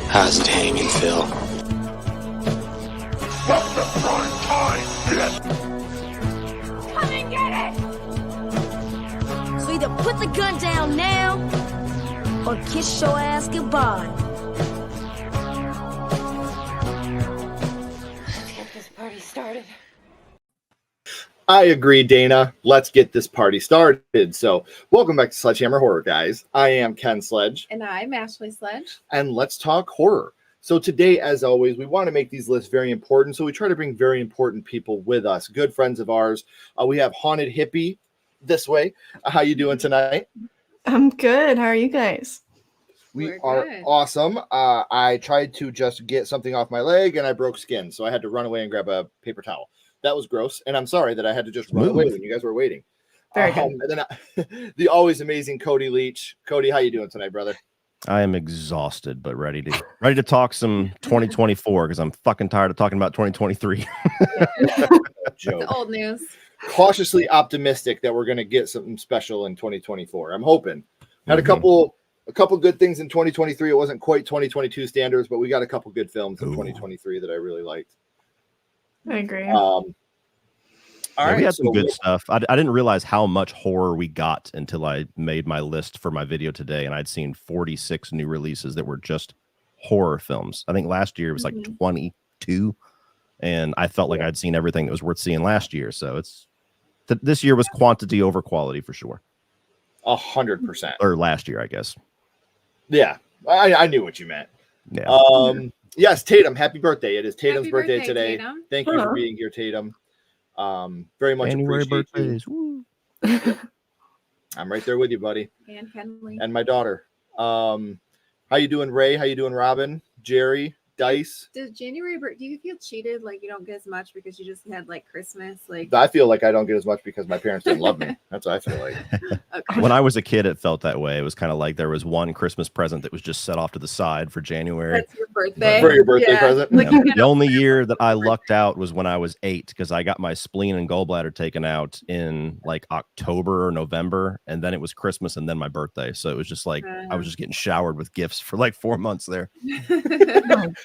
How's it hanging, Phil? From the front time, Come and get it! So either put the gun down now, or kiss your ass goodbye. Let's get this party started. I agree, Dana. Let's get this party started. So, welcome back to Sledgehammer Horror, guys. I am Ken Sledge. And I'm Ashley Sledge. And let's talk horror. So today, as always, we want to make these lists very important. So we try to bring very important people with us, good friends of ours. We have Haunted Hippie this way. How you doing tonight? I'm good. How are you guys? We're good. Awesome. I tried to just get something off my leg and I broke skin. So I had to run away and grab a paper towel. That was gross. And I'm sorry that I had to just run away when you guys were waiting. Very good. And then the always amazing Cody Leach. Cody, how you doing tonight, brother? I am exhausted, but ready to talk some 2024 because I'm fucking tired of talking about 2023. Joke. The old news. Cautiously optimistic that we're going to get something special in 2024. I'm hoping. Had a couple good things in 2023. It wasn't quite 2022 standards, but we got a couple good films in 2023 that I really liked. I agree. All right, we had some good stuff. I didn't realize how much horror we got until I made my list for my video today, and I'd seen 46 new releases that were just horror films. I think last year it was like 22, and I felt like I'd seen everything that was worth seeing last year. So this year was quantity over quality for sure. 100%. Or last year, I guess. Yeah, I knew what you meant. Yeah. Yes, Tatum. Happy birthday! It is Tatum's Happy birthday birthday, today. Tatum. Thank you for being here, Tatum. Very much January appreciate birthdays. you. I'm right there with you, buddy. And Kenley. And my daughter. How you doing, Ray? How you doing, Robin? Jerry? Dice? Does January, do you feel cheated? Like you don't get as much because you just had like Christmas? Like I feel like I don't get as much because my parents didn't love me. That's what I feel like. Okay. When I was a kid, it felt that way. It was kind of like there was one Christmas present that was just set off to the side for January. That's your birthday. For your birthday present? Like, Yeah. The only year that I lucked out was when I was 8 because I got my spleen and gallbladder taken out in like October or November, and then it was Christmas and then my birthday. So it was just like I was just getting showered with gifts for like 4 months there.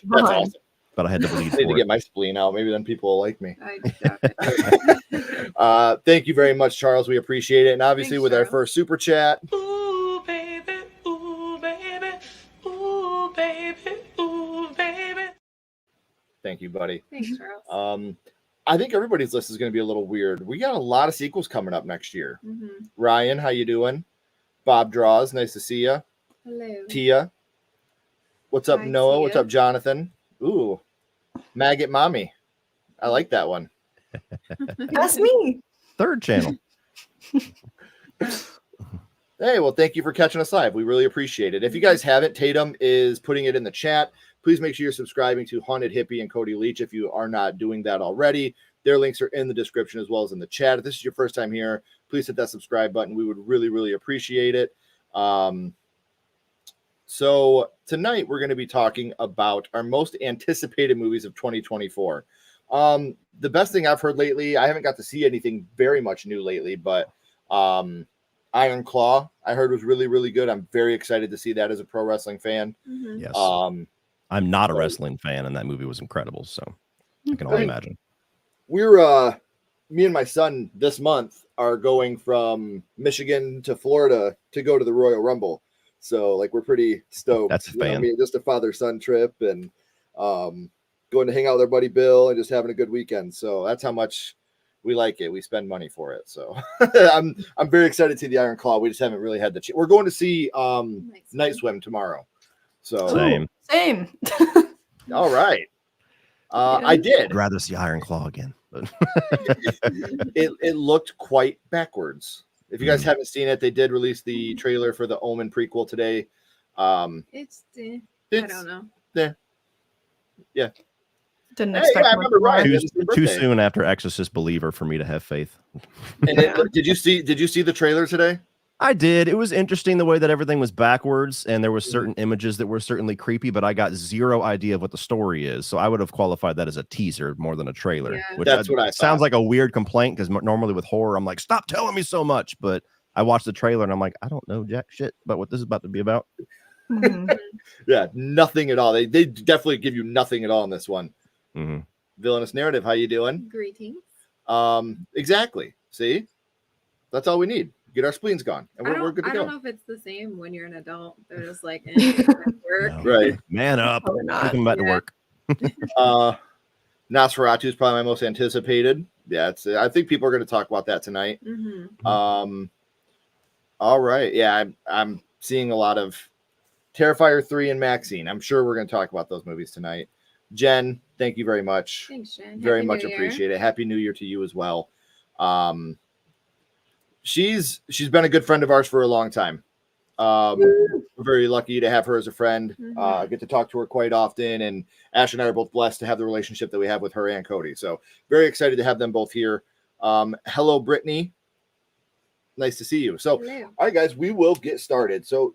That's awesome. But I had to bleed. I need to get my spleen out. Maybe then people will like me. I doubt it. Thank you very much, Charles. We appreciate it. And obviously, Thanks, with our Charles. first super chat. Ooh, baby, ooh, baby, ooh, baby, ooh, baby. Thank you, buddy. Thanks, Charles. I think everybody's list is going to be a little weird. We got a lot of sequels coming up next year. Mm-hmm. Ryan, how you doing? Bob Draws, nice to see you. Hello. Tia, what's up, Hi, Noah? Tia. What's up, Jonathan? Ooh, Maggot Mommy. I like that one. That's me. Third channel. Hey, well, thank you for catching us live. We really appreciate it. If you guys haven't, Tatum is putting it in the chat. Please make sure you're subscribing to Haunted Hippie and Cody Leach if you are not doing that already. Their links are in the description as well as in the chat. If this is your first time here, please hit that subscribe button. We would really, really appreciate it. So tonight we're going to be talking about our most anticipated movies of 2024. The best thing I've heard lately, I haven't got to see anything very much new lately, but Iron Claw I heard was really, really good. I'm very excited to see that as a pro wrestling fan. Mm-hmm. Yes. I'm not a wrestling fan, and that movie was incredible. So I can only imagine. We're me and my son this month are going from Michigan to Florida to go to the Royal Rumble. So like we're pretty stoked. That's a fan. Just a father-son trip, and going to hang out with our buddy Bill and just having a good weekend. So that's how much we like it. We spend money for it. So I'm very excited to see the Iron Claw. We just haven't really had the we're going to see Night Swim tomorrow. So Same. all right. I did. I'd rather see Iron Claw again. But it looked quite backwards. If you guys haven't seen it, they did release the trailer for the Omen prequel today. It's I don't know. Yeah. Didn't expect I remember Ryan. Too soon after Exorcist Believer for me to have faith. And did you see the trailer today? I did. It was interesting the way that everything was backwards, and there were certain images that were certainly creepy, but I got zero idea of what the story is. So I would have qualified that as a teaser more than a trailer. Yeah. Which that's what I thought. Sounds like a weird complaint because normally with horror, I'm like, stop telling me so much. But I watched the trailer and I'm like, I don't know jack shit about what this is about to be about. Yeah, nothing at all. They definitely give you nothing at all in this one. Villainous narrative. How you doing? Greetings. Exactly. See, that's all we need. Get our spleens gone, and we're good to go. I don't know if it's the same when you're an adult. They're just like, work. No. Right. Man up. Come back to work. Nosferatu is probably my most anticipated. Yeah, I think people are going to talk about that tonight. All right. Yeah, I'm seeing a lot of Terrifier 3 and Maxine. I'm sure we're going to talk about those movies tonight. Jen, thank you very much. Thanks, Jen. Very much appreciate it. Happy New Year to you as well. She's been a good friend of ours for a long time. We're very lucky to have her as a friend. I get to talk to her quite often, and Ash and I are both blessed to have the relationship that we have with her and Cody. So very excited to have them both here. Hello, Brittany. Nice to see you. So, hello. All right, guys, we will get started. So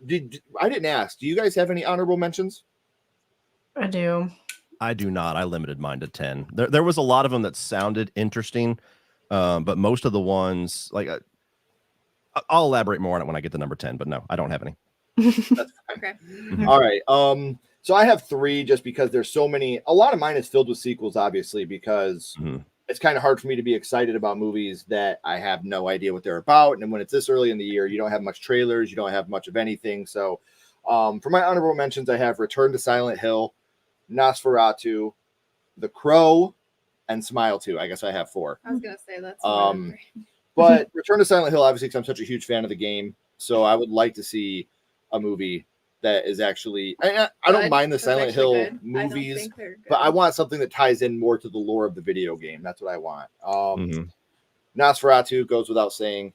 I didn't ask, do you guys have any honorable mentions? I do. I do not. I limited mine to 10. There was a lot of them that sounded interesting, but most of the ones, like, I'll elaborate more on it when I get to number 10, but no, I don't have any. That's okay. All right. So I have 3 just because there's so many. A lot of mine is filled with sequels, obviously, because it's kind of hard for me to be excited about movies that I have no idea what they're about. And when it's this early in the year, you don't have much trailers, you don't have much of anything. So for my honorable mentions, I have Return to Silent Hill, Nosferatu, The Crow, and Smile 2. I guess I have 4. I was gonna say that's but Return to Silent Hill, obviously, because I'm such a huge fan of the game, so I would like to see a movie that is actually. I don't mind the Silent Hill movies, but I want something that ties in more to the lore of the video game. That's what I want. Nosferatu goes without saying.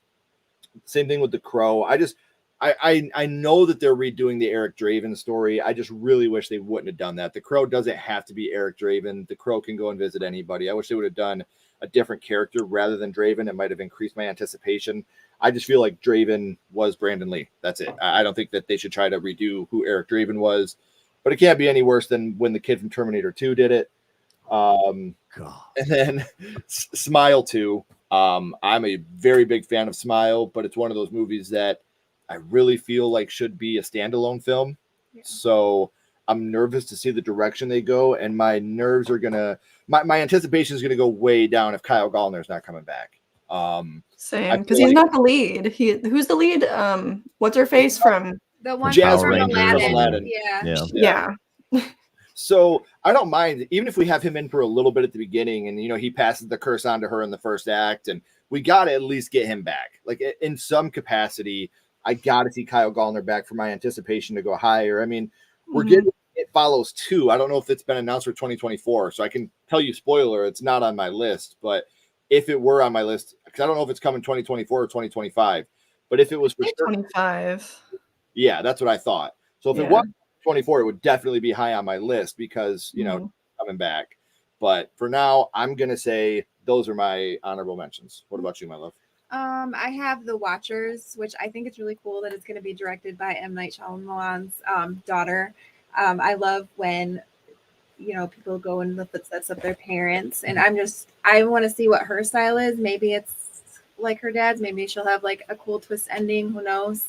Same thing with The Crow. I know that they're redoing the Eric Draven story. I just really wish they wouldn't have done that. The Crow doesn't have to be Eric Draven. The Crow can go and visit anybody. I wish they would have done a different character rather than Draven. It might have increased my anticipation. I just feel like Draven was Brandon Lee. That's it. I don't think that they should try to redo who Eric Draven was, but it can't be any worse than when the kid from Terminator 2 did it. And then Smile 2. I'm a very big fan of Smile, but it's one of those movies that I really feel like should be a standalone film. Yeah. So I'm nervous to see the direction they go, and my nerves are gonna. My anticipation is gonna go way down if Kyle Gallner's not coming back. Same, because he's not the lead. Who's the lead? What's her face from the one Jazz from Aladdin? Yeah. So I don't mind, even if we have him in for a little bit at the beginning, and he passes the curse on to her in the first act, and we got to at least get him back, like in some capacity. I got to see Kyle Gallner back for my anticipation to go higher. I mean, we're getting It Follows 2. I don't know if it's been announced for 2024, so I can tell you, spoiler, it's not on my list. But if it were on my list, because I don't know if it's coming 2024 or 2025, but if it was for 2025, yeah, that's what I thought. So if it was 24, it would definitely be high on my list because coming back. But for now, I'm gonna say those are my honorable mentions. What about you, my love? I have The Watchers, which I think it's really cool that it's going to be directed by M. Night Shyamalan's daughter. I love when, people go in the footsteps of their parents, and I want to see what her style is. Maybe it's like her dad's. Maybe she'll have like a cool twist ending. Who knows?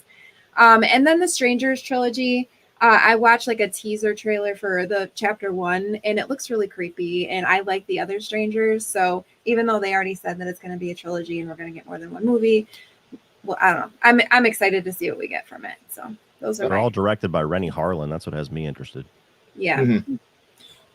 And then the Strangers trilogy. I watched like a teaser trailer for the chapter 1, and it looks really creepy, and I like the other Strangers. So even though they already said that it's going to be a trilogy and we're going to get more than one movie, well, I don't know. I'm excited to see what we get from it. So those are all directed by Rennie Harlan. That's what has me interested. Yeah.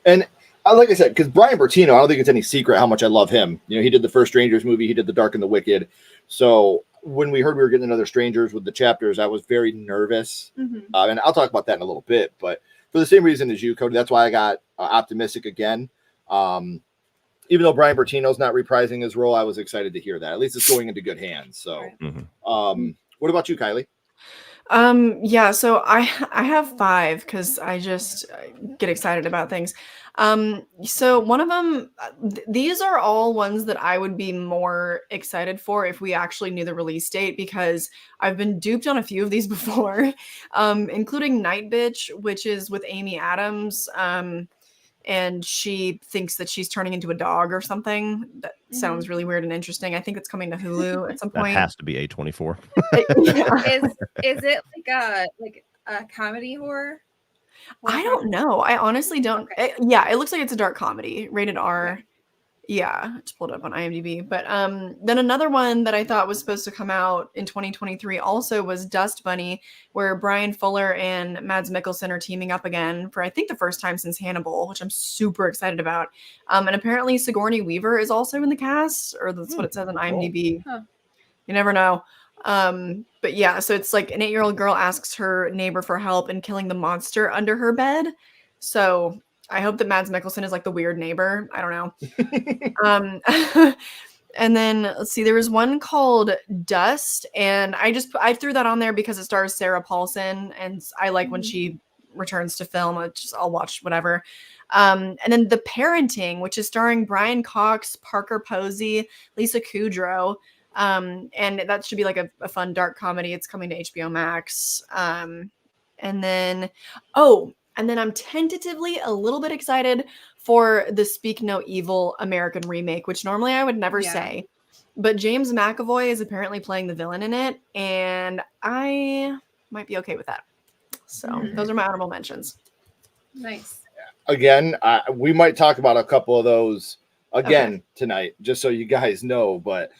And like I said, because Brian Bertino, I don't think it's any secret how much I love him. You know, he did the first Strangers movie, he did The Dark and the Wicked. So when we heard we were getting another Strangers with the chapters, I was very nervous. And I'll talk about that in a little bit. But for the same reason as you, Cody, that's why I got optimistic again. Even though Brian Bertino's not reprising his role, I was excited to hear that. At least it's going into good hands. So, what about you, Kylie? Yeah, so I have 5 because I just get excited about things. So one of them, these are all ones that I would be more excited for if we actually knew the release date, because I've been duped on a few of these before, including Night Bitch, which is with Amy Adams. And she thinks that she's turning into a dog or something. That sounds really weird and interesting. I think it's coming to Hulu at some point. That has to be A24. Is it like a comedy horror? I don't know. I honestly don't. Okay. It looks like it's a dark comedy, rated R. Okay. Yeah, just pulled it up on IMDb. But then another one that I thought was supposed to come out in 2023 also was Dust Bunny, where Brian Fuller and Mads Mikkelsen are teaming up again for, I think, the first time since Hannibal, which I'm super excited about. And apparently Sigourney Weaver is also in the cast, or that's what it says on IMDb. Huh. You never know. But yeah, so it's like an 8-year-old girl asks her neighbor for help in killing the monster under her bed. So I hope that Mads Mikkelsen is like the weird neighbor. I don't know. And then let's see, there was one called Dust, and I threw that on there because it stars Sarah Paulson, and I like when she returns to film. I'll watch whatever. And then The Parenting, which is starring Brian Cox, Parker Posey, Lisa Kudrow. And that should be like a fun dark comedy. It's coming to HBO Max. And then I'm tentatively a little bit excited for the Speak No Evil American remake, which normally I would never say. But James McAvoy is apparently playing the villain in it, and I might be okay with that. So those are my honorable mentions. Nice. Again, we might talk about a couple of those again tonight, just so you guys know. But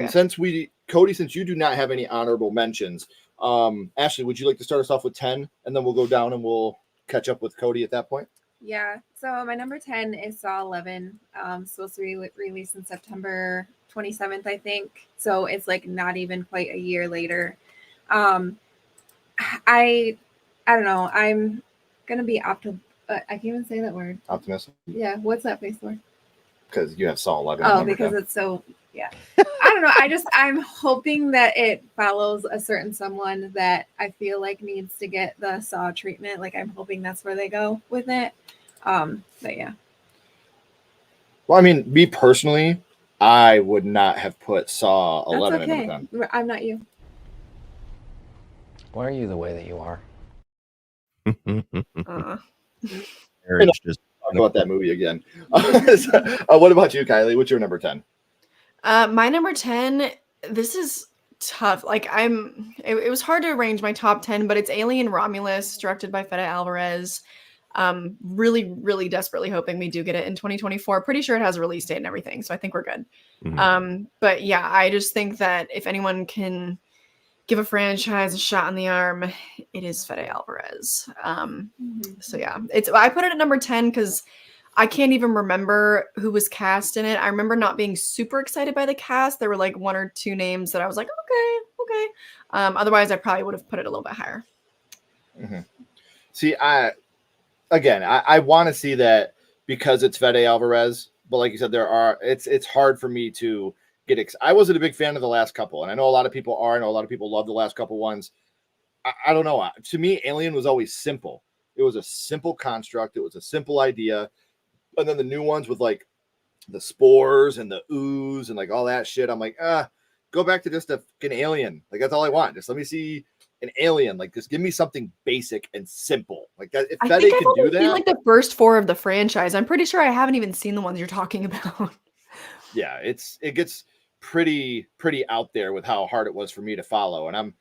since you do not have any honorable mentions, Ashley, would you like to start us off with 10, and then we'll go down and we'll catch up with Cody at that point? Yeah. So my number 10 is Saw 11. Supposed to be released in September 27th, I think. So it's like not even quite a year later. I don't know. I'm gonna be I can't even say that word. Optimistic. Yeah. What's that face for? Because you have Saw 11. Oh, because it's so. Yeah. I don't know. I'm hoping that it follows a certain someone that I feel like needs to get the Saw treatment. Like, I'm hoping that's where they go with it. But yeah. Well, I mean, me personally, I would not have put Saw 11 That's okay. in number 10. I'm not you. Why are you the way that you are? Just talk about that movie again. What about you, Kylie? What's your number 10? My number 10, this is tough. Like it was hard to arrange my top 10, but it's Alien Romulus, directed by Fede Alvarez. Really, really desperately hoping we do get it in 2024. Pretty sure it has a release date and everything, so I think we're good. But yeah, I just think that if anyone can give a franchise a shot in the arm, it is Fede Alvarez. So yeah, I put it at number 10 because I can't even remember who was cast in it. I remember not being super excited by the cast. There were like 1 or 2 names that I was like, okay. Otherwise, I probably would have put it a little bit higher. See, I want to see that because it's Fede Alvarez, but like you said, it's hard for me to get I wasn't a big fan of the last couple, and I know a lot of people are. I know a lot of people love the last couple ones. I don't know. To me, Alien was always simple. It was a simple construct. It was a simple idea. And then the new ones with like the spores and the ooze and like all that shit, I'm like, go back to just a fucking alien. Like, that's all I want. Just let me see an alien. Like, just give me something basic and simple. Like that. If Fede can do that, like the first 4 of the franchise. I'm pretty sure I haven't even seen the ones you're talking about. Yeah, it gets pretty out there with how hard it was for me to follow. And I'm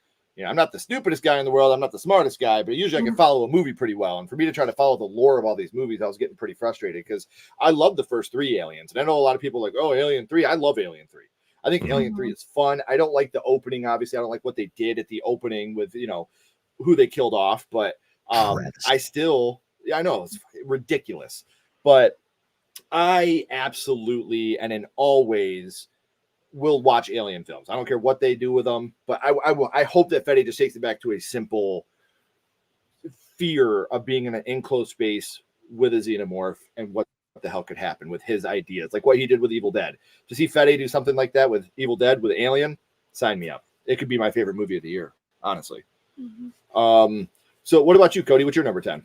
not the stupidest guy in the world. I'm not the smartest guy, but usually I can follow a movie pretty well. And for me to try to follow the lore of all these movies, I was getting pretty frustrated because I love the first 3 Aliens. And I know a lot of people are like, oh, Alien 3. I love Alien 3. I think Alien 3 is fun. I don't like the opening. Obviously, I don't like what they did at the opening with, who they killed off. But I know it's ridiculous. But I absolutely and in always will watch alien films. I don't care what they do with them, but I hope that Fede just takes it back to a simple fear of being in an enclosed space with a xenomorph and what the hell could happen with his ideas, like what he did with Evil Dead. To see Fede do something like that with Evil Dead with Alien, sign me up. It could be my favorite movie of the year, honestly. So what about you, Cody? What's your number 10?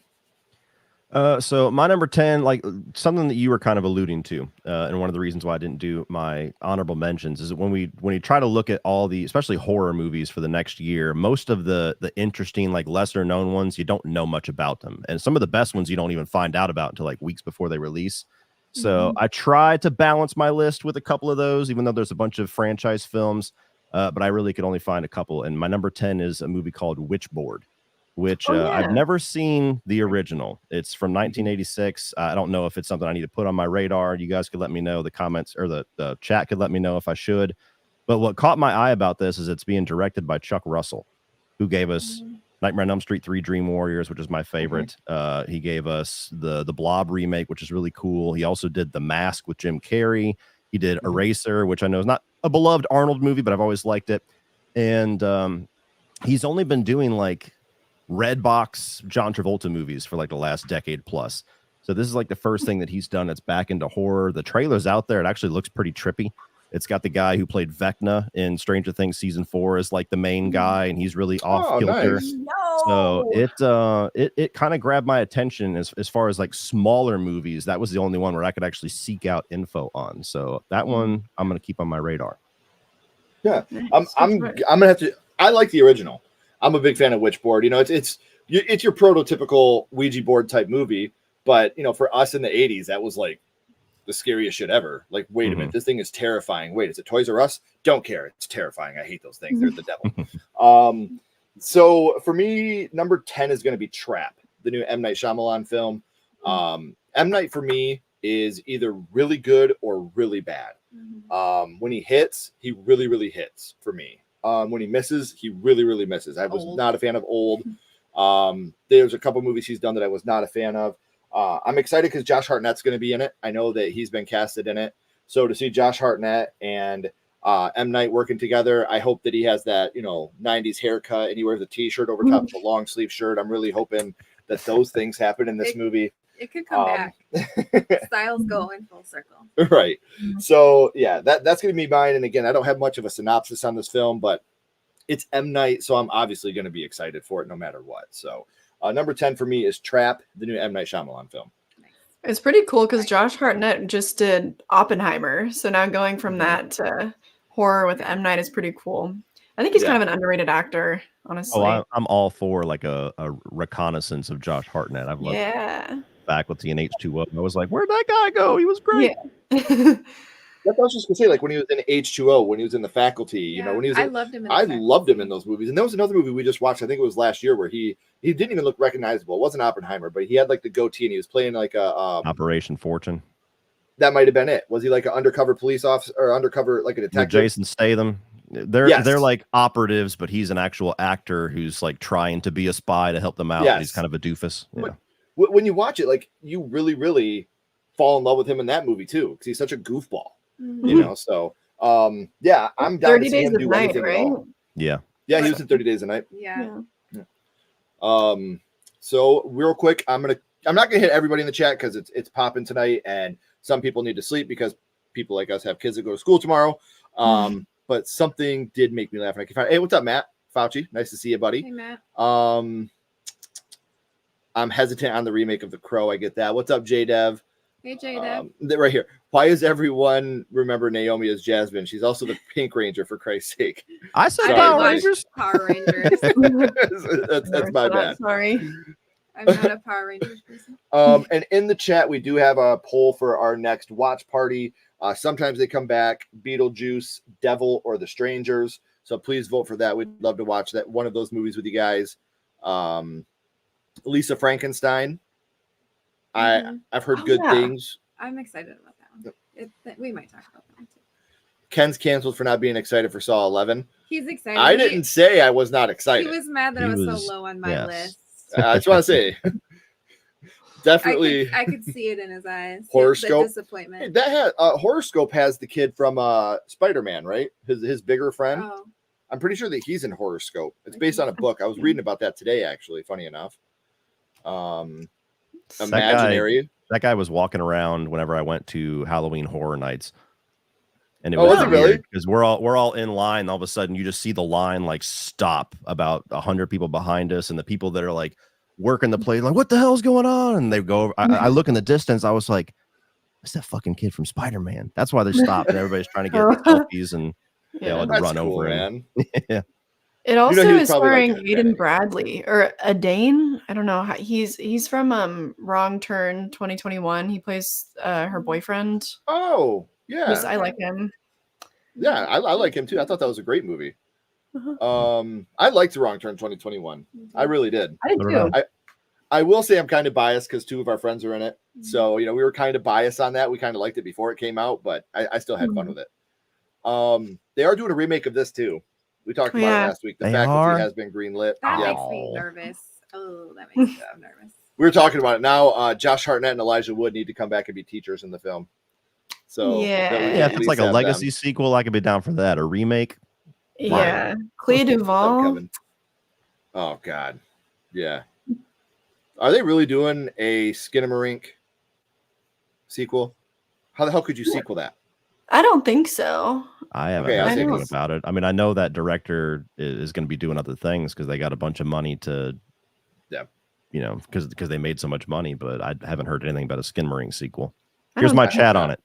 So my number 10, like something that you were kind of alluding to, and one of the reasons why I didn't do my honorable mentions is that when you try to look at all the, especially horror movies for the next year, most of the interesting, like lesser known ones, you don't know much about them. And some of the best ones you don't even find out about until like weeks before they release. So I try to balance my list with a couple of those, even though there's a bunch of franchise films, but I really could only find a couple. And my number 10 is a movie called Witchboard, which I've never seen the original. It's from 1986. I don't know if it's something I need to put on my radar. You guys could let me know, the comments or the chat could let me know if I should. But what caught my eye about this is it's being directed by Chuck Russell, who gave us Nightmare on Elm Street 3 Dream Warriors, which is my favorite. He gave us the Blob remake, which is really cool. He also did The Mask with Jim Carrey. He did Eraser, which I know is not a beloved Arnold movie, but I've always liked it. And he's only been doing like Redbox John Travolta movies for like the last decade plus. So this is like the first thing that he's done that's back into horror. The trailer's out there. It actually looks pretty trippy. It's got the guy who played Vecna in Stranger Things season 4 as like the main guy, and he's really off kilter. Nice. So it kind of grabbed my attention as far as like smaller movies. That was the only one where I could actually seek out info on. So that one I'm gonna keep on my radar. Yeah, I'm gonna have to. I like the original. I'm a big fan of Witchboard. You know, it's your prototypical Ouija board type movie, but you know, for us in the 80s, that was like the scariest shit ever. Like, wait a minute, this thing is terrifying. Wait, is it Toys R Us? Don't care. It's terrifying. I hate those things. They're the devil. So for me, number 10 is going to be Trap, the new M. Night Shyamalan film. M. Night for me is either really good or really bad. When he hits, he really, really hits for me. When he misses, he really, really misses. I was not a fan of Old. There's a couple movies he's done that I was not a fan of. I'm excited because Josh Hartnett's going to be in it. I know that he's been casted in it. So to see Josh Hartnett and M. Night working together, I hope that he has that, 90s haircut and he wears a t-shirt over top of a long sleeve shirt. I'm really hoping that those things happen in this movie. It could come back. Styles go in full circle. Right. So yeah, that's going to be mine. And again, I don't have much of a synopsis on this film, but it's M. Night, so I'm obviously going to be excited for it no matter what. So number 10 for me is Trap, the new M. Night Shyamalan film. It's pretty cool because Josh Hartnett just did Oppenheimer. So now going from that to horror with M. Night is pretty cool. I think he's kind of an underrated actor, honestly. Oh, I'm all for like a reconnaissance of Josh Hartnett. I've loved faculty in H2O. I was like, where'd that guy go? He was great. That's what I was just gonna say. Like when he was in H2O, when he was in The Faculty, when he was, I loved him. I loved him in those movies. And there was another movie we just watched. I think it was last year where he didn't even look recognizable. It wasn't Oppenheimer, but he had like the goatee and he was playing like a Operation Fortune. That might have been it. Was he like an undercover police officer or undercover like a detective? Jason Statham. They're like operatives, but he's an actual actor who's like trying to be a spy to help them out. He's kind of a doofus. Yeah. When you watch it, like you really, really fall in love with him in that movie too, because he's such a goofball. So I'm down 30 to see Days him of do Night, anything right? at all. Yeah, he was in 30 Days a Night. So real quick, I'm not gonna hit everybody in the chat because it's popping tonight, and some people need to sleep because people like us have kids that go to school tomorrow. But something did make me laugh, and I can find. Hey, what's up, Matt Fauci? Nice to see you, buddy. Hey, Matt. I'm hesitant on the remake of The Crow. I get that. What's up, J-Dev? Hey, J-Dev. Right here. Why does everyone remember Naomi as Jasmine? She's also the Pink Ranger, for Christ's sake. I said Power Rangers. Power Rangers. that's my bad. Sorry. I'm not a Power Rangers person. And in the chat, we do have a poll for our next watch party. Sometimes they come back, Beetlejuice, Devil, or The Strangers. So please vote for that. We'd love to watch that one of those movies with you guys. Lisa Frankenstein. I've heard good things. I'm excited about that one. We might talk about that one too. Ken's canceled for not being excited for Saw 11. He's excited. I didn't say I was not excited. He was mad that I was so low on my list. I just want to say. Definitely. I could see it in his eyes. Horoscope. The disappointment. That has Horoscope has the kid from Spider-Man, right? His bigger friend. Oh, I'm pretty sure that he's in Horoscope. It's based on a book. I was reading about that today, actually. Funny enough. Imaginary. That guy was walking around whenever I went to Halloween Horror Nights. And it was was it really? Because we're all in line. And all of a sudden, you just see the line like stop about 100 people behind us, and the people that are like working the place, like, what the hell's going on? And they go over. I look in the distance. I was like, "What's that fucking kid from Spider-Man?" That's why they stopped, and everybody's trying to get selfies, and they all had to run cool, over man. Yeah. It also he was is probably like starring Aiden Bradley or Adane. I don't know how he's from Wrong Turn 2021. He plays her boyfriend. Oh, yeah. I like him. Yeah, I like him too. I thought that was a great movie. I liked Wrong Turn 2021. I really did. I did too. I will say I'm kind of biased because two of our friends are in it. So, we were kind of biased on that. We kind of liked it before it came out, but I still had fun with it. They are doing a remake of this too. We talked about it last week. The faculty has been greenlit. That makes me nervous. Oh, that makes me so nervous. We were talking about it now. Josh Hartnett and Elijah Wood need to come back and be teachers in the film. So if it's like a legacy sequel, I could be down for that. A remake. Yeah. Clea Duvall. Oh God. Yeah. Are they really doing a Skinamarink sequel? How the hell could you sequel that? I don't think so. I haven't heard anything about it. I mean, I know that director is going to be doing other things because they got a bunch of money to, because they made so much money. But I haven't heard anything about a Skinamarink sequel. Here's my chat on it.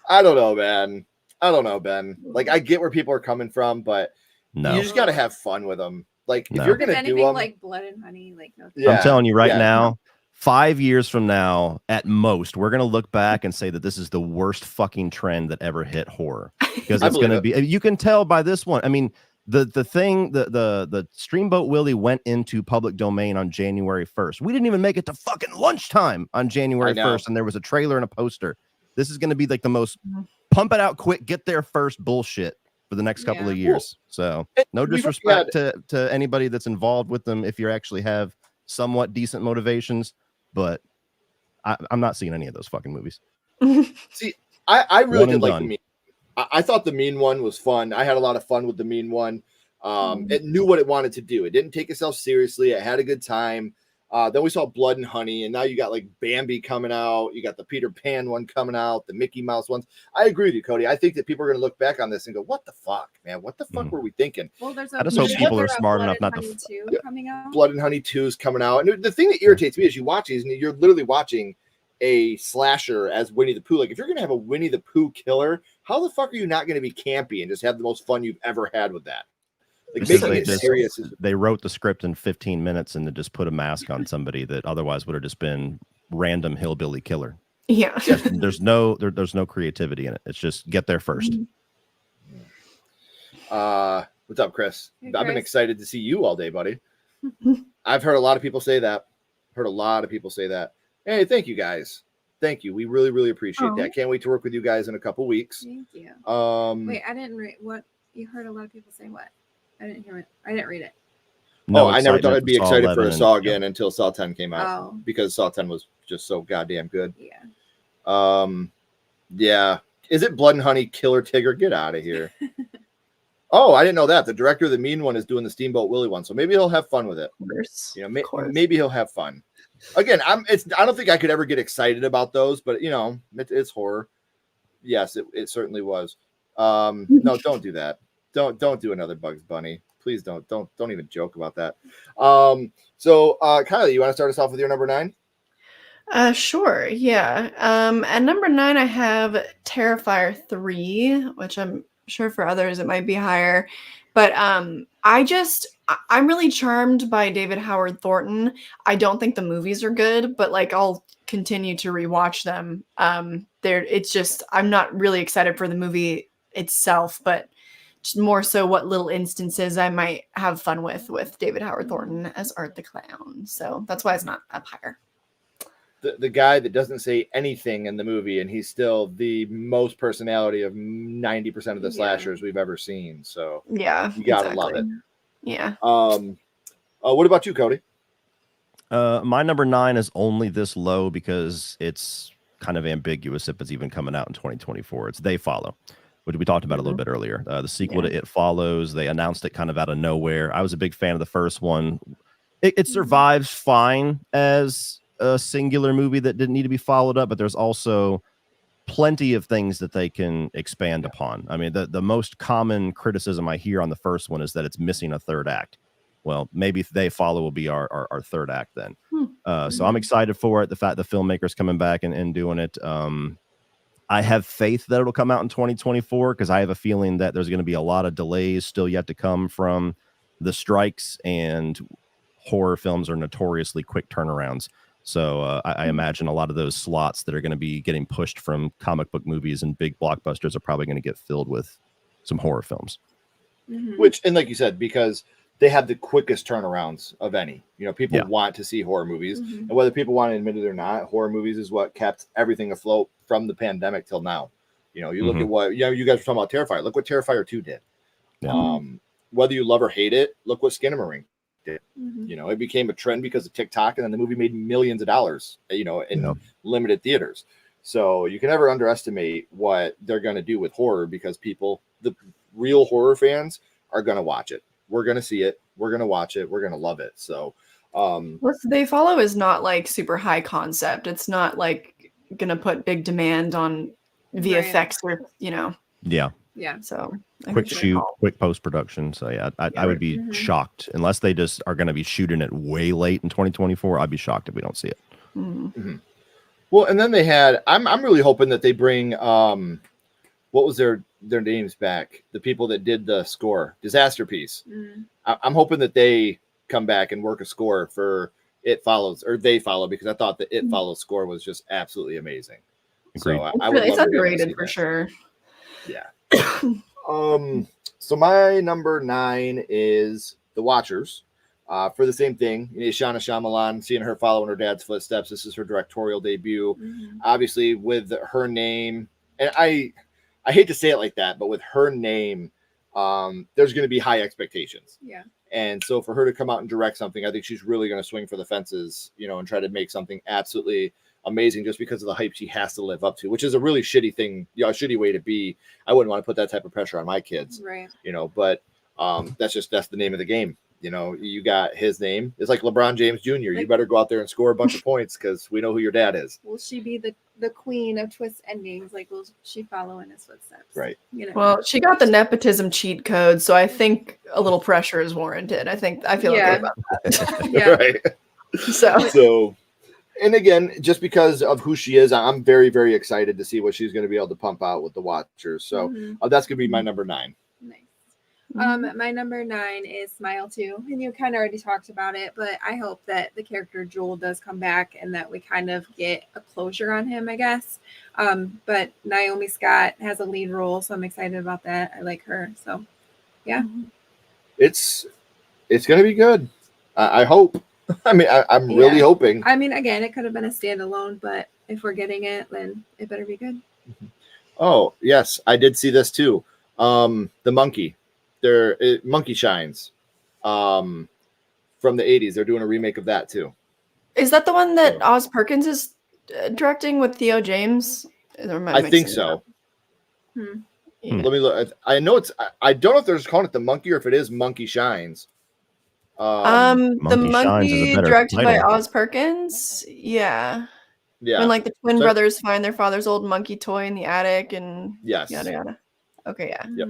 I don't know, man. I don't know, Ben. Like, I get where people are coming from, but you just got to have fun with them. Like, if you're gonna do them, like Blood and Honey, like no. I'm telling you right now. 5 years from now, at most, we're going to look back and say that this is the worst fucking trend that ever hit horror. Because it's going to be, you can tell by this one. I mean, the Streamboat Willie went into public domain on January 1st. We didn't even make it to fucking lunchtime on January 1st, and there was a trailer and a poster. This is going to be like the most pump it out quick, get there first bullshit for the next couple of years. So no disrespect to anybody that's involved with them if you actually have somewhat decent motivations. But I'm not seeing any of those fucking movies. See, I really did like the Mean. I thought the Mean one was fun. I had a lot of fun with the Mean one. It knew what it wanted to do. It didn't take itself seriously. It had a good time. Then we saw Blood and Honey, and now you got like Bambi coming out. You got the Peter Pan one coming out, the Mickey Mouse ones. I agree with you, Cody. I think that people are going to look back on this and go, "What the fuck, man? What the fuck were we thinking?" Well, there's I just hope people are smart enough not to. Coming out. Blood and Honey 2 is coming out, and the thing that irritates me is you watch these, and you're literally watching a slasher as Winnie the Pooh. Like, if you're going to have a Winnie the Pooh killer, how the fuck are you not going to be campy and just have the most fun you've ever had with that? Like, making it serious. They wrote the script in 15 minutes and then just put a mask on somebody that otherwise would have just been random hillbilly killer. Yeah. There's no creativity in it. It's just get there first. What's up, Chris? Hey, I've been Chris. excited to see you all day, buddy. I've heard a lot of people say that. Hey, thank you guys. Thank you. We really, really appreciate that. Can't wait to work with you guys in a couple weeks. Thank you. Wait, I didn't read what you heard. A lot of people say what? I didn't hear it. I didn't read it. No, I never thought I'd be excited for a Saw again again until Saw 10 came out because Saw 10 was just so goddamn good. Yeah. Yeah. Is it Blood and Honey Killer Tigger? Get out of here. Oh, I didn't know that. The director of the Mean one is doing the Steamboat Willie one, so maybe he'll have fun with it. Maybe he'll have fun. Again, I don't think I could ever get excited about those, but it's horror. Yes, it certainly was. No, don't do that. Don't do another Bugs Bunny. Please don't even joke about that. So Kylie, you want to start us off with your number 9? Sure. Yeah. At number 9, I have Terrifier 3, which I'm sure for others it might be higher, but I'm really charmed by David Howard Thornton. I don't think the movies are good, but like I'll continue to rewatch them. It's just I'm not really excited for the movie itself, but more so what little instances I might have fun with David Howard Thornton as Art the Clown. So that's why it's not up higher. The guy that doesn't say anything in the movie, and he's still the most personality of 90% of the slashers we've ever seen. So yeah, you gotta love it. Yeah. What about you, Cody? My number 9 is only this low because it's kind of ambiguous if it's even coming out in 2024. It's They Follow, which we talked about a little bit earlier. The sequel to It Follows. They announced it kind of out of nowhere. I was a big fan of the first one. It survives fine as a singular movie that didn't need to be followed up, but there's also plenty of things that they can expand upon. I mean, the most common criticism I hear on the first one is that it's missing a third act. Well, maybe They Follow will be our third act then. So I'm excited for it. The fact the filmmaker's coming back and doing it. I have faith that it'll come out in 2024 because I have a feeling that there's going to be a lot of delays still yet to come from the strikes, and horror films are notoriously quick turnarounds. So I imagine a lot of those slots that are going to be getting pushed from comic book movies and big blockbusters are probably going to get filled with some horror films. Which, and like you said, because they have the quickest turnarounds of any. People want to see horror movies, and whether people want to admit it or not, horror movies is what kept everything afloat from the pandemic till now. You look at what you guys were talking about Terrifier. Look what Terrifier 2 did. Whether you love or hate it, look what Skinnamarink did. It became a trend because of TikTok, and then the movie made millions of dollars. In limited theaters. So you can never underestimate what they're going to do with horror, because the real horror fans are going to watch it. We're going to see it. We're going to watch it. We're going to love it. So, what They Follow is not like super high concept. It's not like going to put big demand on VFX or, Yeah. So quick shoot, quick post-production. So yeah, I would be shocked unless they just are going to be shooting it way late in 2024. I'd be shocked if we don't see it. Well, and then they had, I'm really hoping that they bring, what was their names back? The people that did the score, Disaster Piece. I'm hoping that they come back and work a score for It Follows, or They Follow, because I thought the It Follows score was just absolutely amazing. Agreed. So I would love it's to be able to underrated see for that. sure. Yeah. So my number 9 is The Watchers. For the same thing, Shauna Shyamalan, seeing her following her dad's footsteps. This is her directorial debut. Obviously, with her name, and I hate to say it like that, but with her name, there's going to be high expectations. Yeah. And so for her to come out and direct something, I think she's really going to swing for the fences, and try to make something absolutely amazing just because of the hype she has to live up to, which is a really shitty thing, a shitty way to be. I wouldn't want to put that type of pressure on my kids, Right. But that's the name of the game. You got his name. It's like LeBron James Jr. You better go out there and score a bunch of points because we know who your dad is. Will she be the queen of twist endings? Like, will she follow in his footsteps? Right. Well, she got the nepotism cheat code, so I think a little pressure is warranted. I feel okay about that. Yeah. Right. So, and again, just because of who she is, I'm very, very excited to see what she's going to be able to pump out with The Watchers. So that's going to be my number 9. Nice. My number 9 is Smile 2, and you kind of already talked about it, but I hope that the character Joel does come back and that we kind of get a closure on him, I guess. But Naomi Scott has a lead role, so I'm excited about that. I like her, so yeah. It's going to be good. I hope. I mean, I'm really hoping. I mean, again, it could have been a standalone, but if we're getting it, then it better be good. Oh, yes, I did see this too. The monkey. Monkey Shines from the 80s. They're doing a remake of that too. Is that the one that Oz Perkins is directing with Theo James? I think so. Let me look. I know I don't know if they're just calling it the monkey or if it is Monkey Shines. The monkey directed by title. Oz Perkins. Yeah. Yeah. When the twin brothers find their father's old monkey toy in the attic and yes. Yada yada. Okay, yeah. Yep.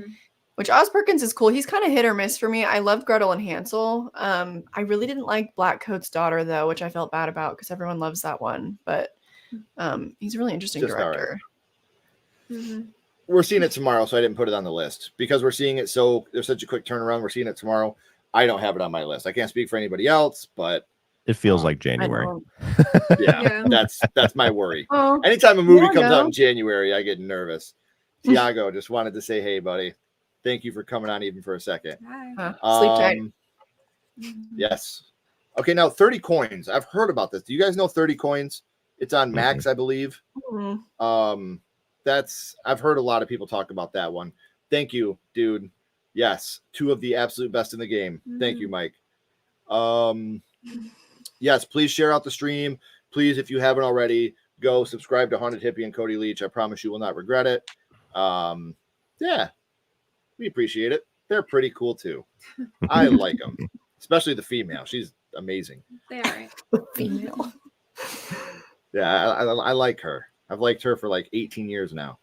Which Oz Perkins is cool. He's kind of hit or miss for me. I love Gretel and Hansel. I really didn't like Black Coat's Daughter though, which I felt bad about because everyone loves that one. But he's a really interesting director. Right. We're seeing it tomorrow, so I didn't put it on the list because we're seeing it. So there's such a quick turnaround. We're seeing it tomorrow. I don't have it on my list. I can't speak for anybody else, but it feels like January. Yeah, that's my worry. Anytime a movie comes out in January, I get nervous. Tiago, just wanted to say, hey, buddy, thank you for coming on even for a second. Sleep tight. Yes. Okay, now 30 coins. I've heard about this. Do you guys know 30 coins? It's on Max, I believe. I've heard a lot of people talk about that one. Thank you, dude. Yes, 2 of the absolute best in the game. Thank you, Mike. yes, please share out the stream. Please, if you haven't already, go subscribe to Haunted Hippie and Cody Leach. I promise you will not regret it. Yeah, we appreciate it. They're pretty cool too. I like them, especially the female. She's amazing. They are right. Female. Yeah, I like her. I've liked her for like 18 years now.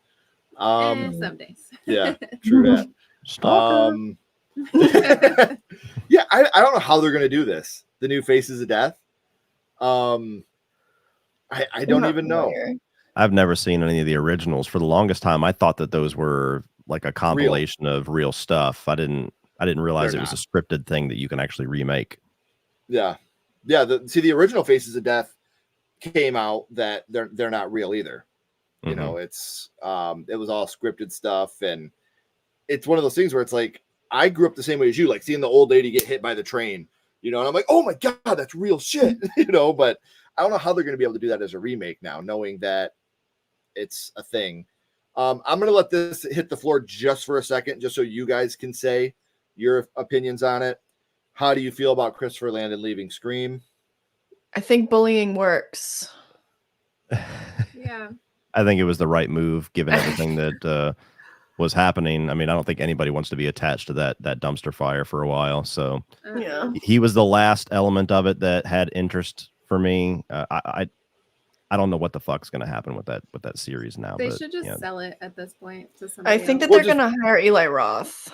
Some days. Yeah, true that. Stalker. Yeah, I don't know how they're gonna do this. The new Faces of Death. I don't even know. I've never seen any of the originals. For the longest time, I thought that those were like a compilation of real stuff. I didn't realize They're it was a scripted thing that you can actually remake. Yeah. The original Faces of Death came out that they're not real either. You know, it's it was all scripted stuff, and it's one of those things where it's like I grew up the same way as you, like seeing the old lady get hit by the train, you know, and I'm like, oh my god, that's real shit, you know. But I don't know how they're going to be able to do that as a remake now, knowing that it's a thing. I'm going to let this hit the floor just for a second, just so you guys can say your opinions on it. How do you feel about Christopher Landon leaving Scream? I think bullying works. Yeah. I think it was the right move, given everything that was happening. I mean, I don't think anybody wants to be attached to that dumpster fire for a while. So Yeah. he was the last element of it that had interest for me. I don't know what the fuck's going to happen with that series now. They should just sell it at this point to I somebody think that else. they're going to hire Eli Roth.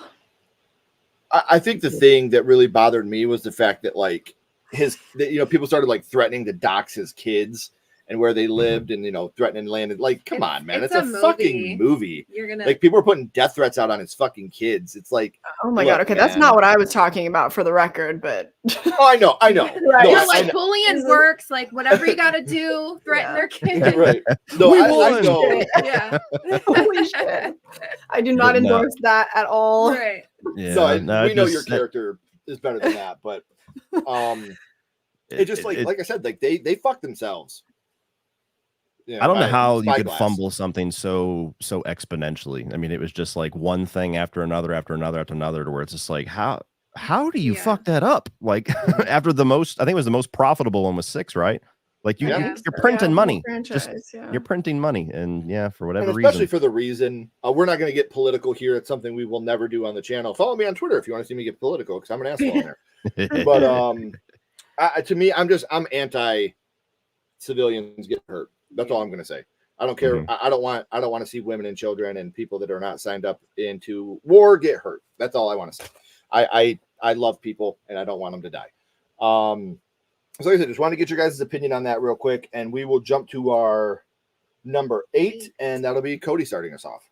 I think the thing that really bothered me was the fact that like people started like threatening to dox his kids and where they lived, and threatening landed. Like, come on, man, it's a fucking movie. You're gonna like people are putting death threats out on his fucking kids. It's like, oh my god, okay, man. That's not what I was talking about, for the record. But I know. Right. No, you're like bullying works. Like whatever you got to do, threaten their kids. Right? No, I know. Yeah. Holy shit! I do not endorse that at all. Right. Yeah. So we know your character is better than that, but it just like I said, like they fucked themselves. I don't know how you could fumble something so exponentially. I mean, it was just like one thing after another, after another, to where it's just like, how do you fuck that up? Like after I think it was the most profitable one was 6, right? Like you're printing money. You're printing money, and for whatever reason. Especially for the reason, we're not going to get political here. It's something we will never do on the channel. Follow me on Twitter if you want to see me get political, because I'm an asshole on there. But to me, I'm anti civilians get hurt. That's all I'm going to say. I don't care. I don't want to see women and children and people that are not signed up into war get hurt. That's all I want to say. I love people and I don't want them to die. So like I said, just want to get your guys' opinion on that real quick, and we will jump to our number 8, and that'll be Cody starting us off.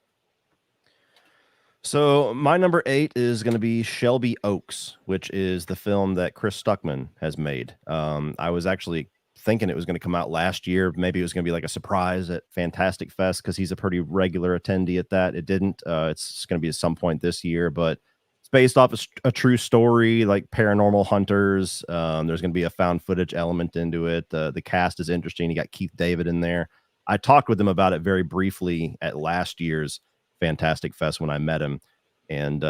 So my number 8 is going to be Shelby Oaks, which is the film that Chris Stuckman has made. I was actually thinking it was going to come out last year. Maybe it was going to be like a surprise at Fantastic Fest, because he's a pretty regular attendee at that. It didn't. It's going to be at some point this year, but it's based off a true story, like paranormal hunters. There's going to be a found footage element into it. The cast is interesting. You got Keith David in there. I talked with him about it very briefly at last year's Fantastic Fest when I met him. And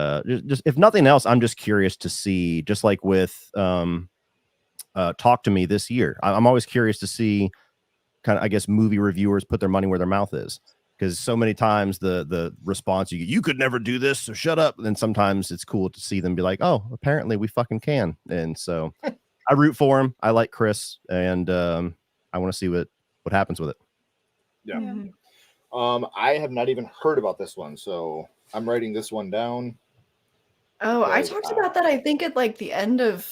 just if nothing else, I'm just curious to see, just like with Talk to Me this year. I'm always curious to see kind of, I guess, movie reviewers put their money where their mouth is, because so many times the response you get, you could never do this, so shut up. And then sometimes it's cool to see them be like, oh, apparently we fucking can. And so I root for him. I like Chris, and I want to see what happens with it. Yeah. I have not even heard about this one, so I'm writing this one down. Oh, I talked about that, I think, at like the end of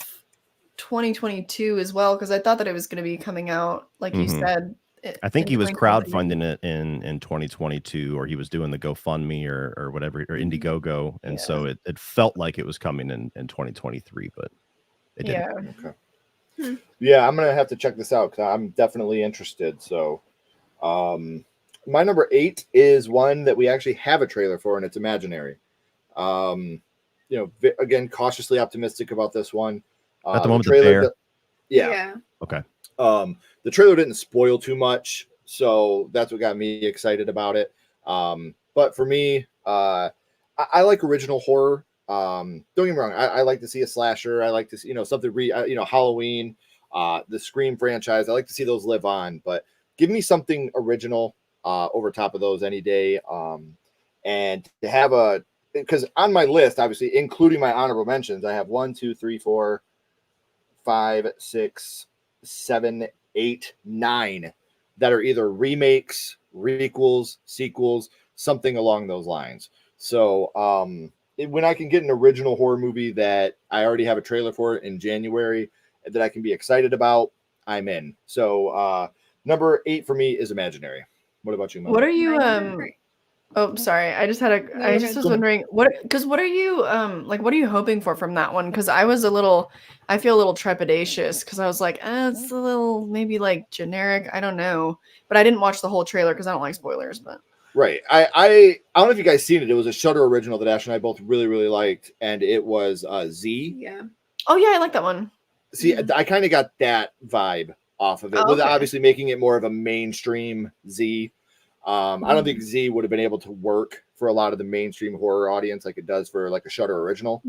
2022 as well, because I thought that it was going to be coming out, like you said. I think he was crowdfunding it in 2022, or he was doing the GoFundMe or whatever, or Indiegogo, and so it felt like it was coming in 2023, but it didn't. Okay. Yeah, I'm gonna have to check this out because I'm definitely interested. So, my number 8 is one that we actually have a trailer for, and it's Imaginary. Again, cautiously optimistic about this one. At the moment, the bear. Yeah. Okay. The trailer didn't spoil too much, so that's what got me excited about it. But for me, I like original horror. Don't get me wrong. I like to see a slasher. I like to see, something Halloween. The Scream franchise, I like to see those live on, but give me something original over top of those any day. And to have because on my list, obviously, including my honorable mentions, I have 1, 2, 3, 4, 5, 6, 7, 8, 9 that are either remakes, requels, sequels, something along those lines. So when I can get an original horror movie that I already have a trailer for in January that I can be excited about, I'm in. So number 8 for me is Imaginary. What about you, Mo? What are you Oh, sorry. I just was wondering what are you what are you hoping for from that one? Because I feel a little trepidatious because I was like, it's a little maybe like generic. I don't know. But I didn't watch the whole trailer because I don't like spoilers, but right. I don't know if you guys seen it. It was a Shudder original that Ash and I both really, really liked, and it was Z. Yeah. Oh yeah, I like that one. See, I kind of got that vibe off of it, with obviously making it more of a mainstream Z. I don't think Z would have been able to work for a lot of the mainstream horror audience like it does for like a Shudder original.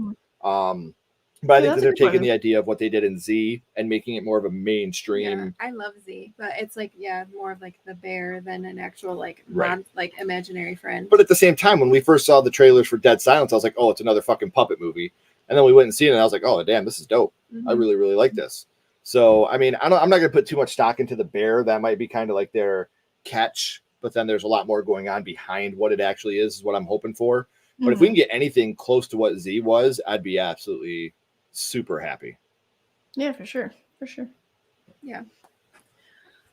But I think that they're taking the idea of what they did in Z and making it more of a mainstream. Yeah, I love Z, but it's like more of like the bear than an actual like Right. like imaginary friend. But at the same time, when we first saw the trailers for Dead Silence, I was like, oh, it's another fucking puppet movie. And then we went and seen it, and I was like, oh, damn, this is dope. I really, really like this. So, I mean, I'm not going to put too much stock into the bear. That might be kind of like their catch, but then there's a lot more going on behind what it actually is what I'm hoping for. But if we can get anything close to what Z was, I'd be absolutely super happy. Yeah, for sure. Yeah.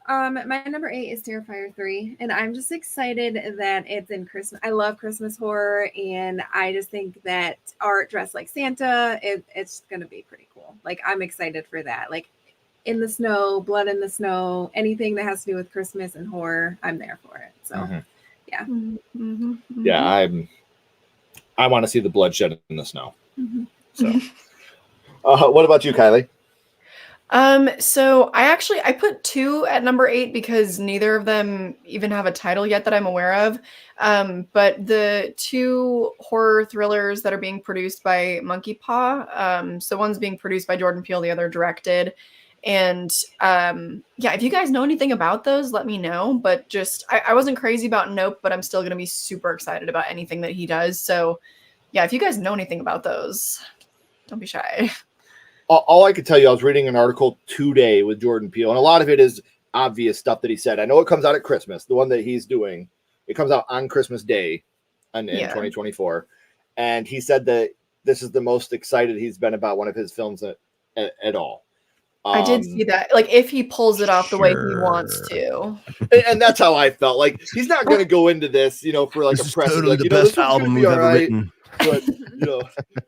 My number 8 is Terrifier 3, and I'm just excited that it's in Christmas. I love Christmas horror, and I just think that art dressed like Santa, it's gonna be pretty cool. Like, I'm excited for that. Like, in the snow, blood in the snow, anything that has to do with Christmas and horror, I'm there for it. So, yeah. Yeah, I want to see the bloodshed in the snow. So, what about you, Kylie? So I put 2 at number 8 because neither of them even have a title yet that I'm aware of. But the 2 horror thrillers that are being produced by Monkey Paw. So one's being produced by Jordan Peele, the other directed. And if you guys know anything about those, let me know. But just I wasn't crazy about Nope, but I'm still gonna be super excited about anything that he does. So yeah, if you guys know anything about those, don't be shy. All I could tell you, I was reading an article today with Jordan Peele, and a lot of it is obvious stuff that he said. I know it comes out at Christmas, the one that he's doing. It comes out on Christmas Day in 2024. And he said that this is the most excited he's been about one of his films at all. I did see that. Like, if he pulls it off the way he wants to. And that's how I felt. Like, he's not going to go into this, for like this a press. Totally like, the best album we've ever written. But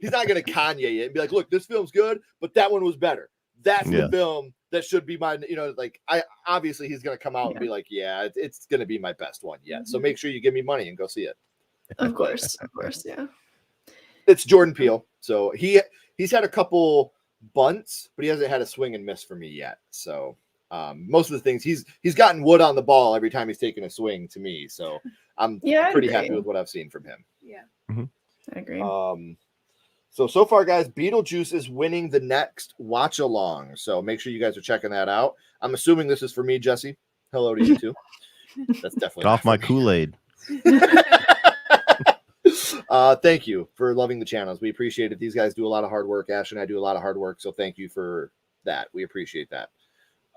he's not going to Kanye it and be like, look, this film's good, but that one was better. That's the film that should be mine. Obviously he's going to come out and be like, yeah, it's going to be my best one yet. So make sure you give me money and go see it. Of course, yeah. It's Jordan Peele. So he's had a couple bunts, but he hasn't had a swing and miss for me yet. So most of the things he's gotten wood on the ball every time he's taken a swing to me. So I'm pretty happy with what I've seen from him. Yeah. I agree. So far, guys, Beetlejuice is winning the next watch along. So make sure you guys are checking that out. I'm assuming this is for me, Jesse. Hello to you too. That's definitely Get off my Kool-Aid. Thank you for loving the channels. We appreciate it. These guys do a lot of hard work. Ash and I do a lot of hard work. So thank you for that. We appreciate that.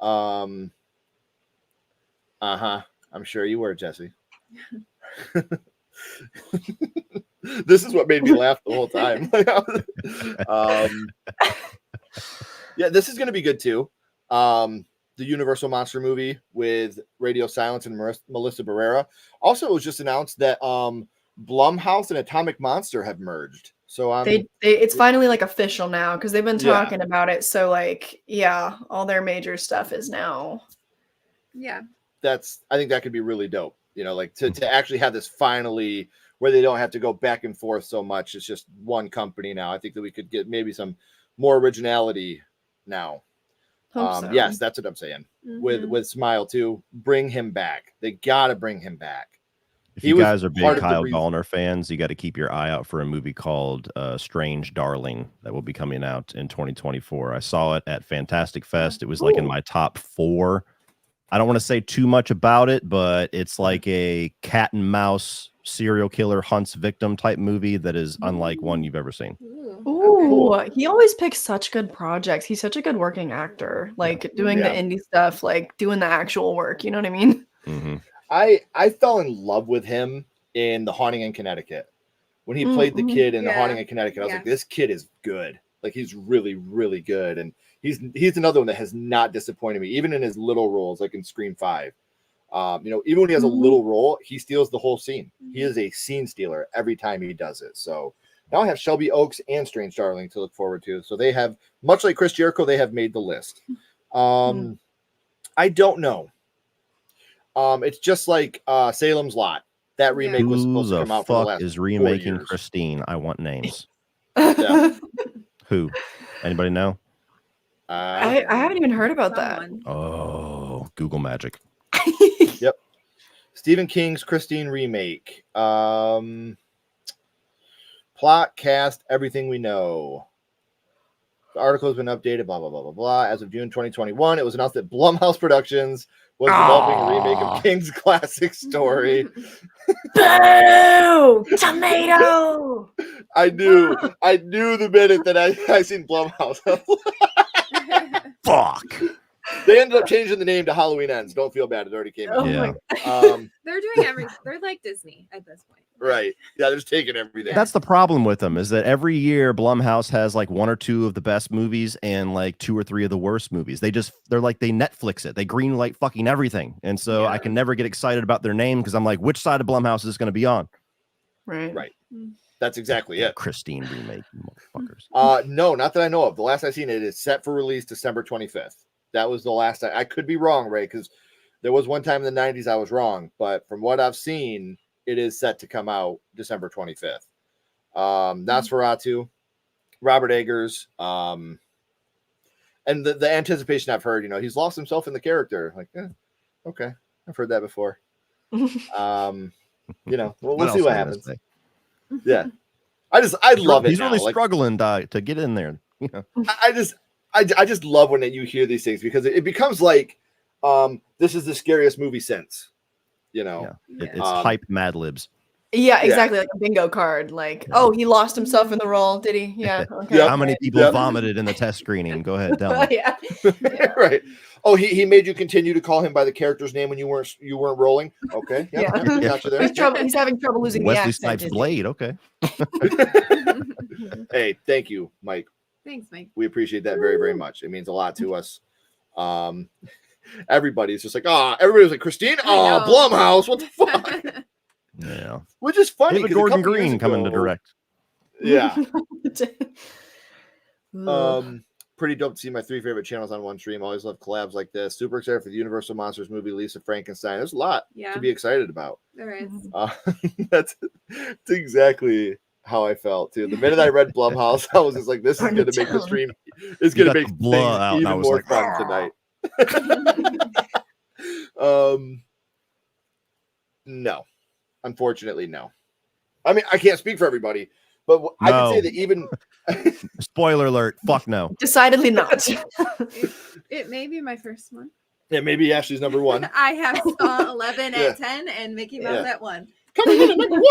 I'm sure you were, Jesse. This is what made me laugh the whole time. This is going to be good too. The Universal Monster movie with Radio Silence and Melissa Barrera. Also, it was just announced that Blumhouse and Atomic Monster have merged. So it's finally like official now because they've been talking about it. So all their major stuff is now. Yeah, I think that could be really dope. To actually have this finally where they don't have to go back and forth so much. It's just one company now. I think that we could get maybe some more originality now. So. Yes, that's what I'm saying. With Smile too. Bring him back. They gotta bring him back. If He you was guys are big part of the Kyle reason. Gallner fans, you got to keep your eye out for a movie called Strange Darling that will be coming out in 2024. I saw it at Fantastic Fest. It was like in my top 4. I don't want to say too much about it, but it's like a cat and mouse serial killer hunts victim type movie that is unlike one you've ever seen. Ooh, he always picks such good projects. He's such a good working actor, like doing the indie stuff, like doing the actual work. You know what I mean? Mm-hmm. I fell in love with him in The Haunting in Connecticut when he played the kid in The Haunting in Connecticut. I was like, this kid is good. Like he's really, really good, and he's another one that has not disappointed me, even in his little roles, like in Scream 5. You know, even when he has a little role, he steals the whole scene. He is a scene stealer every time he does it. So now I have Shelby Oaks and Strange Darling to look forward to. So they have, much like Chris Jericho, they have made the list. I don't know. It's just like Salem's Lot. That remake was supposed to come out for the last 4 years. Is remaking Christine? I want names. Who? Anybody know? I haven't even heard about that. Oh, Google magic. Yep. Stephen King's Christine remake. Plot, cast, everything we know. The article has been updated, blah, blah, blah, blah, blah. As of June 2021, it was announced that Blumhouse Productions was developing a remake of King's classic story. Boo! Tomato! I knew the minute that I seen Blumhouse. Fuck. They ended up changing the name to Halloween Ends. Don't feel bad. It already came out. They're doing everything. They're like Disney at this point. Right. Yeah, they're just taking everything. That's the problem with them, is that every year Blumhouse has like 1 or 2 of the best movies and like 2 or 3 of the worst movies. They're like, they Netflix it. They greenlight fucking everything. And so I can never get excited about their name because I'm like, which side of Blumhouse is this going to be on? Right. That's exactly it. Christine remake, motherfuckers. No, not that I know of. The last I've seen it is set for release December 25th. That was the last I could be wrong, Ray, because there was one time in the 90s I was wrong, but from what I've seen, it is set to come out December 25th. Nosferatu, Robert Eggers, and the anticipation I've heard, you know, he's lost himself in the character. Like, okay, I've heard that before. You know, we'll see what happens. Yeah, I love it. He's really struggling to get in there. You know, I just love when you hear these things because it becomes like, this is the scariest movie since, you know. It's hype Mad Libs. Yeah, exactly. Like a bingo card. Like, oh, he lost himself in the role, did he? Yeah. Okay. How many people vomited in the test screening? Go ahead, tell me. Right. Oh, he made you continue to call him by the character's name when you weren't rolling. Okay. Got you there. He's having trouble losing Wesley the accent. Snipes Blade. Okay. Hey, thank you, Mike. Thanks, Mike. We appreciate that very, very much. It means a lot to us. Everybody's just like, everybody's like, Christine, Blumhouse, what the fuck? Yeah. Which is funny. David Gordon Green coming to direct. Yeah. Pretty dope to see my 3 favorite channels on one stream. Always love collabs like this. Super excited for the Universal Monsters movie, Lisa Frankenstein. There's a lot to be excited about. There is. That's exactly how I felt too. The minute I read Blumhouse, I was just like, this is going to make the stream. It's going to make things even more fun tonight. No, unfortunately, no. I mean, I can't speak for everybody, but I can say that even spoiler alert, fuck no. Decidedly not. It may be my first one. Yeah, maybe Ashley's number 1. I have Saw 11 at 10 and Mickey Mouse at 1. Coming in at number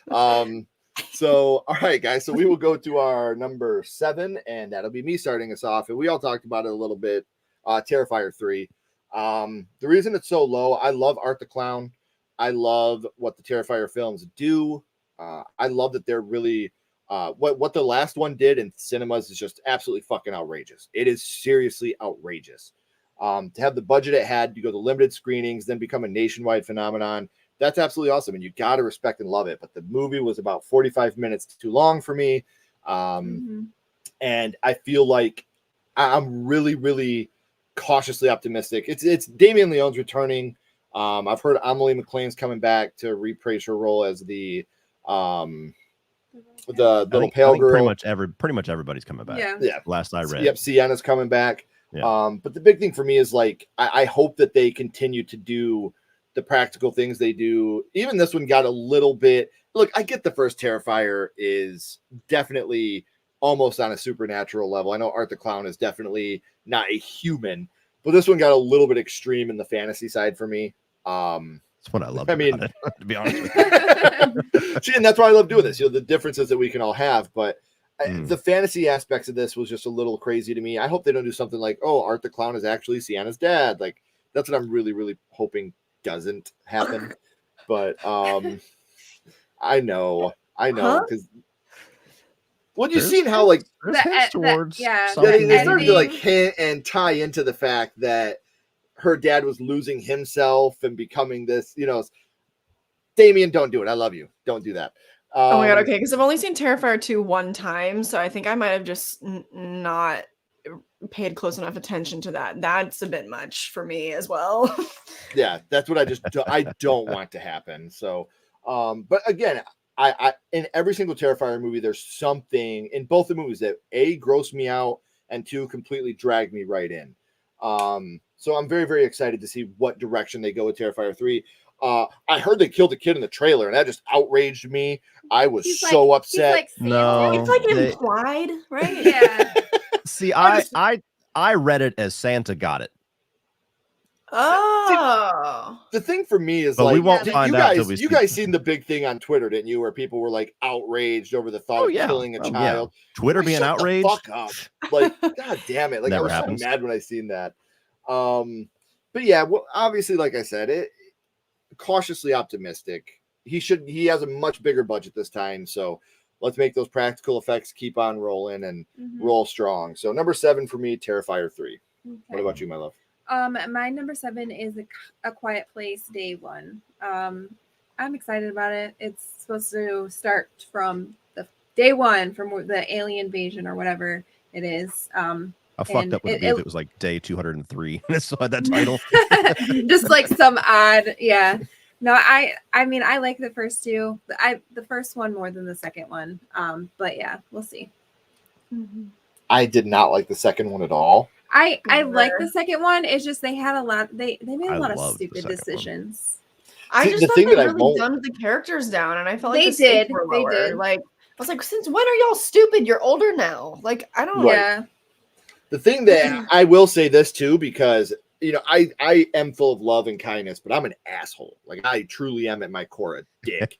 1. So, all right, guys. So we will go to our number 7, and that'll be me starting us off. And we all talked about it a little bit. Terrifier 3. The reason it's so low, I love Art the Clown. I love what the Terrifier films do. I love that they're really what the last one did in cinemas is just absolutely fucking outrageous. It is seriously outrageous. To have the budget it had, you go to limited screenings, then become a nationwide phenomenon. That's absolutely awesome, and you got to respect and love it. But the movie was about 45 minutes too long for me, and I feel like I'm really, really cautiously optimistic. It's Damien Leone's returning. I've heard Amelie McLean's coming back to reprise her role as the little pale girl. Pretty much everybody's coming back. Yeah. Last I read. Yep, Sienna's coming back. Yeah. But the big thing for me is like I hope that they continue to do the practical things they do. Even this one got a little bit. Look, I get the first Terrifier is definitely almost on a supernatural level. I know Art the Clown is definitely not a human, but this one got a little bit extreme in the fantasy side for me. That's what I love. About it, to be honest with you. See, and that's why I love doing this. The differences that we can all have, but the fantasy aspects of this was just a little crazy to me. I hope they don't do something like, oh, Art the Clown is actually Sienna's dad. Like, that's what I'm really, really hoping doesn't happen. But I know, because you've seen how like hints towards they started to like hint and tie into the fact that her dad was losing himself and becoming this, Damien, don't do it. I love you. Don't do that. Oh my god, okay, because I've only seen Terrifier 2 one time, so I think I might have just not paid close enough attention to that. That's a bit much for me as well. Yeah, that's what I don't want to happen. So, but again, I in every single Terrifier movie, there's something in both the movies that A, grossed me out, and 2, completely dragged me right in. So I'm very, very excited to see what direction they go with Terrifier 3. I heard they killed a kid in the trailer, and that just outraged me. I was so upset. No, it's like implied, right? Yeah. See, I read it as Santa got it. Oh, The thing for me is, but like, we won't find out till we you guys seen the big thing on Twitter, didn't you? Where people were like outraged over the thought of killing a child. Yeah. Twitter being Shut outraged. The fuck up. Like, god damn it! Like, Never I was happens. so mad when I seen that. But yeah, well, obviously, like I said, cautiously optimistic. He has a much bigger budget this time, so let's make those practical effects keep on rolling and roll strong. So number 7 for me, Terrifier 3. Okay. What about you, my love? My number 7 is a Quiet Place Day 1. I'm excited about it. It's supposed to start from the day 1 from the alien invasion or whatever it is. I fucked up with it if it was like day 203. I saw that title. Just like some odd, yeah. No, I mean, I like the first 2. The first one more than the second one. But yeah, we'll see. I did not like the second one at all. I like the second one. It's just they had a lot. They made a lot of stupid decisions. I just thought they really dumbed the characters down, and I felt like they did. They did. Like, I was like, since when are y'all stupid? You're older now. Like, I don't. Yeah. The thing that I will say this too, because I am full of love and kindness, but I'm an asshole. Like, I truly am at my core a dick,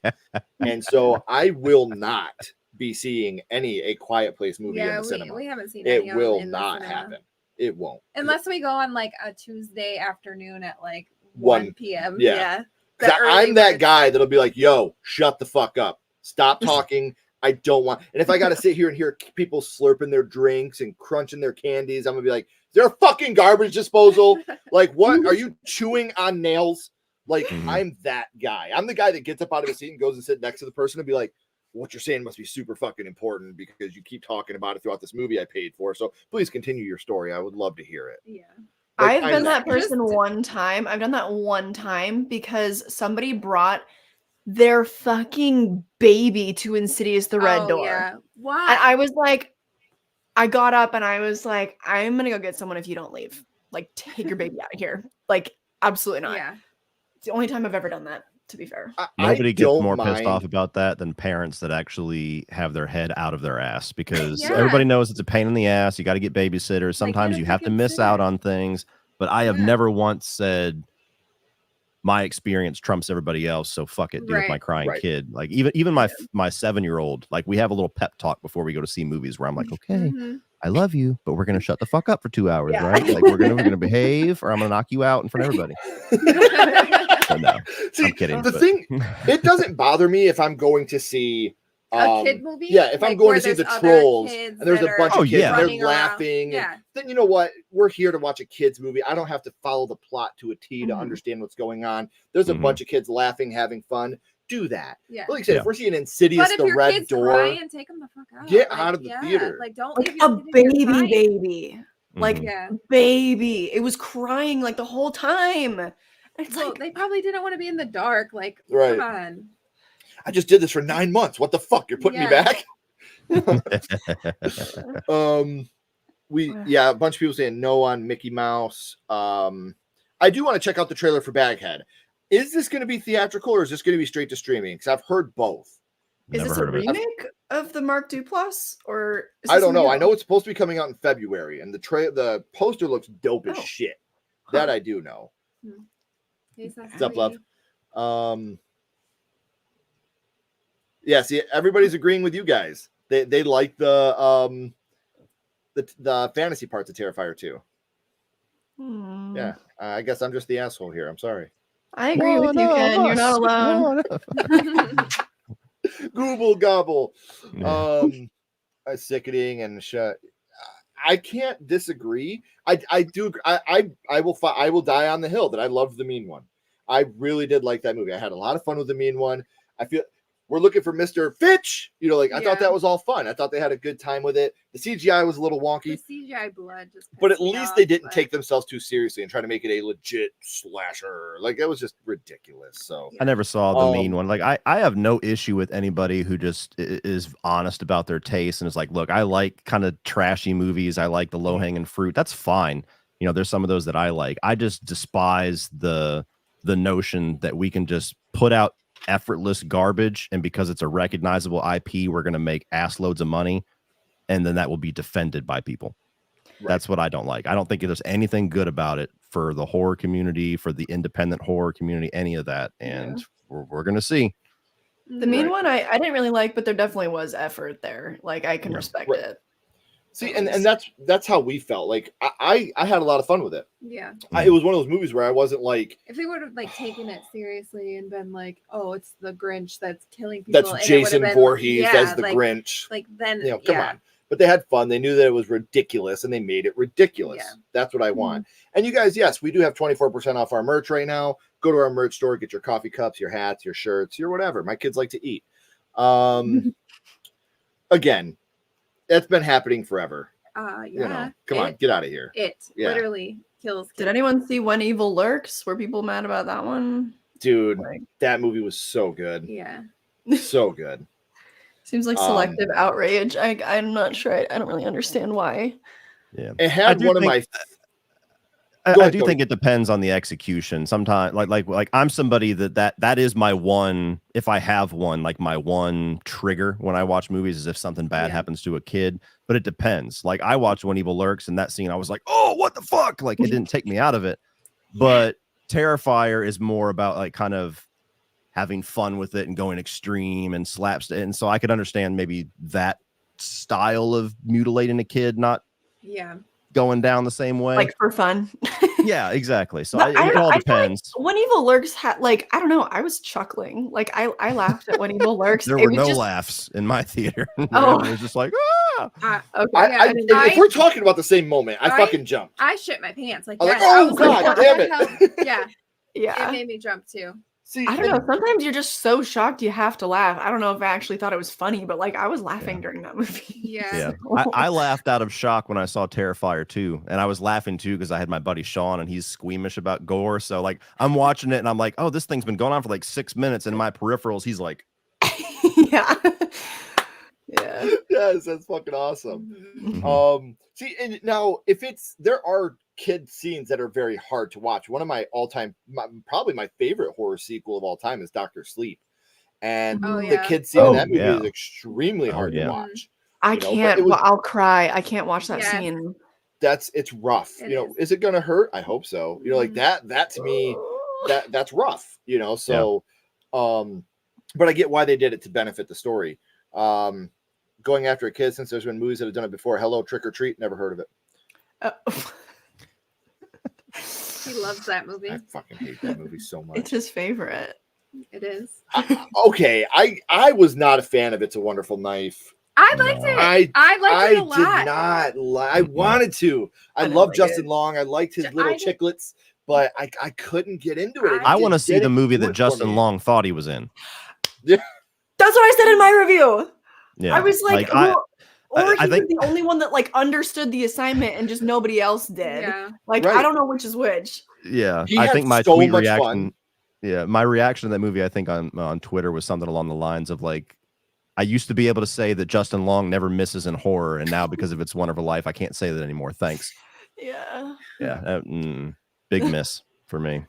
and so I will not be seeing A Quiet Place movie in the cinema. We haven't seen it. Will not happen. It won't. Unless we go on like a Tuesday afternoon at like 1 p.m. Yeah. I'm that guy that'll be like, yo, shut the fuck up. Stop talking. I don't want. And if I got to sit here and hear people slurping their drinks and crunching their candies, I'm going to be like, is there a fucking garbage disposal? Like, what? Are you chewing on nails? Like, I'm that guy. I'm the guy that gets up out of his seat and goes and sit next to the person and be like, what you're saying must be super fucking important because you keep talking about it throughout this movie I paid for. So please continue your story. I would love to hear it. Yeah. Like, I've been that person one time. I've done that one time because somebody brought their fucking baby to Insidious the Red Door. Yeah. Why? And I was like, I got up and I was like, I'm going to go get someone if you don't leave. Like, take your baby out of here. Like, absolutely not. Yeah. It's the only time I've ever done that, to be fair. Nobody gets more pissed off about that than parents that actually have their head out of their ass, because everybody knows it's a pain in the ass. You got to get babysitters. Sometimes you have to miss out on things. But I have never once said my experience trumps everybody else, so fuck it, deal with my crying kid. Like, even my 7-year-old, like, we have a little pep talk before we go to see movies where I'm like, okay, I love you, but we're gonna shut the fuck up for 2 hours, right? Like, we're gonna behave, or I'm gonna knock you out in front of everybody. No, see, I'm kidding. The thing, it doesn't bother me if I'm going to see a kid movie. Yeah, if I'm going to see the Trolls and there's a bunch of kids and they're laughing, then you know what? We're here to watch a kids movie. I don't have to follow the plot to a T to understand what's going on. There's a bunch of kids laughing, having fun. Do that. Yeah. But like I said, if we're seeing Insidious, the Red Door, crying, take them the fuck out. Get out of the theater. Like, don't like leave a baby. Like, baby. It was crying like the whole time. It's like, they probably didn't want to be in the dark. Like, come on. I just did this for 9 months. What the fuck? You're putting me back? A bunch of people saying no on Mickey Mouse. I do want to check out the trailer for Baghead. Is this going to be theatrical or is this going to be straight to streaming? Because I've heard both. Is Never this a heard of it. remake of the Mark Duplass, or is I this don't know. new? I know it's supposed to be coming out in February, and the poster looks dope as Oh. shit. Huh. That I do know. Hey, What's up, love? Yeah, see, everybody's agreeing with you guys. They like the fantasy parts of Terrifier too. Hmm. Yeah, I guess I'm just the asshole here. I'm sorry. I agree with you, Ken. You're not alone. Google gobble. Yeah. Sickening and shut. I can't disagree. I do. I will die on the hill that I loved the Mean One. I really did like that movie. I had a lot of fun with the Mean One. I feel we're looking for Mr. Fitch. You know, like I thought that was all fun. I thought they had a good time with it. The CGI was a little wonky. The CGI blood just But at pissed me least off, they didn't but- take themselves too seriously and try to make it a legit slasher. Like it was just ridiculous. So I never saw the Mean One. Like I have no issue with anybody who just is honest about their taste and is like, look, I like kind of trashy movies. I like the low hanging fruit. That's fine. You know, there's some of those that I like. I just despise the notion that we can just put out effortless garbage, and because it's a recognizable IP, we're going to make ass loads of money, and then that will be defended by people. Right. That's what I don't like. I don't think there's anything good about it for the horror community, for the independent horror community, any of that. And we're going to see. The Mean One, I didn't really like, but there definitely was effort there. Like I can respect it. See, and that's how we felt. Like I had a lot of fun with it. Yeah. It was one of those movies where I wasn't like, if they would have like taken it seriously and been like, oh, it's the Grinch that's killing people. That's and Jason been, Voorhees as the Grinch. Like then, you know, come on. But they had fun. They knew that it was ridiculous, and they made it ridiculous. Yeah. That's what I want. And you guys, yes, we do have 24% off our merch right now. Go to our merch store, get your coffee cups, your hats, your shirts, your whatever. My kids like to eat. Again, that's been happening forever. Yeah. You know, come on, get out of here. It literally kills kids. Did anyone see When Evil Lurks? Were people mad about that one? Dude, that movie was so good. Yeah. So good. Seems like selective outrage. I'm not sure. I don't really understand why. Yeah. It had one of my... I do think it depends on the execution. Sometimes, like I'm somebody that is my one. If I have one, like my one trigger when I watch movies is if something bad happens to a kid. But it depends. Like I watched When Evil Lurks, and that scene, I was like, "Oh, what the fuck!" Like it didn't take me out of it. But Terrifier is more about like kind of having fun with it and going extreme and slapstick. And so I could understand maybe that style of mutilating a kid, not going down the same way, like for fun. Yeah, exactly. So it all depends. Like When Evil Lurks had, like, I don't know, I was chuckling. Like I laughed at When Evil Lurks. There were no laughs in my theater. Oh, it was just like, okay. If we're talking about the same moment, I fucking jumped. I shit my pants. Like, I was like, oh god, damn it! Yeah, it made me jump too. See, I don't know. Sometimes you're just so shocked you have to laugh. I don't know if I actually thought it was funny, but like I was laughing during that movie. Yeah. I laughed out of shock when I saw Terrifier 2, and I was laughing too because I had my buddy Sean, and he's squeamish about gore. So like I'm watching it, and I'm like, oh, this thing's been going on for like 6 minutes, and in my peripherals, he's like, yeah. Yes, that's fucking awesome. See, and now if there are kid scenes that are very hard to watch. One of my all-time, probably my favorite horror sequel of all time is Dr. Sleep, and the kid scene in that movie is extremely hard to watch. I can't. I'll cry. I can't watch that scene. It's rough. Is it gonna hurt? I hope so. Like that to me, that's rough. So but I get why they did it to benefit the story. Going after a kid, since there's been movies that have done it before. Hello, Trick or Treat, never heard of it. He loves that movie. I fucking hate that movie so much. It's his favorite. It is. Okay, I was not a fan of It's a Wonderful Knife. I liked it. I liked it a lot. I did not I wanted to. I love Justin Long. I liked his little chiclets, but I couldn't get into it. I want to see the movie that Justin Long thought he was in. Yeah. That's what I said in my review. Yeah. I was like, or he I think was the only one that like understood the assignment and just nobody else did. Yeah. Like I don't know which is which. Yeah. I think my tweet reaction. Yeah, my reaction to that movie, I think on Twitter was something along the lines of like, I used to be able to say that Justin Long never misses in horror, and now because of It's a Wonderful Life, I can't say that anymore. Thanks. Yeah. Yeah. Big miss for me.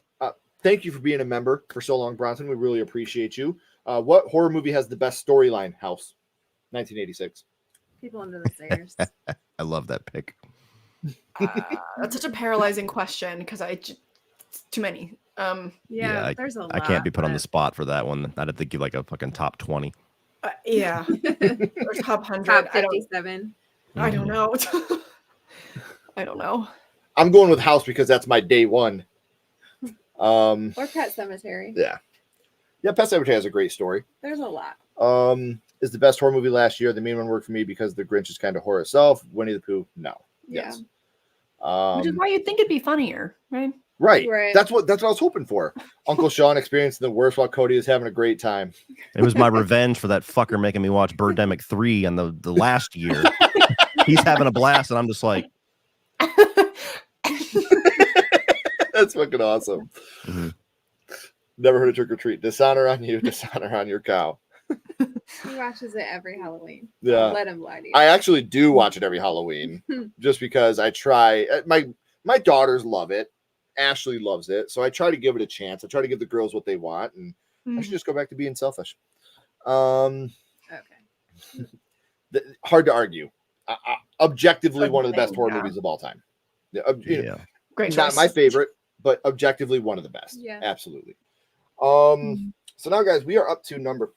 thank you for being a member for so long, Bronson. We really appreciate you. What horror movie has the best storyline? House, 1986. People Under the Stairs. I love that pick. That's such a paralyzing question because too many. Yeah, there's a lot. I can't be put on the spot for that one. I'd have to give like a fucking top 20. Yeah. Or top 100. Top 57. I don't know. I don't know. I'm going with House because that's my day one. Or Pet Cemetery. Yeah. Yeah, Pet Cemetery has a great story. There's a lot. Is the best horror movie last year. The main one worked for me because The Grinch is kind of horror itself. Winnie the Pooh, no. Yeah. Yes. Which is why you'd think it'd be funnier, right? Right. That's what I was hoping for. Uncle Sean experiencing the worst while Cody is having a great time. It was my revenge for that fucker making me watch Birdemic 3 on the last year. He's having a blast, and I'm just like, that's fucking awesome. Mm-hmm. Never heard of Trick or Treat. Dishonor on you, dishonor on your cow. He watches it every Halloween. Yeah. Let him lie to you. I actually do watch it every Halloween just because I try. My daughters love it. Ashley loves it. So I try to give it a chance. I try to give the girls what they want, and I should just go back to being selfish. Okay. Hard to argue. Objectively, one of the best horror movies of all time. Yeah. Great choice. Not my favorite, but objectively one of the best. Yeah. Absolutely. So now, guys, we are up to number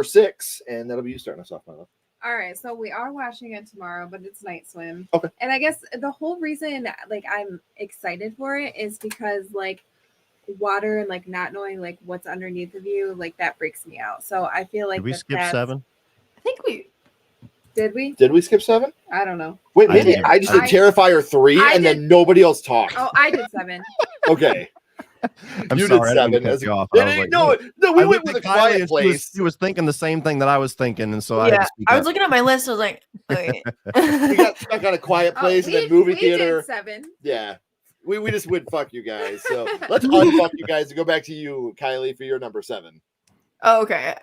6, and that'll be you starting us off, my love. All right, so we are watching it tomorrow, but it's Night Swim. Okay. And I guess the whole reason, like, I'm excited for it is because, like, water and, like, not knowing, like, what's underneath of you, like, that freaks me out. So I feel like did we skip 7? I think we did. We skip 7? I don't know. Wait, maybe I just did Terrifier 3, and then nobody else talked. Oh, I did 7. Okay. I'm you sorry, did 7. You off. No, we went with a quiet place. She was thinking the same thing that I was thinking, and so I was looking at my list. I was like, okay. We got stuck on a quiet place and then movie theater. Did 7. Yeah, we just went fuck you guys. So let's unfuck you guys and go back to you, Kylie, for your number 7. Oh, okay.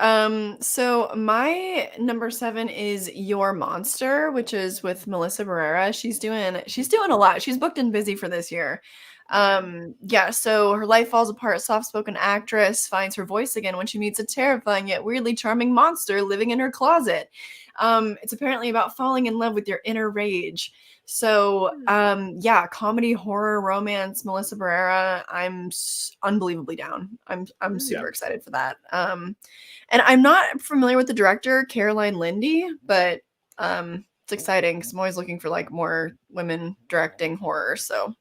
So my number 7 is Your Monster, which is with Melissa Barrera. She's doing a lot. She's booked and busy for this year. So her life falls apart. Soft-spoken actress finds her voice again when she meets a terrifying yet weirdly charming monster living in her closet. It's apparently about falling in love with your inner rage. So, comedy, horror, romance, Melissa Barrera. I'm unbelievably down. I'm super excited for that. And I'm not familiar with the director, Caroline Lindy, but it's exciting because I'm always looking for like more women directing horror. So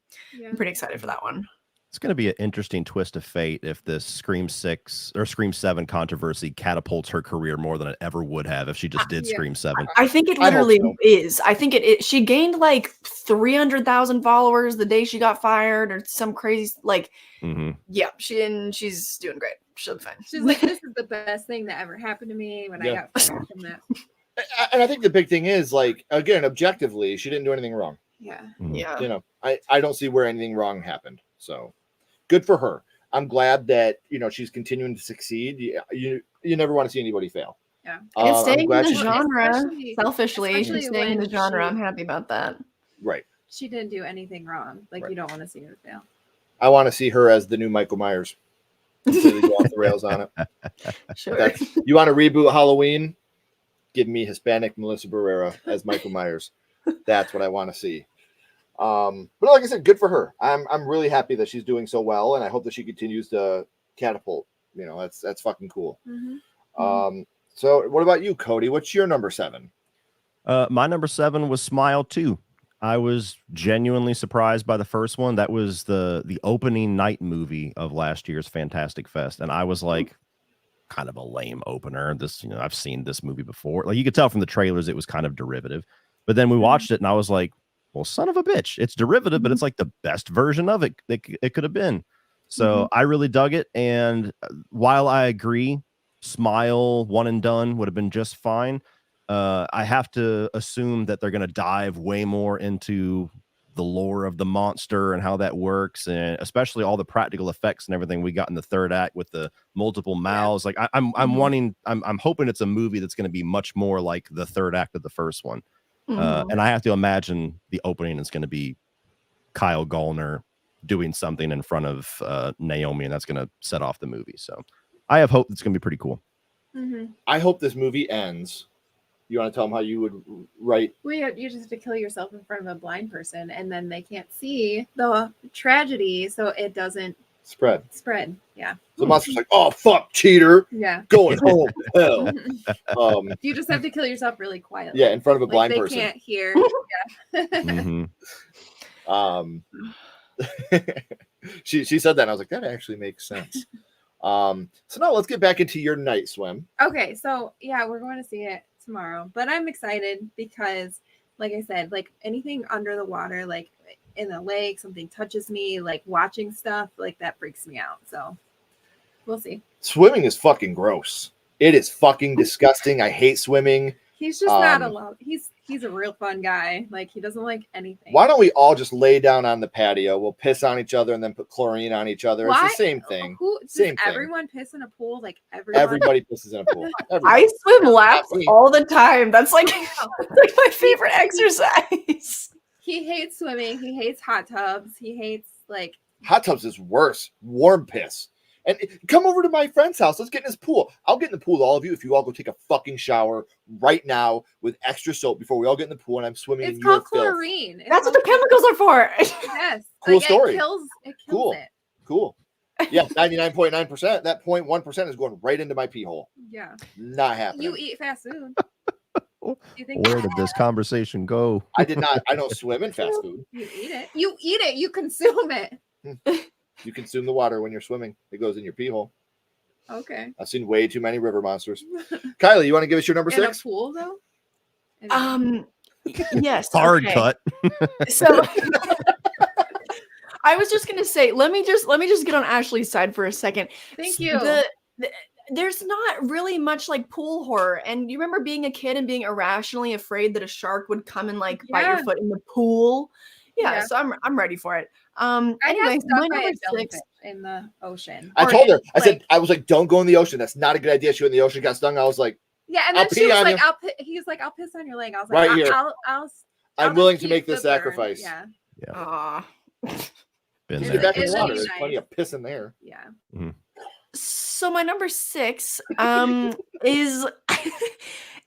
I'm pretty excited for that one. It's going to be an interesting twist of fate if this Scream 6 or Scream 7 controversy catapults her career more than it ever would have if she just did Scream 7. I think it literally is. I think she gained like 300,000 followers the day she got fired or some crazy she's doing great. She'll be fine. She's like, this is the best thing that ever happened to me when I got fired from that. And I think the big thing is, like, again, objectively, she didn't do anything wrong. Yeah. Yeah. You know, I don't see where anything wrong happened. So good for her. I'm glad that, she's continuing to succeed. You never want to see anybody fail. Yeah. And staying in the she's genre, selfishly, she's staying in the genre. I'm happy about that. Right. She didn't do anything wrong. Like, you don't want to see her fail. I want to see her as the new Michael Myers. Completely go off the rails on it. Sure. You want to reboot Halloween? Give me Hispanic Melissa Barrera as Michael Myers. That's what I want to see. But like I said, good for her. I'm really happy that she's doing so well, and I hope that she continues to catapult. That's fucking cool. Mm-hmm. So what about you, Cody? What's your number 7? My number 7 was Smile 2. I was genuinely surprised by the first one. That was the opening night movie of last year's Fantastic Fest, and I was like, kind of a lame opener. I've seen this movie before. Like, you could tell from the trailers it was kind of derivative, but then we watched it and I was like, well, son of a bitch, it's derivative, but it's like the best version of it it could have been. So I really dug it. And while I agree, Smile one and done would have been just fine, I have to assume that they're going to dive way more into the lore of the monster and how that works, and especially all the practical effects and everything we got in the third act with the multiple mouths. Like I'm hoping it's a movie that's going to be much more like the third act of the first one. And I have to imagine the opening is going to be Kyle Gallner, doing something in front of Naomi, and that's going to set off the movie. So I have hope it's going to be pretty cool. I hope this movie ends. You want to tell them how you would write? Well, you just have to kill yourself in front of a blind person, and then they can't see the tragedy, so it doesn't Spread. Yeah. The monster's like, oh, fuck, cheater. Yeah. Going home. Hell. You just have to kill yourself really quietly. Yeah, in front of a blind they person. Can't hear. Yeah. She said that, and I was like, that actually makes sense. So now let's get back into your night swim. Okay, so yeah, we're going to see it tomorrow, but I'm excited because, like I said, like anything under the water, like in the lake, something touches me, like watching stuff, like that freaks me out. So we'll see. Swimming is fucking gross. It is fucking disgusting. I hate swimming. He's just not allowed. He's a real fun guy. Like he doesn't like anything. Why don't we all just lay down on the patio? We'll piss on each other and then put chlorine on each other. Why? It's the same thing. Does everyone piss in a pool? Like everyone? Everybody pisses in a pool. I swim laps all the time. That's like my favorite exercise. He hates swimming. He hates hot tubs. He hates like hot tubs is worse. Warm piss. And come over to my friend's house. Let's get in his pool. I'll get in the pool with all of you if you all go take a fucking shower right now with extra soap before we all get in the pool and I'm swimming in your filth. It's called chlorine. That's what the chemicals are for. Yes. Cool story. It kills cool. it. Cool. Yeah, 99.9%. That 0.1% is going right into my pee hole. Yeah. Not happening. You eat fast food. You think Where did this conversation go? I did not. I don't swim in fast food. You eat it. You eat it. You consume it. You consume the water when you're swimming. It goes in your pee hole. Okay. I've seen way too many river monsters. Kylie, you want to give us your number 6? In a pool, though? Yes. Hard cut. So I was just gonna say, let me just get on Ashley's side for a second. Thank you. There's not really much like pool horror, and you remember being a kid and being irrationally afraid that a shark would come and like bite your foot in the pool. Yeah, so I'm ready for it. Anyway, my number 6 in the ocean. I told her. I was like, don't go in the ocean. That's not a good idea. She went in the ocean, got stung. I was like, yeah, and then she was like, he's like, I'll piss on your leg. I was like, right here. I'm willing to make this sacrifice. Yeah. Been Get there. back in the water. There's plenty of piss in there. Yeah. So my number 6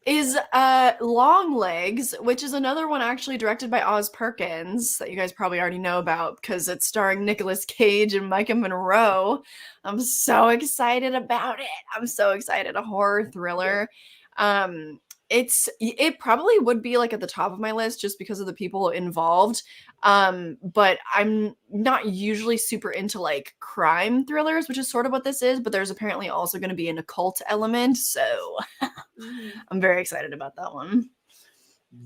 is Long Legs, which is another one actually directed by Oz Perkins that you guys probably already know about because it's starring Nicolas Cage and Micah Monroe. I'm so excited about it. I'm so excited. A horror thriller. It probably would be like at the top of my list just because of the people involved. But I'm not usually super into like crime thrillers, which is sort of what this is, but there's apparently also going to be an occult element. So I'm very excited about that one.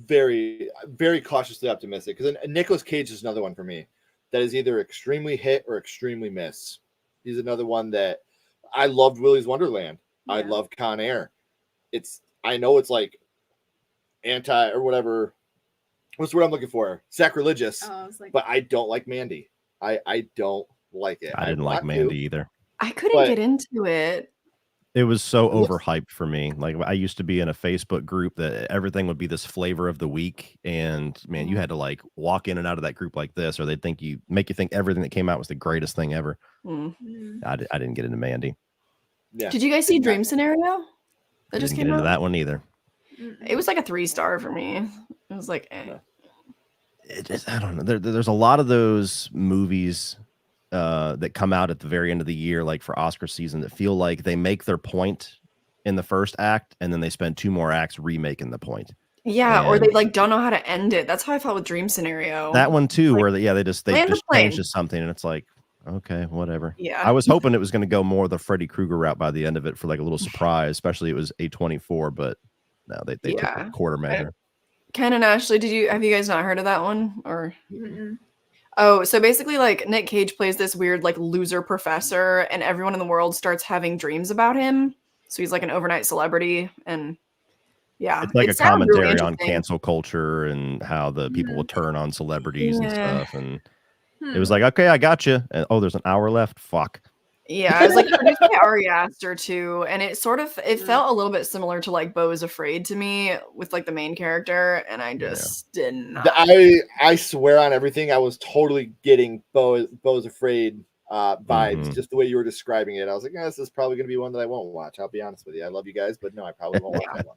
Very, very cautiously optimistic because Nicolas Cage is another one for me that is either extremely hit or extremely miss. He's another one that I loved Willy's Wonderland. Yeah. I love Con Air. I know it's like anti or whatever. What's the word I'm looking for? Sacrilegious. But I don't like Mandy. I don't like it. I didn't like Mandy either. I couldn't get into it. It was so overhyped for me. Like I used to be in a Facebook group that everything would be this flavor of the week. And man, you had to like walk in and out of that group like this, or they'd make you think everything that came out was the greatest thing ever. I didn't get into Mandy. Yeah. Did you guys see Dream Scenario? That just came out. That one either. It was like a 3-star for me. It was like, I don't know. There's a lot of those movies that come out at the very end of the year, like for Oscar season, that feel like they make their point in the first act and then they spend 2 more acts remaking the point. Yeah, or they like don't know how to end it. That's how I felt with Dream Scenario. That one too, like, where they just changed to something, and it's like, okay, whatever. Yeah, I was hoping it was going to go more the Freddy Krueger route by the end of it for like a little surprise, especially it was A24, but no, they took a quarter measure. Ken and Ashley, have you guys not heard of that one? Or oh, so basically like Nick Cage plays this weird like loser professor and everyone in the world starts having dreams about him. So he's like an overnight celebrity, and it's like a commentary on cancel culture and how the people will turn on celebrities and stuff. And it was like, okay, I got you. And there's an hour left. Fuck. Yeah, it was like produced by Ari Aster too, and it felt a little bit similar to like Beau is Afraid to me with like the main character, and I just did not. I swear on everything, I was totally getting Beau's Afraid vibes, just the way you were describing it. I was like, this is probably going to be one that I won't watch. I'll be honest with you. I love you guys, but no, I probably won't watch that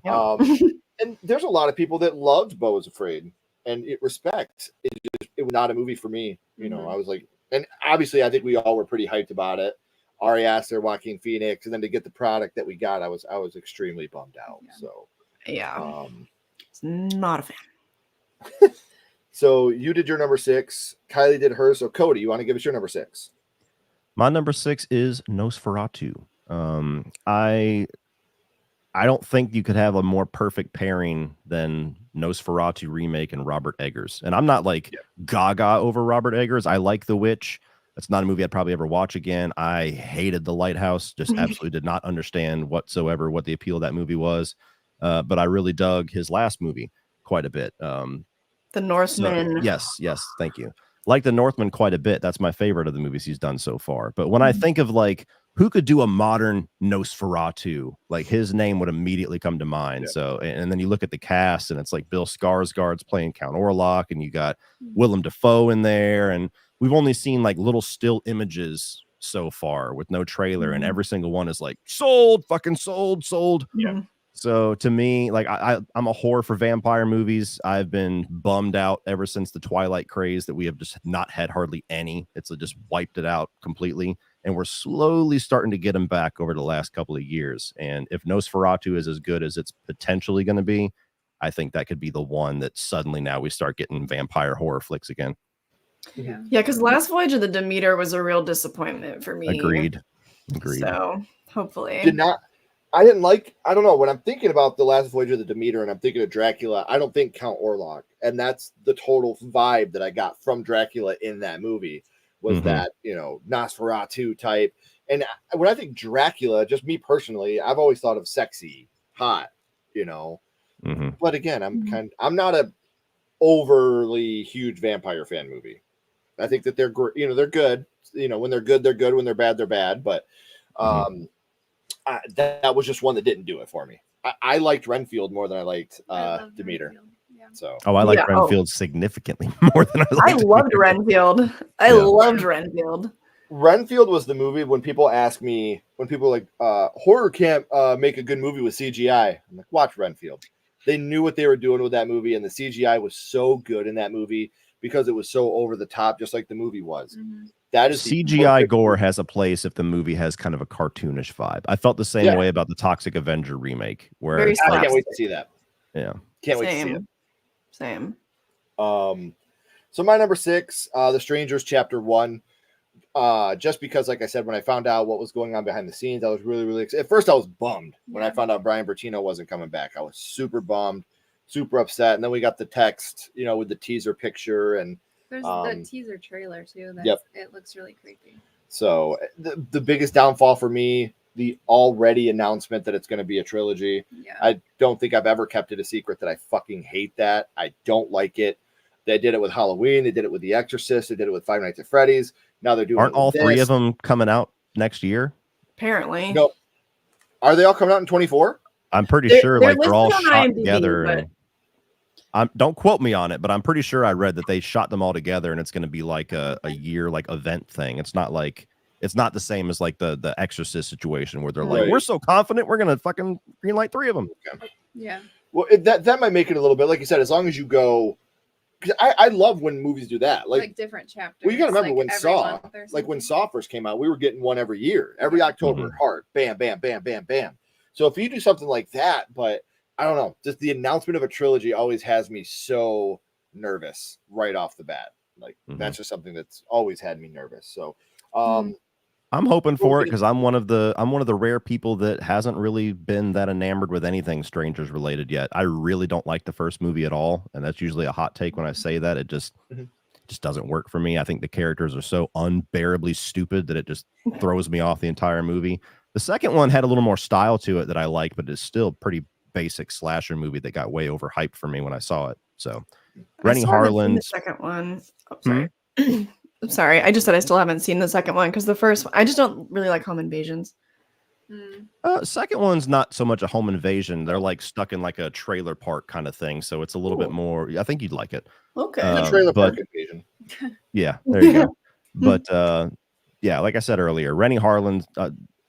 one. And there's a lot of people that loved Beau is Afraid, and it respect. It was not a movie for me. You know, I was like, and obviously, I think we all were pretty hyped about it. Ari Aster, Joaquin Phoenix, and then to get the product that we got, I was extremely bummed out. So it's not a fan. So you did your number 6. Kylie did hers. So Cody, you want to give us your number 6? My number 6 is Nosferatu. I don't think you could have a more perfect pairing than Nosferatu remake and Robert Eggers. And I'm not like gaga over Robert Eggers. I like The Witch. That's not a movie I'd probably ever watch again. I hated The Lighthouse. Just absolutely did not understand whatsoever what the appeal of that movie was. But I really dug his last movie quite a bit. The Northman. Yes. Thank you. Like The Northman quite a bit. That's my favorite of the movies he's done so far. But when I think of like who could do a modern Nosferatu, like his name would immediately come to mind. Yeah. So, and then you look at the cast and it's like Bill Skarsgård's playing Count Orlok, and you got Willem Dafoe in there. And we've only seen like little still images so far with no trailer, and every single one is like fucking sold. Yeah. So to me, like I'm a whore for vampire movies. I've been bummed out ever since the Twilight craze that we have just not had hardly any. It's just wiped it out completely. And we're slowly starting to get them back over the last couple of years. And if Nosferatu is as good as it's potentially going to be, I think that could be the one that suddenly now we start getting vampire horror flicks again. Yeah, because Last Voyage of the Demeter was a real disappointment for me. Agreed. So hopefully. I don't know, when I'm thinking about The Last Voyage of the Demeter and I'm thinking of Dracula, I don't think Count Orlok. And that's the total vibe that I got from Dracula in that movie. Was that, Nosferatu type. And when I think Dracula, just me personally, I've always thought of sexy, hot, But again, I'm not a overly huge vampire fan movie. I think that they're good. When they're good, they're good. When they're bad. But that was just one that didn't do it for me. I liked Renfield more than I liked Demeter. So I like Renfield significantly more than I loved Renfield. I loved Renfield. Renfield was the movie when people ask me, when people are like, horror can't make a good movie with CGI. I'm like, watch Renfield. They knew what they were doing with that movie, and the CGI was so good in that movie because it was so over the top, just like the movie was. That is CGI gore has a place if the movie has kind of a cartoonish vibe. I felt the same way about the Toxic Avenger remake, where I can't wait to see that. Yeah, can't wait to see it. Same. So my number 6, The Strangers Chapter 1. Just because, like I said, when I found out what was going on behind the scenes, I was really, really excited. At first, I was bummed when I found out Brian Bertino wasn't coming back. I was super bummed, super upset. And then we got the text, with the teaser picture, and there's the teaser trailer too. It looks really creepy. So the biggest downfall for me, the already announcement that it's going to be a trilogy. Yeah. I don't think I've ever kept it a secret that I fucking hate that. I don't like it. They did it with Halloween. They did it with The Exorcist. They did it with Five Nights at Freddy's. Now they're doing. Aren't all 3 of them coming out next year? Apparently. No. Are they all coming out in 24? I'm pretty sure they're all shot together. And don't quote me on it, but I'm pretty sure I read that they shot them all together, and it's going to be like a year like event thing. It's not the same as like the Exorcist situation where they're like, we're so confident we're going to fucking greenlight 3 of them. Okay. Yeah. Well, that might make it a little bit, like you said, as long as you go. Because I love when movies do that, like different chapters. Well, you got to remember when Saw first came out, we were getting one every year, every October, hard, bam, bam, bam, bam, bam. So if you do something like that, but I don't know, just the announcement of a trilogy always has me so nervous right off the bat. Like that's just something that's always had me nervous. So, I'm hoping for it because I'm one of the rare people that hasn't really been that enamored with anything Strangers related yet. I really don't like the first movie at all, and that's usually a hot take when I say that. It just doesn't work for me. I think the characters are so unbearably stupid that it just throws me off the entire movie. The second one had a little more style to it that I like, but it's still a pretty basic slasher movie that got way overhyped for me when I saw it. So, Rennie Harlan's the second one. Oh, sorry. I'm sorry. I just said I still haven't seen the second one because the first one, I just don't really like home invasions. Second one's not so much a home invasion. They're like stuck in like a trailer park kind of thing. So it's a little bit more. I think you'd like it. Okay. Trailer park invasion. Yeah, there you go. But yeah, like I said earlier, Rennie Harlan's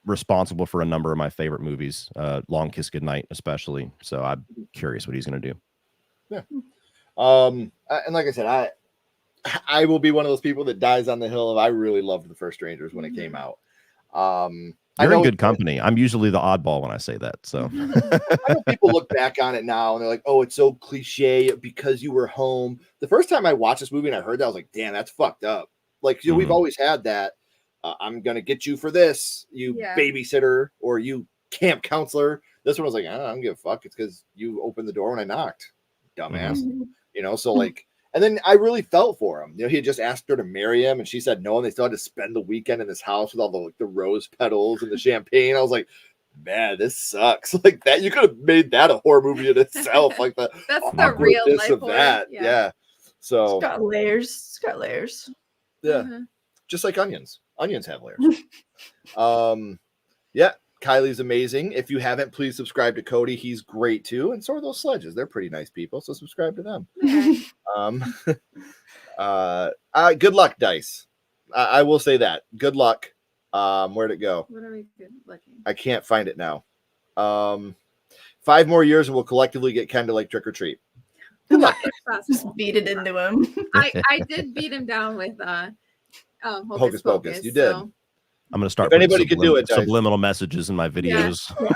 responsible for a number of my favorite movies. Long Kiss Goodnight, especially. So I'm curious what he's going to do. Yeah. And like I said, I will be one of those people that dies on the hill of I really loved the first Strangers when it came out. You're in good company. I'm usually the oddball when I say that. So I know people look back on it now and they're like, oh, it's so cliche because you were home. The first time I watched this movie and I heard that, I was like, damn, that's fucked up. Like, you know, we've always had that. I'm going to get you for this, you babysitter or you camp counselor. This one was like, I don't give a fuck. It's because you opened the door when I knocked, dumbass. You know, so like, and then I really felt for him. You know, he had just asked her to marry him, and she said no, and they still had to spend the weekend in this house with all the like the rose petals and the champagne. I was like, man, this sucks. Like that, you could have made that a horror movie in itself. Like that's the real life of that. Yeah. So it's got layers. It's got layers. Yeah, just like onions. Onions have layers. Yeah. Kylie's amazing. If you haven't, please subscribe to Cody. He's great too. And so are those Sledges. They're pretty nice people. So subscribe to them. Good luck, Dice. I will say that. Good luck. Where'd it go? What are we good looking? I can't find it now. 5 more years and we'll collectively get Ken to like trick or treat. Good luck. Just beat it into him. I did beat him down with Hocus Pocus. You did. So. I'm going to start. If anybody could do it, subliminal messages in my videos. Yeah.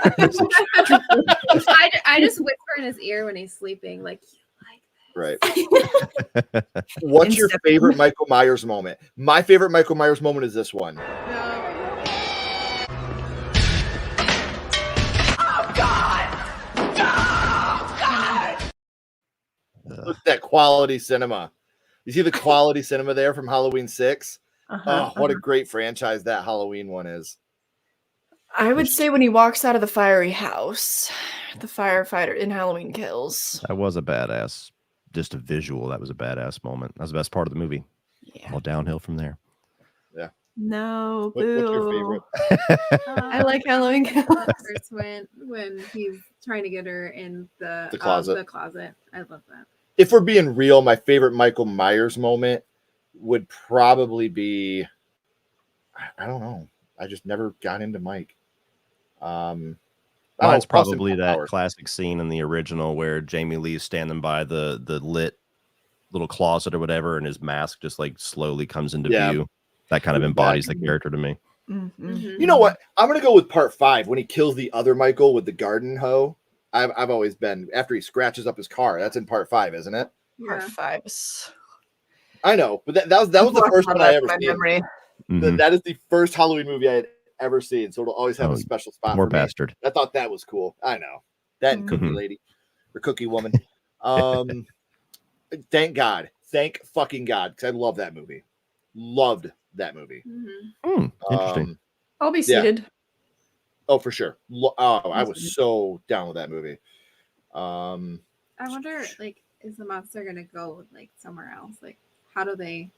I just whisper in his ear when he's sleeping, like, right. What's your favorite Michael Myers moment? My favorite Michael Myers moment is this one. Oh, God! Oh, God! Look at that quality cinema. You see the quality cinema there from Halloween 6? What a great franchise that Halloween one is. I would say when he walks out of the fiery house, the firefighter in Halloween Kills. That was a badass. Just a visual. That was a badass moment. That was the best part of the movie. Yeah. All downhill from there. Yeah. No, what's your favorite? I like Halloween Kills. First when he's trying to get her in the closet. The closet. I love that. If we're being real, my favorite Michael Myers moment would probably be, I don't know. I just never got into Mike. Mine's probably that classic scene in the original where Jamie Lee's standing by the lit little closet or whatever, and his mask just like slowly comes into view. That kind of embodies the character to me. You know what? I'm gonna go with part 5 when he kills the other Michael with the garden hoe. I've always been after he scratches up his car. That's in part 5, isn't it? Part 5. I know, but that was the first one I ever seen. That is the first Halloween movie I had ever seen, so it'll always have a special spot. More for me. bastard. I thought that was cool. I know that and Cookie Lady or Cookie Woman. Thank God, thank fucking God, because I love that movie. Loved that movie. Interesting. I'll be seated. Yeah. Oh, for sure. I was so down with that movie. I wonder, like, is the monster gonna go like somewhere else? Like, how do they?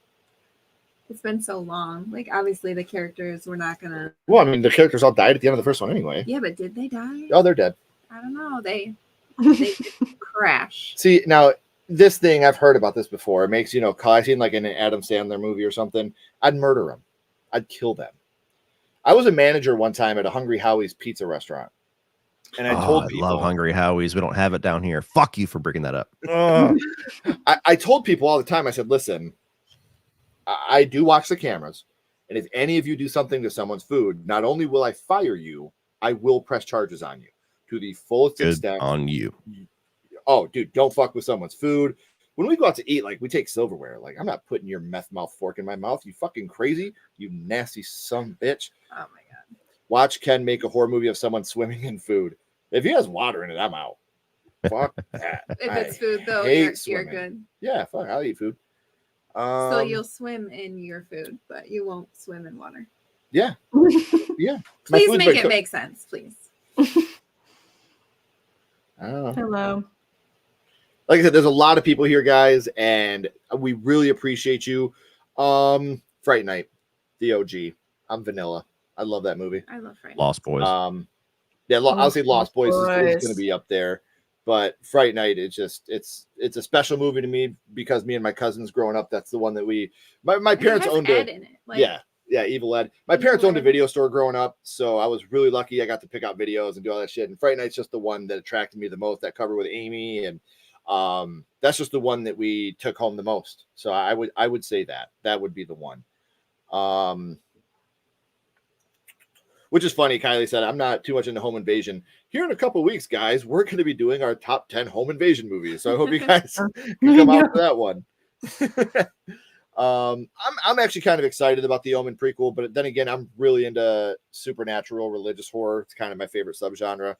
It's been so long. Like, obviously, the characters were not gonna. Well, I mean, the characters all died at the end of the first one anyway. Yeah, but did they die? Oh, they're dead. I don't know. They did crash. See, now this thing I've heard about this before. It makes I've seen like in an Adam Sandler movie or something. I'd murder them. I'd kill them. I was a manager one time at a Hungry Howie's pizza restaurant, and I told people, I love Hungry Howie's. We don't have it down here. Fuck you for bringing that up. I told people all the time. I said, listen. I do watch the cameras, and if any of you do something to someone's food, not only will I fire you, I will press charges on you to the fullest extent. On you. Oh, dude, don't fuck with someone's food. When we go out to eat, like, we take silverware. Like, I'm not putting your meth mouth fork in my mouth. You fucking crazy? You nasty son bitch. Oh, my God. Watch Ken make a horror movie of someone swimming in food. If he has water in it, I'm out. Fuck that. If it's food, though, you're good. Yeah, fuck, I'll eat food. So you'll swim in your food, but you won't swim in water. Yeah. Yeah. Please make it make sense, please. Hello. Like I said, there's a lot of people here, guys, and we really appreciate you. Fright Night, the OG. I'm vanilla. I love that movie. I love Fright Night. Lost Boys. Yeah, I'll say Lost Boys is going Boys. to be up there, but Fright Night it's a special movie to me because me and my cousins growing up, that's the one that my parents owned Ed it. in it. Like, Yeah, Evil Ed. My parents owned a video store growing up, so I was really lucky. I got to pick out videos and do all that shit. And Fright Night's just the one that attracted me the most. That cover with Amy, and that's just the one that we took home the most. So I would say that would be the one. Which is funny. Kylie said, I'm not too much into home invasion. Here in a couple of weeks, guys, we're going to be doing our top 10 home invasion movies. So I hope you guys can come out for that one. I'm actually kind of excited about the Omen prequel, but then again, I'm really into supernatural religious horror. It's kind of my favorite subgenre.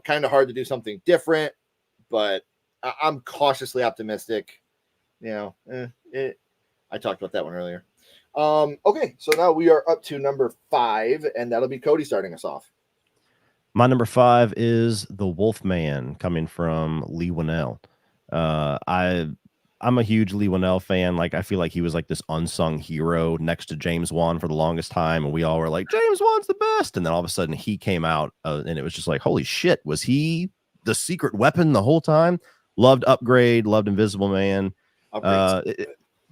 Kind of hard to do something different, but I'm cautiously optimistic. I talked about that one earlier. Okay, so now we are up to number 5, and that'll be Cody starting us off. My number 5 is The Wolfman, coming from Lee Winnell. I'm a huge Lee Winnell fan. Like, I feel like he was like this unsung hero next to James Wan for the longest time, and we all were like, James Wan's the best. And then all of a sudden he came out, and it was just like, holy shit, was he the secret weapon the whole time? Loved Upgrade, loved Invisible Man.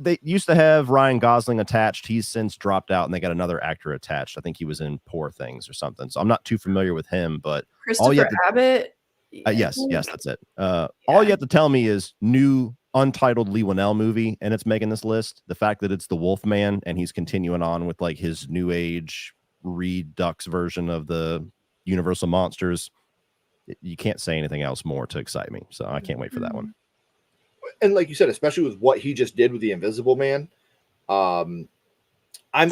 They used to have Ryan Gosling attached. He's since dropped out, and they got another actor attached. I think he was in Poor Things or something. So I'm not too familiar with him, but Christopher Abbott. yes, that's it. All you have to tell me is new untitled Lee Winnell movie, and it's making this list. The fact that it's The Wolfman, and he's continuing on with like his new age Redux version of the Universal Monsters. You can't say anything else more to excite me. So I can't wait for that one. And like you said, especially with what he just did with the Invisible Man, I'm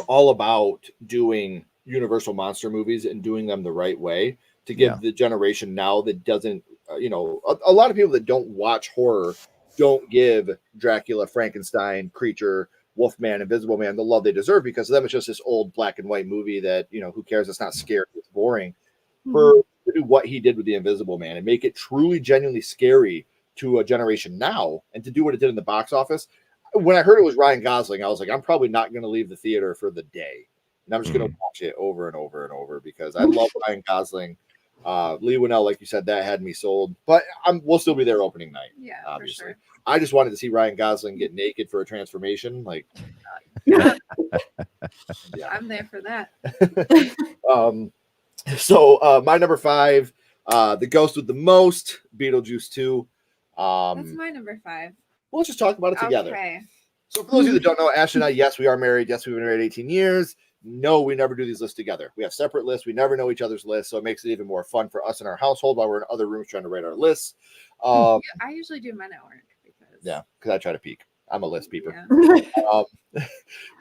all about doing Universal monster movies and doing them the right way to give the generation now that doesn't, a lot of people that don't watch horror don't give Dracula, Frankenstein, Creature, Wolfman, Invisible Man the love they deserve, because to them it's just this old black and white movie that, who cares? It's not scary. It's boring. For to do what he did with the Invisible Man and make it truly, genuinely scary to a generation now, and to do what it did in the box office. When I heard it was Ryan Gosling, I was like, I'm probably not going to leave the theater for the day, and I'm just going to watch it over and over and over because I love Ryan Gosling. Lee Winnell, like you said, that had me sold, but we'll still be there opening night. Yeah, obviously. For sure. I just wanted to see Ryan Gosling get naked for a transformation. Like, yeah, I'm there for that. So my number 5, the ghost with the most, Beetlejuice 2. That's my number 5. We'll just talk about it together. Okay. So for those of you that don't know, Ash and I, yes, we are married. Yes, we've been married 18 years. No, we never do these lists together. We have separate lists. We never know each other's lists. So it makes it even more fun for us in our household while we're in other rooms trying to write our lists. I usually do mine at work. Because I try to peek. I'm a list peeper. Yeah.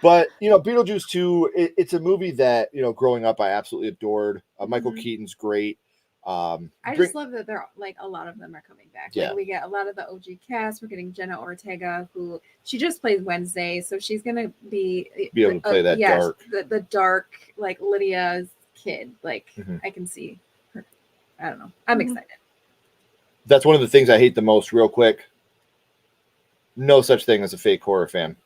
But, Beetlejuice 2, it's a movie that, growing up, I absolutely adored. Michael Keaton's great. I just love that they're like a lot of them are coming back. Like, we get a lot of the OG cast. We're getting Jenna Ortega, who she just plays Wednesday, so she's gonna be able to play that dark, the dark, like Lydia's kid. Like I can see her. I don't know. I'm excited. That's one of the things I hate the most. Real quick, no such thing as a fake horror fan.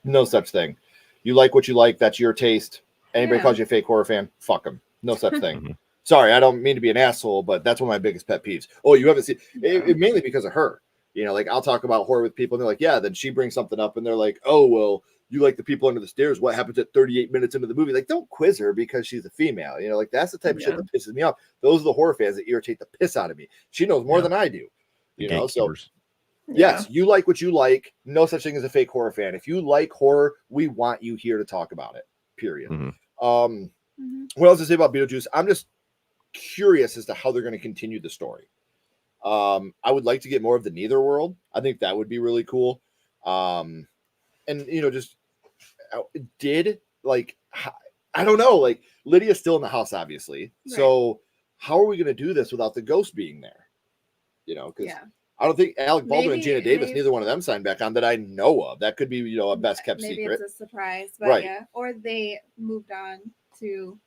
No such thing. You like what you like. That's your taste. Anybody calls you a fake horror fan, fuck them. No such thing. Sorry, I don't mean to be an asshole, but that's one of my biggest pet peeves. Oh, you haven't seen it mainly because of her. Like I'll talk about horror with people and they're like, yeah, then she brings something up and they're like, oh, well, you like the people under the stairs. What happens at 38 minutes into the movie? Like, don't quiz her because she's a female. Like that's the type of shit that pisses me off. Those are the horror fans that irritate the piss out of me. She knows more than I do. So yes, you like what you like. No such thing as a fake horror fan. If you like horror, we want you here to talk about it. Period. What else to say about Beetlejuice? I'm just curious as to how they're going to continue the story. I would like to get more of the Neither world. I think that would be really cool. And just I don't know, like Lydia's still in the house, obviously. Right. So how are we going to do this without the ghost being there? Because I don't think Alec Baldwin and Gina Davis, neither one of them signed back on that I know of. That could be, a best kept secret. Maybe it's a surprise, but or they moved on to,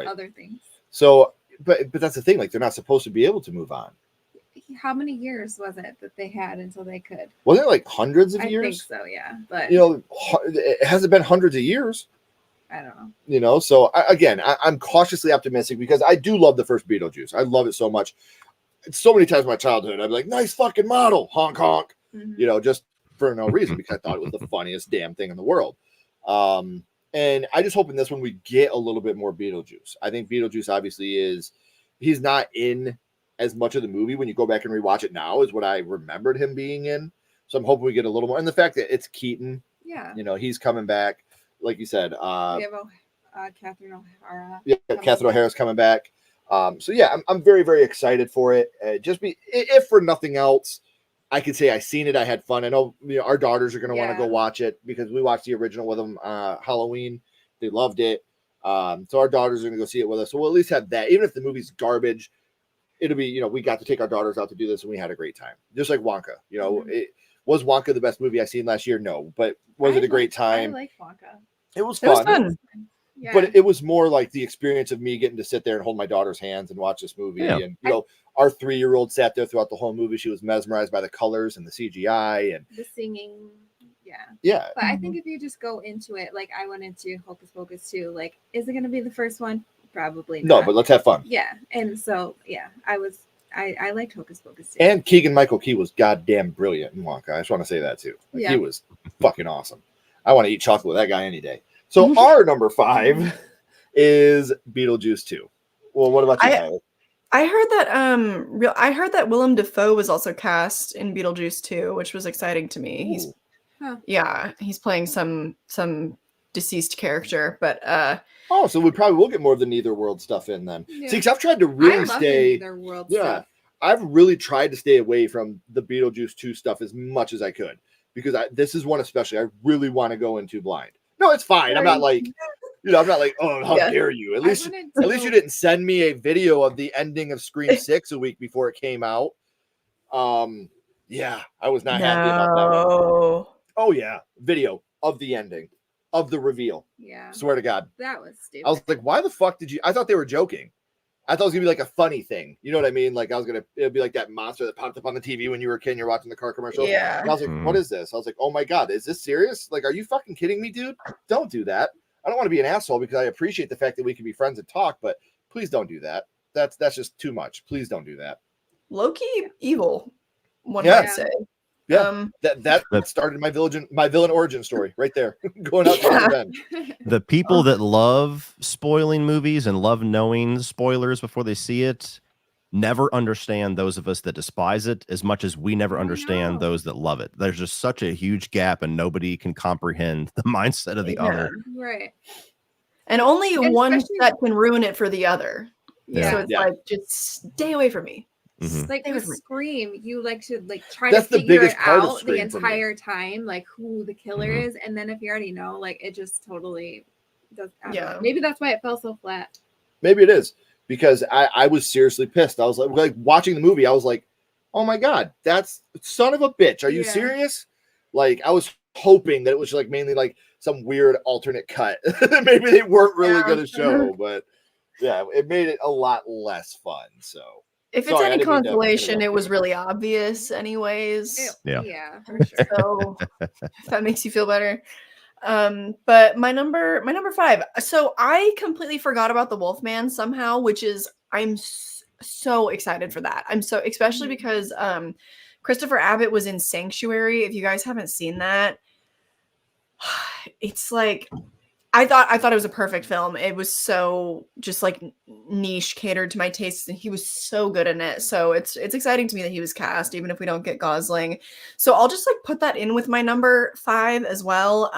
other things. So, but that's the thing. Like, they're not supposed to be able to move on. how many years was it that they had until they could? Wasn't it like hundreds of I years? think so, yeah. But You know, it hasn't been hundreds of years. I don't know. You know, so I'm cautiously optimistic because I do love the first Beetlejuice. I love it so much. So many times in my childhood, I'd be like, nice fucking model, honk honk. Mhm. You know, just for no reason because I thought it was the funniest damn thing in the world. And I just hope in this one we get a little bit more Beetlejuice. I think Beetlejuice obviously he's not in as much of the movie when you go back and rewatch it now is what I remembered him being in. So I'm hoping we get a little more. And the fact that it's Keaton, Yeah. you know, he's coming back. Like you said, We have Catherine O'Hara. yeah, Catherine O'Hara's coming back. So yeah, I'm very, very excited for it. If for nothing else, I could say I seen it. I had fun. I know, you know, our daughters are going to want to go watch it because we watched the original with them Halloween. They loved it. So our daughters are going to go see it with us. So we'll at least have that. Even if the movie's garbage, it'll be, you know, we got to take our daughters out to do this and we had a great time. Just like Wonka. You know, was Wonka the best movie I seen last year? No. But was it a great time? I like Wonka. It was It was fun. fun. Yeah. But it was more like the experience of me getting to sit there and hold my daughter's hands and watch this movie. Yeah. And, you know, our 3-year-old sat there throughout the whole movie. She was mesmerized by the colors and the CGI and the singing. Yeah. yeah. But I think if you just go into it, like I went into Hocus Pocus 2, like, is it going to be the first one? Probably not. No, but let's have fun. Yeah. And so, yeah, I liked Hocus Pocus 2. And Keegan-Michael Key was goddamn brilliant in Wonka. I just want to say that too. Like, Yeah. He was fucking awesome. I want to eat chocolate with that guy any day. So our number 5 is Beetlejuice 2. Well, what about you, Tyler? I heard that Willem Dafoe was also cast in Beetlejuice 2, which was exciting to me. Ooh. He's playing some deceased character, but Oh, so we probably will get more of the Netherworld stuff in then. Yeah. See, because I've tried to I really love stay. the Netherworld Yeah, stuff. I've really tried to stay away from the Beetlejuice 2 stuff as much as I could because this is one especially I really want to go into blind. No, it's fine. I'm not like, you know, I'm not like, oh, how dare you? At least you didn't send me a video of the ending of Scream 6 a week before it came out. Yeah, I was not happy about that one. Oh yeah, video of the ending of the reveal. Yeah. Swear to God. That was stupid. I was like, why the fuck did you? I thought they were joking. I thought it was gonna be like a funny thing. You know what I mean? Like it'd be like that monster that popped up on the TV when you were a kid and you're watching the car commercial. Yeah. And I was like, what is this? I was like, oh my God, is this serious? Like, are you fucking kidding me, dude? Don't do that. I don't want to be an asshole because I appreciate the fact that we can be friends and talk, but please don't do that. That's just too much. Please don't do that. low-key evil, one Yeah. might say. Yeah. That started my villain origin story right there. Going out to the revenge. The people that love spoiling movies and love knowing spoilers before they see it never understand those of us that despise it as much as we never understand those that love it. There's just such a huge gap and nobody can comprehend the mindset of the other. Right. And only And one especially- that can ruin it for the other. Yeah. So it's like, just stay away from me. Mhm. Like Stay with with me. Scream, you like to try That's to the figure it biggest part of out the Scream for me. entire time, like who the killer Mhm. is, and then if you already know, like it just totally does. I don't Yeah. know. Maybe that's why it fell so flat. Maybe it is because I was seriously pissed. I was like watching the movie. I was like, oh my God, that's son of a bitch. Are you Yeah. serious? Like I was hoping that it was like mainly like some weird alternate cut. Maybe they weren't really Yeah. going to show, but yeah, it made it a lot less fun. So If it's Sorry, I any didn't mean to consolation, interrupt it was you. really obvious anyways. Yeah. Yeah, for sure. So if that makes you feel better. But my number 5. So I completely forgot about the Wolfman somehow, which is I'm so excited for that. I'm so especially because Christopher Abbott was in Sanctuary. If you guys haven't seen that, it's like I thought it was a perfect film. It was so just like niche, catered to my tastes, and he was so good in it. So it's exciting to me that he was cast, even if we don't get Gosling. So I'll just like put that in with my number 5 as well.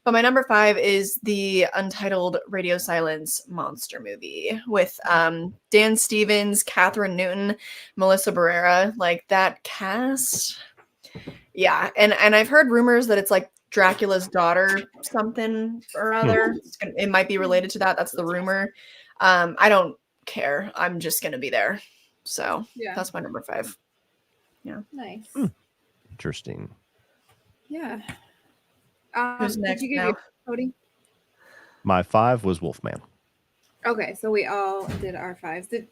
But my number 5 is the untitled Radio Silence monster movie with Dan Stevens, Catherine Newton, Melissa Barrera. Like that cast. Yeah, and I've heard rumors that it's like Dracula's daughter something or other. It might be related to that. That's the rumor. I don't care. I'm just gonna be there. So Yeah. that's my number 5. Nice. Interesting. Yeah. Who's next did you give now? your Cody? My 5 was Wolfman. Okay, so we all did our 5s. Did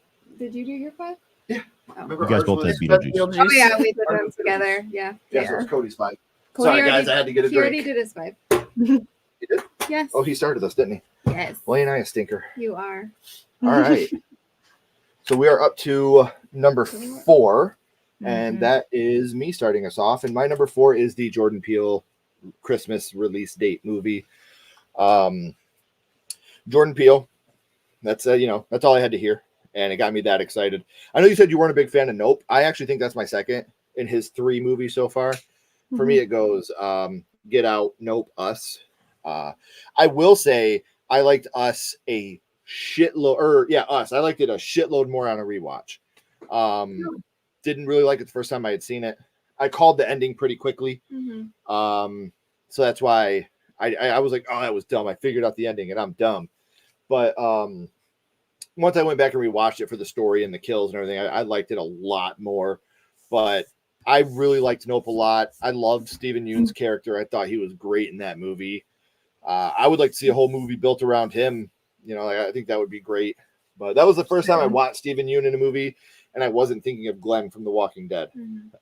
you do your 5? Remember You guys ours both was- did Beetlejuice. Oh yeah, we did them together. Yeah. Yeah, so it's Cody's 5. Cody Sorry, already- guys, I had to get a He already drink. did his 5. He did? Yes. Oh, he started us, didn't he? Yes. Well, ain't I a stinker? You are. All right. So we are up to number 4, and that is me starting us off. And my number 4 is the Jordan Peele Christmas release date movie. Jordan Peele. That's that's all I had to hear, and it got me that excited. I know you said you weren't a big fan of Nope. I actually think that's my second in his 3 movies so far. For me, it goes Get Out, Nope, Us. I will say I liked Us a shitload, Us. I liked it a shitload more on a rewatch. Didn't really like it the first time I had seen it. I called the ending pretty quickly. So that's why I was like, oh, that was dumb. I figured out the ending and I'm dumb. But once I went back and rewatched it for the story and the kills and everything, I liked it a lot more. But I really liked Nope a lot. I loved Stephen Yeun's character. I thought he was great in that movie. I would like to see a whole movie built around him. I think that would be great. But that was the first time I watched Stephen Yeun in a movie, and I wasn't thinking of Glenn from The Walking Dead.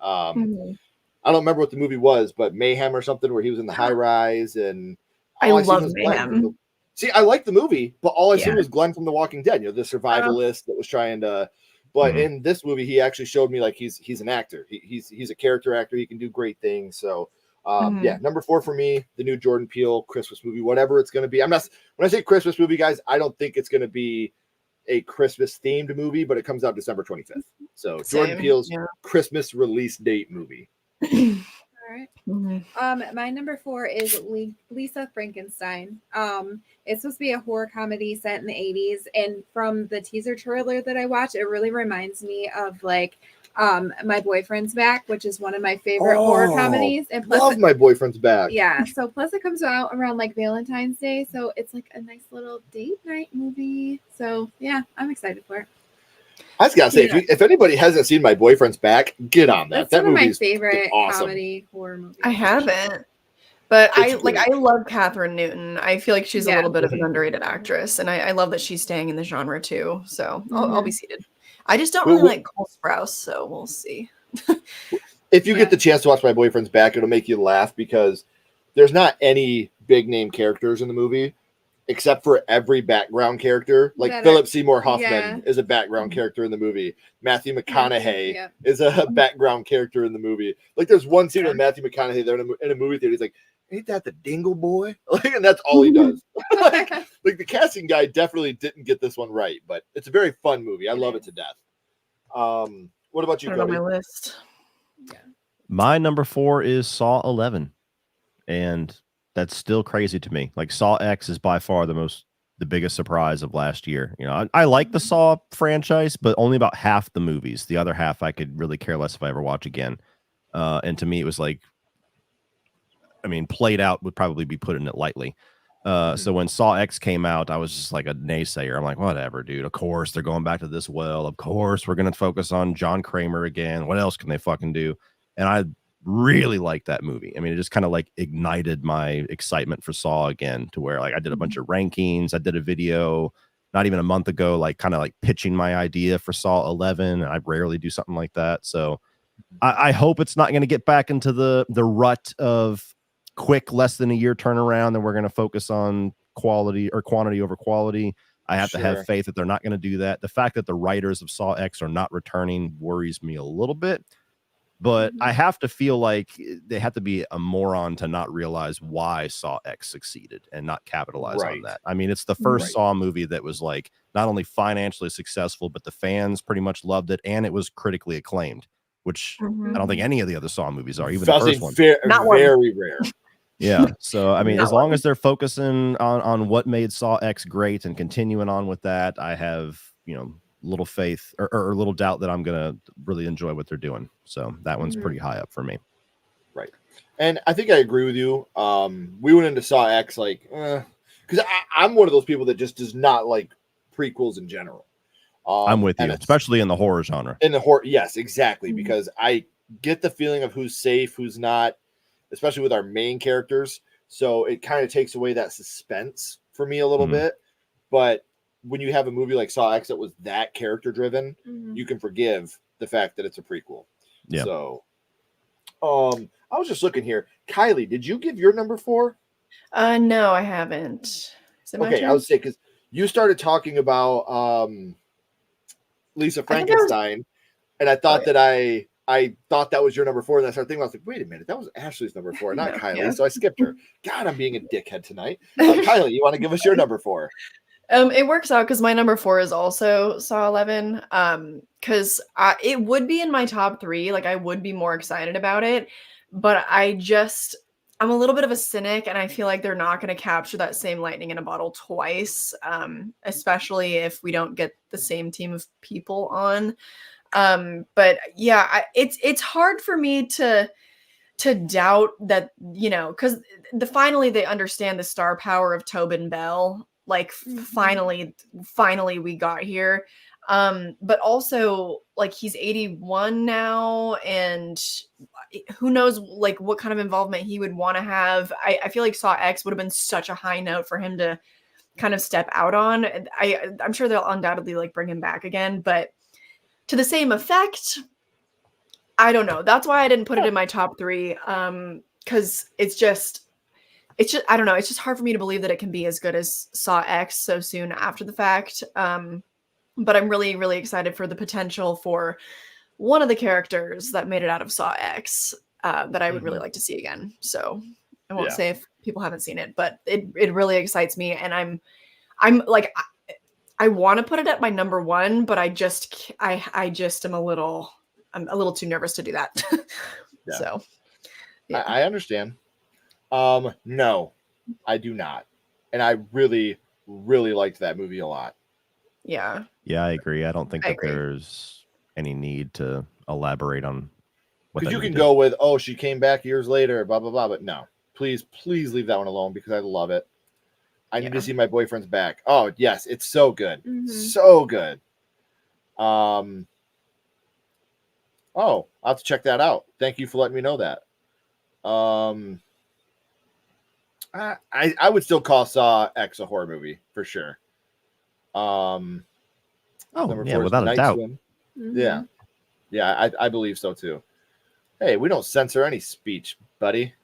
I don't remember what the movie was, but Mayhem or something, where he was in the high rise, and I all seen love was Glenn Mayhem. See, I like the movie, but all I Yeah. seen was Glenn from The Walking Dead. The survivalist that was trying to. But in this movie, he actually showed me like he's an actor. He's a character actor. He can do great things. So. Number 4 for me, the new Jordan Peele Christmas movie, whatever it's going to be. When I say Christmas movie, guys, I don't think it's going to be a Christmas themed movie, but it comes out December 25th. So Jordan Peele's Christmas release date movie. All right. My number 4 is Lisa Frankenstein. It's supposed to be a horror comedy set in the 80s, and from the teaser trailer that I watched, it really reminds me of like My Boyfriend's Back, which is one of my favorite horror comedies. And plus, love My Boyfriend's Back. Yeah, so plus it comes out around like Valentine's Day, so it's like a nice little date night movie. So yeah, I'm excited for it. I just gotta say, if anybody hasn't seen My Boyfriend's Back, get on that. That's That one of my movie's favorite awesome. comedy horror movies. I haven't. But It's great. I love Catherine Newton. I feel like she's a little bit of an underrated actress, and I love that she's staying in the genre too. So I'll be seated. I just don't really like Cole Sprouse, so we'll see. If you get the chance to watch My Boyfriend's Back, it'll make you laugh because there's not any big name characters in the movie except for every background character. Like Philip Seymour Hoffman is a background character in the movie. Matthew McConaughey is a background character in the movie. Like there's one scene with Matthew McConaughey there in a movie theater. He's like, ain't that the Dingle Boy? Like, and that's all he does. like the casting guy definitely didn't get this one right, but it's a very fun movie. I love it to death. What about you, Put it on Cody? my list. My number 4 is Saw 11, and that's still crazy to me. Like Saw X is by far the biggest surprise of last year. I like the Saw franchise, but only about half the movies. The other half I could really care less if I ever watch again. And to me, it was like, played out would probably be putting it lightly. So when Saw X came out, I was just like a naysayer. I'm like, whatever, dude. Of course they're going back to this well. Of course we're going to focus on John Kramer again. What else can they fucking do? And I really liked that movie. It just kind of like ignited my excitement for Saw again, to where like I did a bunch of rankings. I did a video not even a month ago, like kind of like pitching my idea for Saw 11. And I rarely do something like that. So I hope it's not going to get back into the rut of quick, less than a year turnaround, and we're going to focus on quality or quantity over quality. I have to have faith that they're not going to do that. The fact that the writers of Saw X are not returning worries me a little bit, but I have to feel like they have to be a moron to not realize why Saw X succeeded and not capitalize on that. It's the first Saw movie that was like not only financially successful, but the fans pretty much loved it, and it was critically acclaimed, which I don't think any of the other Saw movies are, even the first one. Very rare. Yeah. So, as long as they're focusing on what made Saw X great and continuing on with that, I have, little faith or little doubt that I'm going to really enjoy what they're doing. So that one's pretty high up for me. Right. And I think I agree with you. We went into Saw X like, because I'm one of those people that just does not like prequels in general. I'm with you, especially in the horror genre. In the horror, yes, exactly. Because I get the feeling of who's safe, who's not, especially with our main characters. So it kind of takes away that suspense for me a little bit. But when you have a movie like Saw X that was that character driven, Mhm. you can forgive the fact that it's a prequel. Yeah. So, I was just looking here. Kylie, did you give your number 4? No, I haven't. Is it my Okay, turn? I would say because you started talking about Lisa Frankenstein, and I thought that I thought that was your number 4, and I started thinking, I was like, wait a minute, that was Ashley's number 4, not No, Kylie. yeah. So I skipped her. God, I'm being a dickhead tonight. Kylie, you want to give us your number 4? It works out because my number 4 is also Saw 11. Because it would be in my top 3. Like, I would be more excited about it, but I'm a little bit of a cynic, and I feel like they're not going to capture that same lightning in a bottle twice, especially if we don't get the same team of people on. But yeah, it's hard for me to doubt that, because finally they understand the star power of Tobin Bell. Like, finally we got here. But also, like, he's 81 now, and who knows, like, what kind of involvement he would want to have. I feel like Saw X would have been such a high note for him to kind of step out on. I'm sure they'll undoubtedly, like, bring him back again, but to the same effect, I don't know. That's why I didn't put it in my top 3. Because it's just I don't know. It's just hard for me to believe that it can be as good as Saw X so soon after the fact. But I'm really, really excited for the potential for one of the characters that made it out of Saw X that I would really like to see again. So I won't say if people haven't seen it, but it really excites me, and I'm like, I want to put it at my number 1, but I just am a little too nervous to do that. Yeah. So yeah. I understand. No, I do not. And I really, really liked that movie a lot. Yeah. Yeah, I agree. I don't think I that agree. there's any need to elaborate on what Because that you can movie go with, oh, she came back years later, blah, blah, blah. But no, please leave that one alone because I love it. I need to see my boyfriend's back. Oh, yes, it's so good. So good. Oh, I'll have to check that out. Thank you for letting me know that. I would still call Saw X a horror movie for sure. Number 4 is without a Night doubt. Swim. Yeah, I believe so too. Hey, we don't censor any speech, buddy.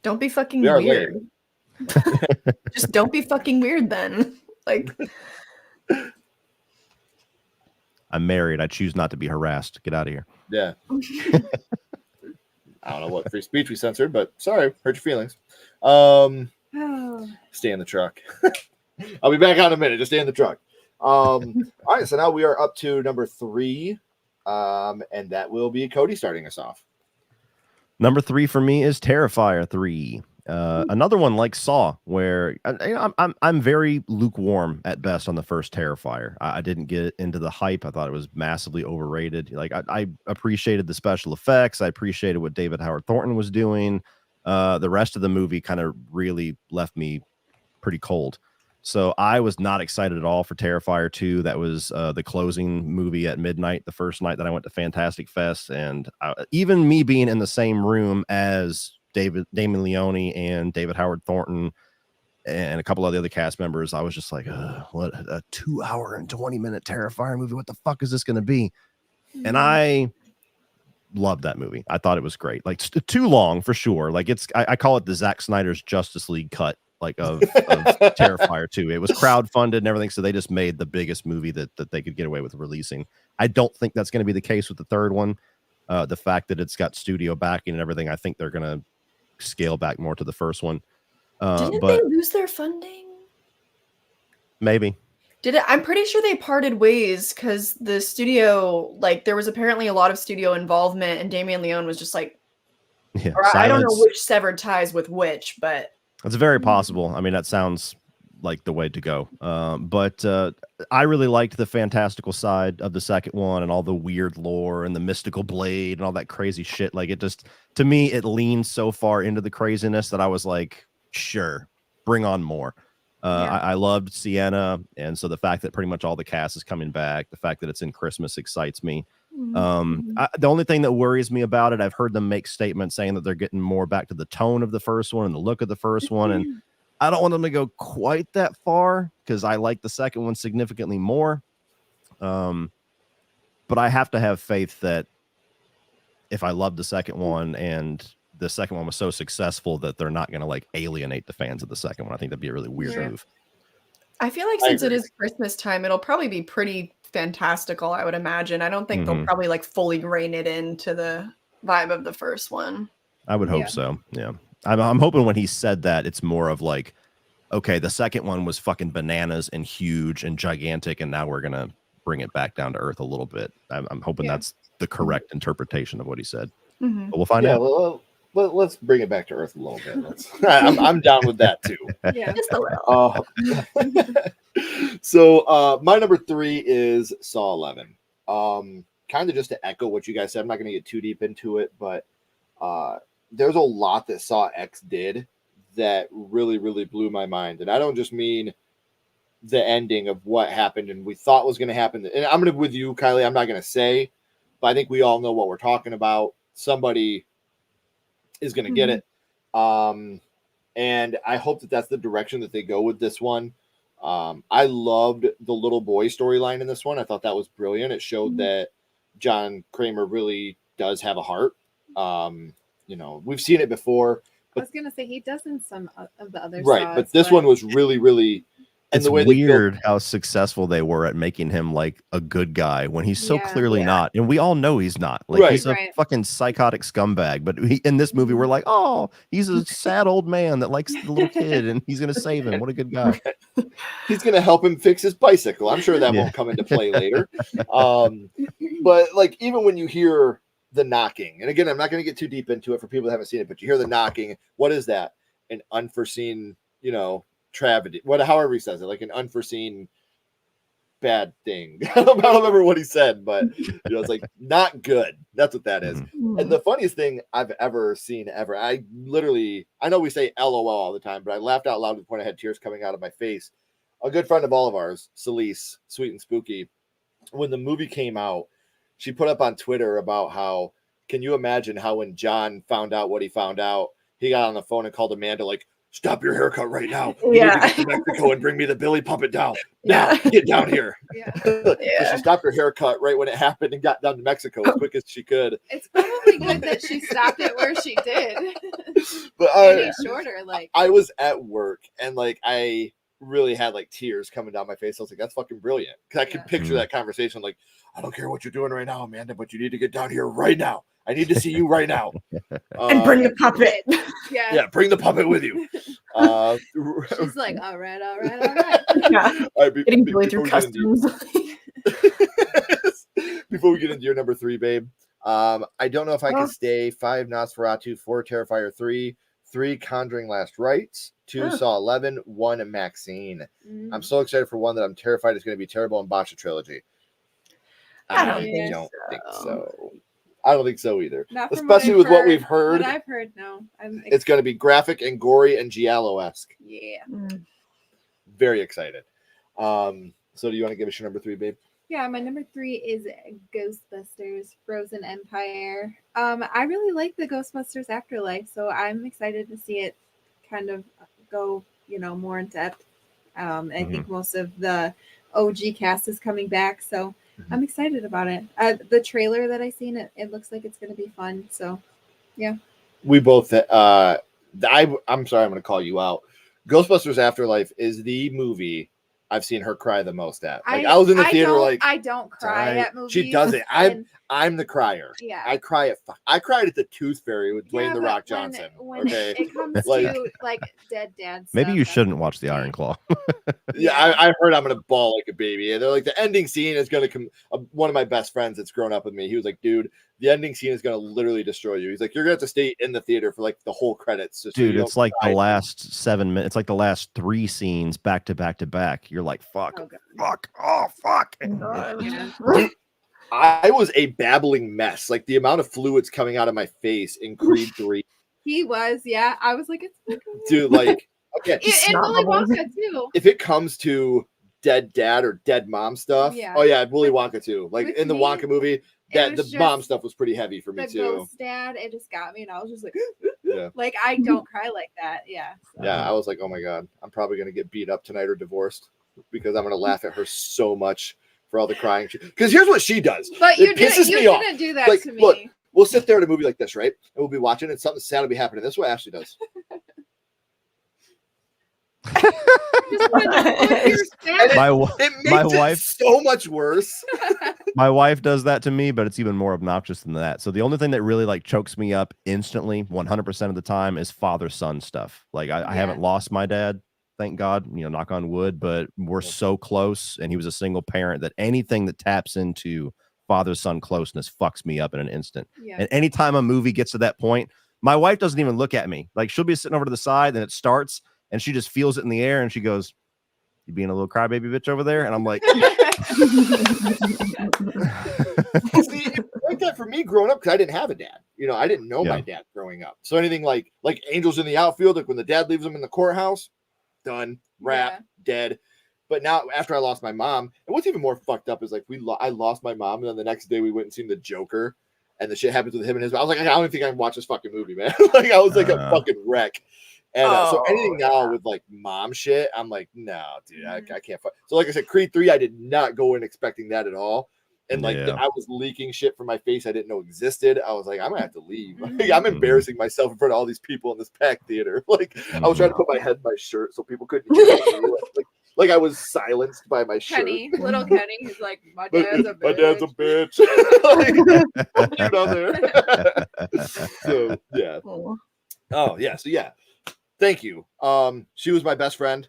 Don't be fucking We are weird. late. Just don't be fucking weird then. Like, I'm married. I choose not to be harassed. Get out of here. Yeah. I don't know what free speech we censored, but sorry, hurt your feelings. Stay in the truck. I'll be back out in a minute. Just stay in the truck. All right, so now we are up to number 3, and that will be Cody starting us off. Number 3 for me is Terrifier 3. Another one like Saw, where I'm very lukewarm at best on the first Terrifier. I didn't get into the hype. I thought it was massively overrated. Like, I appreciated the special effects. I appreciated what David Howard Thornton was doing. The rest of the movie kind of really left me pretty cold. So I was not excited at all for Terrifier 2. That was the closing movie at midnight, the first night that I went to Fantastic Fest. And even me being in the same room as Damon Leone and David Howard Thornton and a couple of the other cast members, I was just like, what a 2 hour and 20-minute Terrifier movie. What the fuck is this going to be? And I loved that movie. I thought it was great. Like, too long for sure. Like, I call it the Zack Snyder's Justice League cut, like of Terrifier 2. It was crowdfunded and everything, so they just made the biggest movie that they could get away with releasing. I don't think that's going to be the case with the third one. The fact that it's got studio backing and everything, I think they're going to scale back more to the first one. Didn't but they lose their funding? Maybe. I'm pretty sure they parted ways because the studio, like, there was apparently a lot of studio involvement, and Damien Leone was just like, yeah, I don't know which severed ties with which, but it's very possible. I mean, that sounds like the way to go. But I really liked the fantastical side of the second one and all the weird lore and the mystical blade and all that crazy shit. Like, it just, to me, it leaned so far into the craziness that I was like, sure, bring on more. I loved Sienna, and so the fact that pretty much all the cast is coming back, the fact that it's in Christmas excites me. The only thing that worries me about it, I've heard them make statements saying that they're getting more back to the tone of the first one and the look of the first one, and I don't want them to go quite that far because I like the second one significantly more. But I have to have faith that if I love the second one and the second one was so successful that they're not going to like alienate the fans of the second one. I think that'd be a really weird move. I feel like since it is Christmas time, it'll probably be pretty fantastical, I would imagine. I don't think they'll probably like fully rein it into the vibe of the first one. I would hope so. Yeah. I'm hoping when he said that, it's more of like, okay, the second one was fucking bananas and huge and gigantic, and now we're going to bring it back down to earth a little bit. I'm hoping that's the correct interpretation of what he said. But we'll find out. Well, let's bring it back to earth a little bit. I'm down with that too. Yeah, just a little. So my number 3 is Saw 11. Kind of just to echo what you guys said. I'm not going to get too deep into it, but there's a lot that Saw X did that really, really blew my mind. And I don't just mean the ending of what happened and we thought was going to happen. And I'm going to with you, Kylie. I'm not going to say, but I think we all know what we're talking about. Somebody is going to get it. And I hope that that's the direction that they go with this one. I loved the little boy storyline in this one. I thought that was brilliant. It showed that John Kramer really does have a heart. We've seen it before. But, I was going to say he does in some of the other right, but this one was really, really. And it's weird how successful they were at making him like a good guy when he's so clearly not. And we all know he's not. Like he's a fucking psychotic scumbag. But in this movie, we're like, oh, he's a sad old man that likes the little kid and he's going to save him. What a good guy. He's going to help him fix his bicycle. I'm sure that won't come into play later. But like, even when you hear the knocking, and again, I'm not going to get too deep into it for people that haven't seen it, but you hear the knocking. What is that? An unforeseen, tragedy, however he says it, like an unforeseen bad thing. I don't remember what he said, but it's like not good. That's what that is. And the funniest thing I've ever seen I know we say LOL all the time, but I laughed out loud to the point I had tears coming out of my face. A good friend of all of ours, Celise, Sweet and Spooky, when the movie came out, she put up on Twitter about how, can you imagine how when John found out what he found out, he got on the phone and called Amanda like, stop your haircut right now. You need to get to Mexico and bring me the Billy puppet down. Now, get down here. So she stopped her haircut right when it happened and got down to Mexico as quick as she could. It's probably good that she stopped it where she did. But shorter, I was at work and I really had tears coming down my face. I was like, that's fucking brilliant. Because I could picture that conversation. Like, I don't care what you're doing right now, Amanda, but you need to get down here right now. I need to see you right now. And bring the puppet. Yeah, bring the puppet with you. She's like, all right. Yeah. Getting Billy through customs. Before we get into your number 3, babe, I don't know if I can stay 5 Nosferatu, 4 Terrifier 3 Conjuring Last Rites, 2 Saw 11, 1 Maxine. I'm so excited for one that I'm terrified is going to be terrible and botch a trilogy. I don't think so. I don't think so either. Especially with what we've heard. What I've heard, no. It's going to be graphic and gory and Giallo-esque. Yeah. Very excited. So do you want to give us your number 3, babe? Yeah, my number 3 is Ghostbusters Frozen Empire. I really like the Ghostbusters Afterlife, so I'm excited to see it kind of go, more in depth. I think most of the OG cast is coming back, so I'm excited about it. The trailer that I seen, it looks like it's going to be fun. So, yeah. We both. I'm sorry, I'm going to call you out. Ghostbusters Afterlife is the movie I've seen her cry the most at. I was in the theater. I don't cry at movies. She does it. I'm the crier. Yeah. I cried at the Tooth Fairy with Dwayne the Rock Johnson. When it comes to dead dad stuff, maybe you shouldn't watch the Iron Claw. I heard I'm gonna bawl like a baby. And they're like, the ending scene is gonna come. One of my best friends that's grown up with me, he was like, dude, the ending scene is gonna literally destroy you. He's like, you're gonna have to stay in the theater for the whole credits. Dude, it's like the last 7 minutes. It's like the last 3 scenes back to back to back. You're like, fuck. Oh, fuck. I was a babbling mess. The amount of fluids coming out of my face in Creed 3. He was, yeah. I was like, it's dude, okay. And Willy Wonka too. If it comes to dead dad or dead mom stuff, Willy Wonka too. In the Wonka movie, the mom stuff was pretty heavy for me too. Ghost dad, it just got me, and I was just like, Yeah. Like I don't cry like that. Yeah. So. Yeah, I was like, oh my god, I'm probably gonna get beat up tonight or divorced because I'm gonna laugh at her so much for all the crying. Because here's what she does. But it pisses me off. didn't do that Like, to me. look, we'll sit there at a movie like this, right? And we'll be watching, and something sad will be happening. That's what Ashley does. My It makes my it wife so much worse. My wife does that to me, but it's even more obnoxious than that. So the only thing that really like chokes me up instantly, 100% of the time, is father-son stuff. Like I haven't lost my dad, thank God, knock on wood, but we're so close, and he was a single parent that anything that taps into father-son closeness fucks me up in an instant. Yeah. And anytime a movie gets to that point, my wife doesn't even look at me. Like she'll be sitting over to the side, and it starts, and she just feels it in the air, and she goes, "You being a little crybaby bitch over there?" And I'm like, See, it's like that for me growing up because I didn't have a dad. I didn't know my dad growing up. So anything like Angels in the Outfield, like when the dad leaves him in the courthouse, done, wrap, dead. But now after I lost my mom, and what's even more fucked up is like I lost my mom, and then the next day we went and seen The Joker, and the shit happens with him and his. I was like, I don't even think I can watch this fucking movie, man. Like I was like a fucking wreck. And so anything now with like mom shit, I'm like, no, dude, I can't. So like I said, Creed 3, I did not go in expecting that at all. And like I was leaking shit from my face I didn't know existed. I was like, I'm gonna have to leave. Like, I'm embarrassing myself in front of all these people in this packed theater. Like I was trying to put my head in my shirt so people couldn't hear me. Like I was silenced by my Kenny, shirt. little Kenny, he's like, my dad's a bitch. My dad's a bitch. Like, dude on there. So yeah. Oh yeah. So yeah. Thank you. She was my best friend.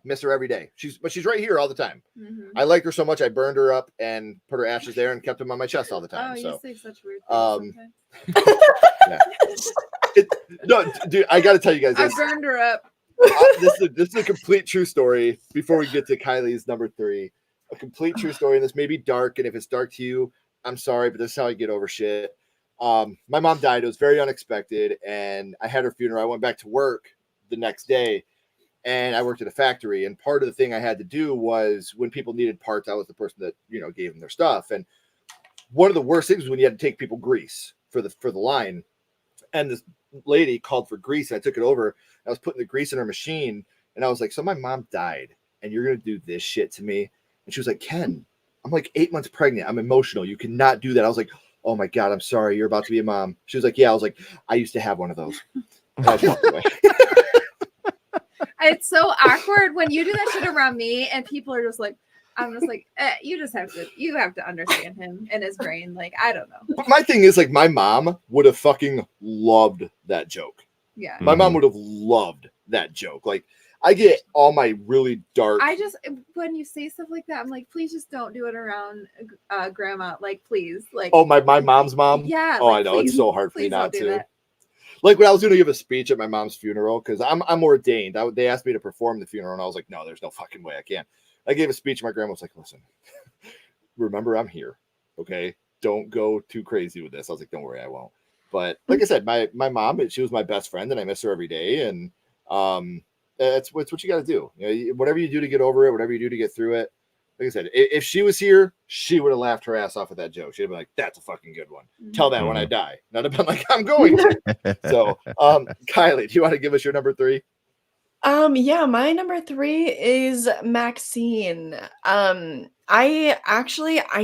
Miss her every day. She's right here all the time. Mm-hmm. I liked her so much I burned her up and put her ashes there and kept them on my chest all the time. Oh, so you say such weird things yeah. No, dude, I got to tell you guys this. I burned her up. This is a complete true story. Before we get to Kylie's number 3, a complete true story, and this may be dark, and if it's dark to you, I'm sorry, but this is how I get over shit. My mom died. It was very unexpected, and I had her funeral. I went back to work the next day, and I worked at a factory. And part of the thing I had to do was when people needed parts, I was the person that gave them their stuff. And one of the worst things was when you had to take people grease for the line. And this lady called for grease, and I took it over. I was putting the grease in her machine, and I was like, "So my mom died, and you're gonna do this shit to me?" And she was like, "Ken, I'm like 8 months pregnant. I'm emotional. You cannot do that." I was like, "Oh my God, I'm sorry. You're about to be a mom." She was like, "Yeah." I was like, "I used to have one of those." It's so awkward when you do that shit around me and people are just like, I'm just like, you have to understand him and his brain. Like, I don't know. But my thing is like, my mom would have fucking loved that joke. Yeah. My mom would have loved that joke. Like, I get all my really dark. When you say stuff like that, I'm like, please just don't do it around grandma. Like, please. Like, oh, my mom's mom? Yeah. Oh, like, I know. Please, it's so hard for me not to. That. Like when I was going to give a speech at my mom's funeral, because I'm ordained. They asked me to perform the funeral, and I was like, no, there's no fucking way I can't. I gave a speech, and my grandma was like, listen, remember I'm here, okay? Don't go too crazy with this. I was like, don't worry, I won't. But like I said, my mom, she was my best friend, and I miss her every day. And it's what you got to do. Whatever you do to get over it, whatever you do to get through it. Like I said, if she was here, she would have laughed her ass off at that joke. She'd have been like, that's a fucking good one. Tell that when I die. Not have been like, I'm going to. So, Kylie, do you want to give us your number 3? Yeah, my number 3 is Maxine. I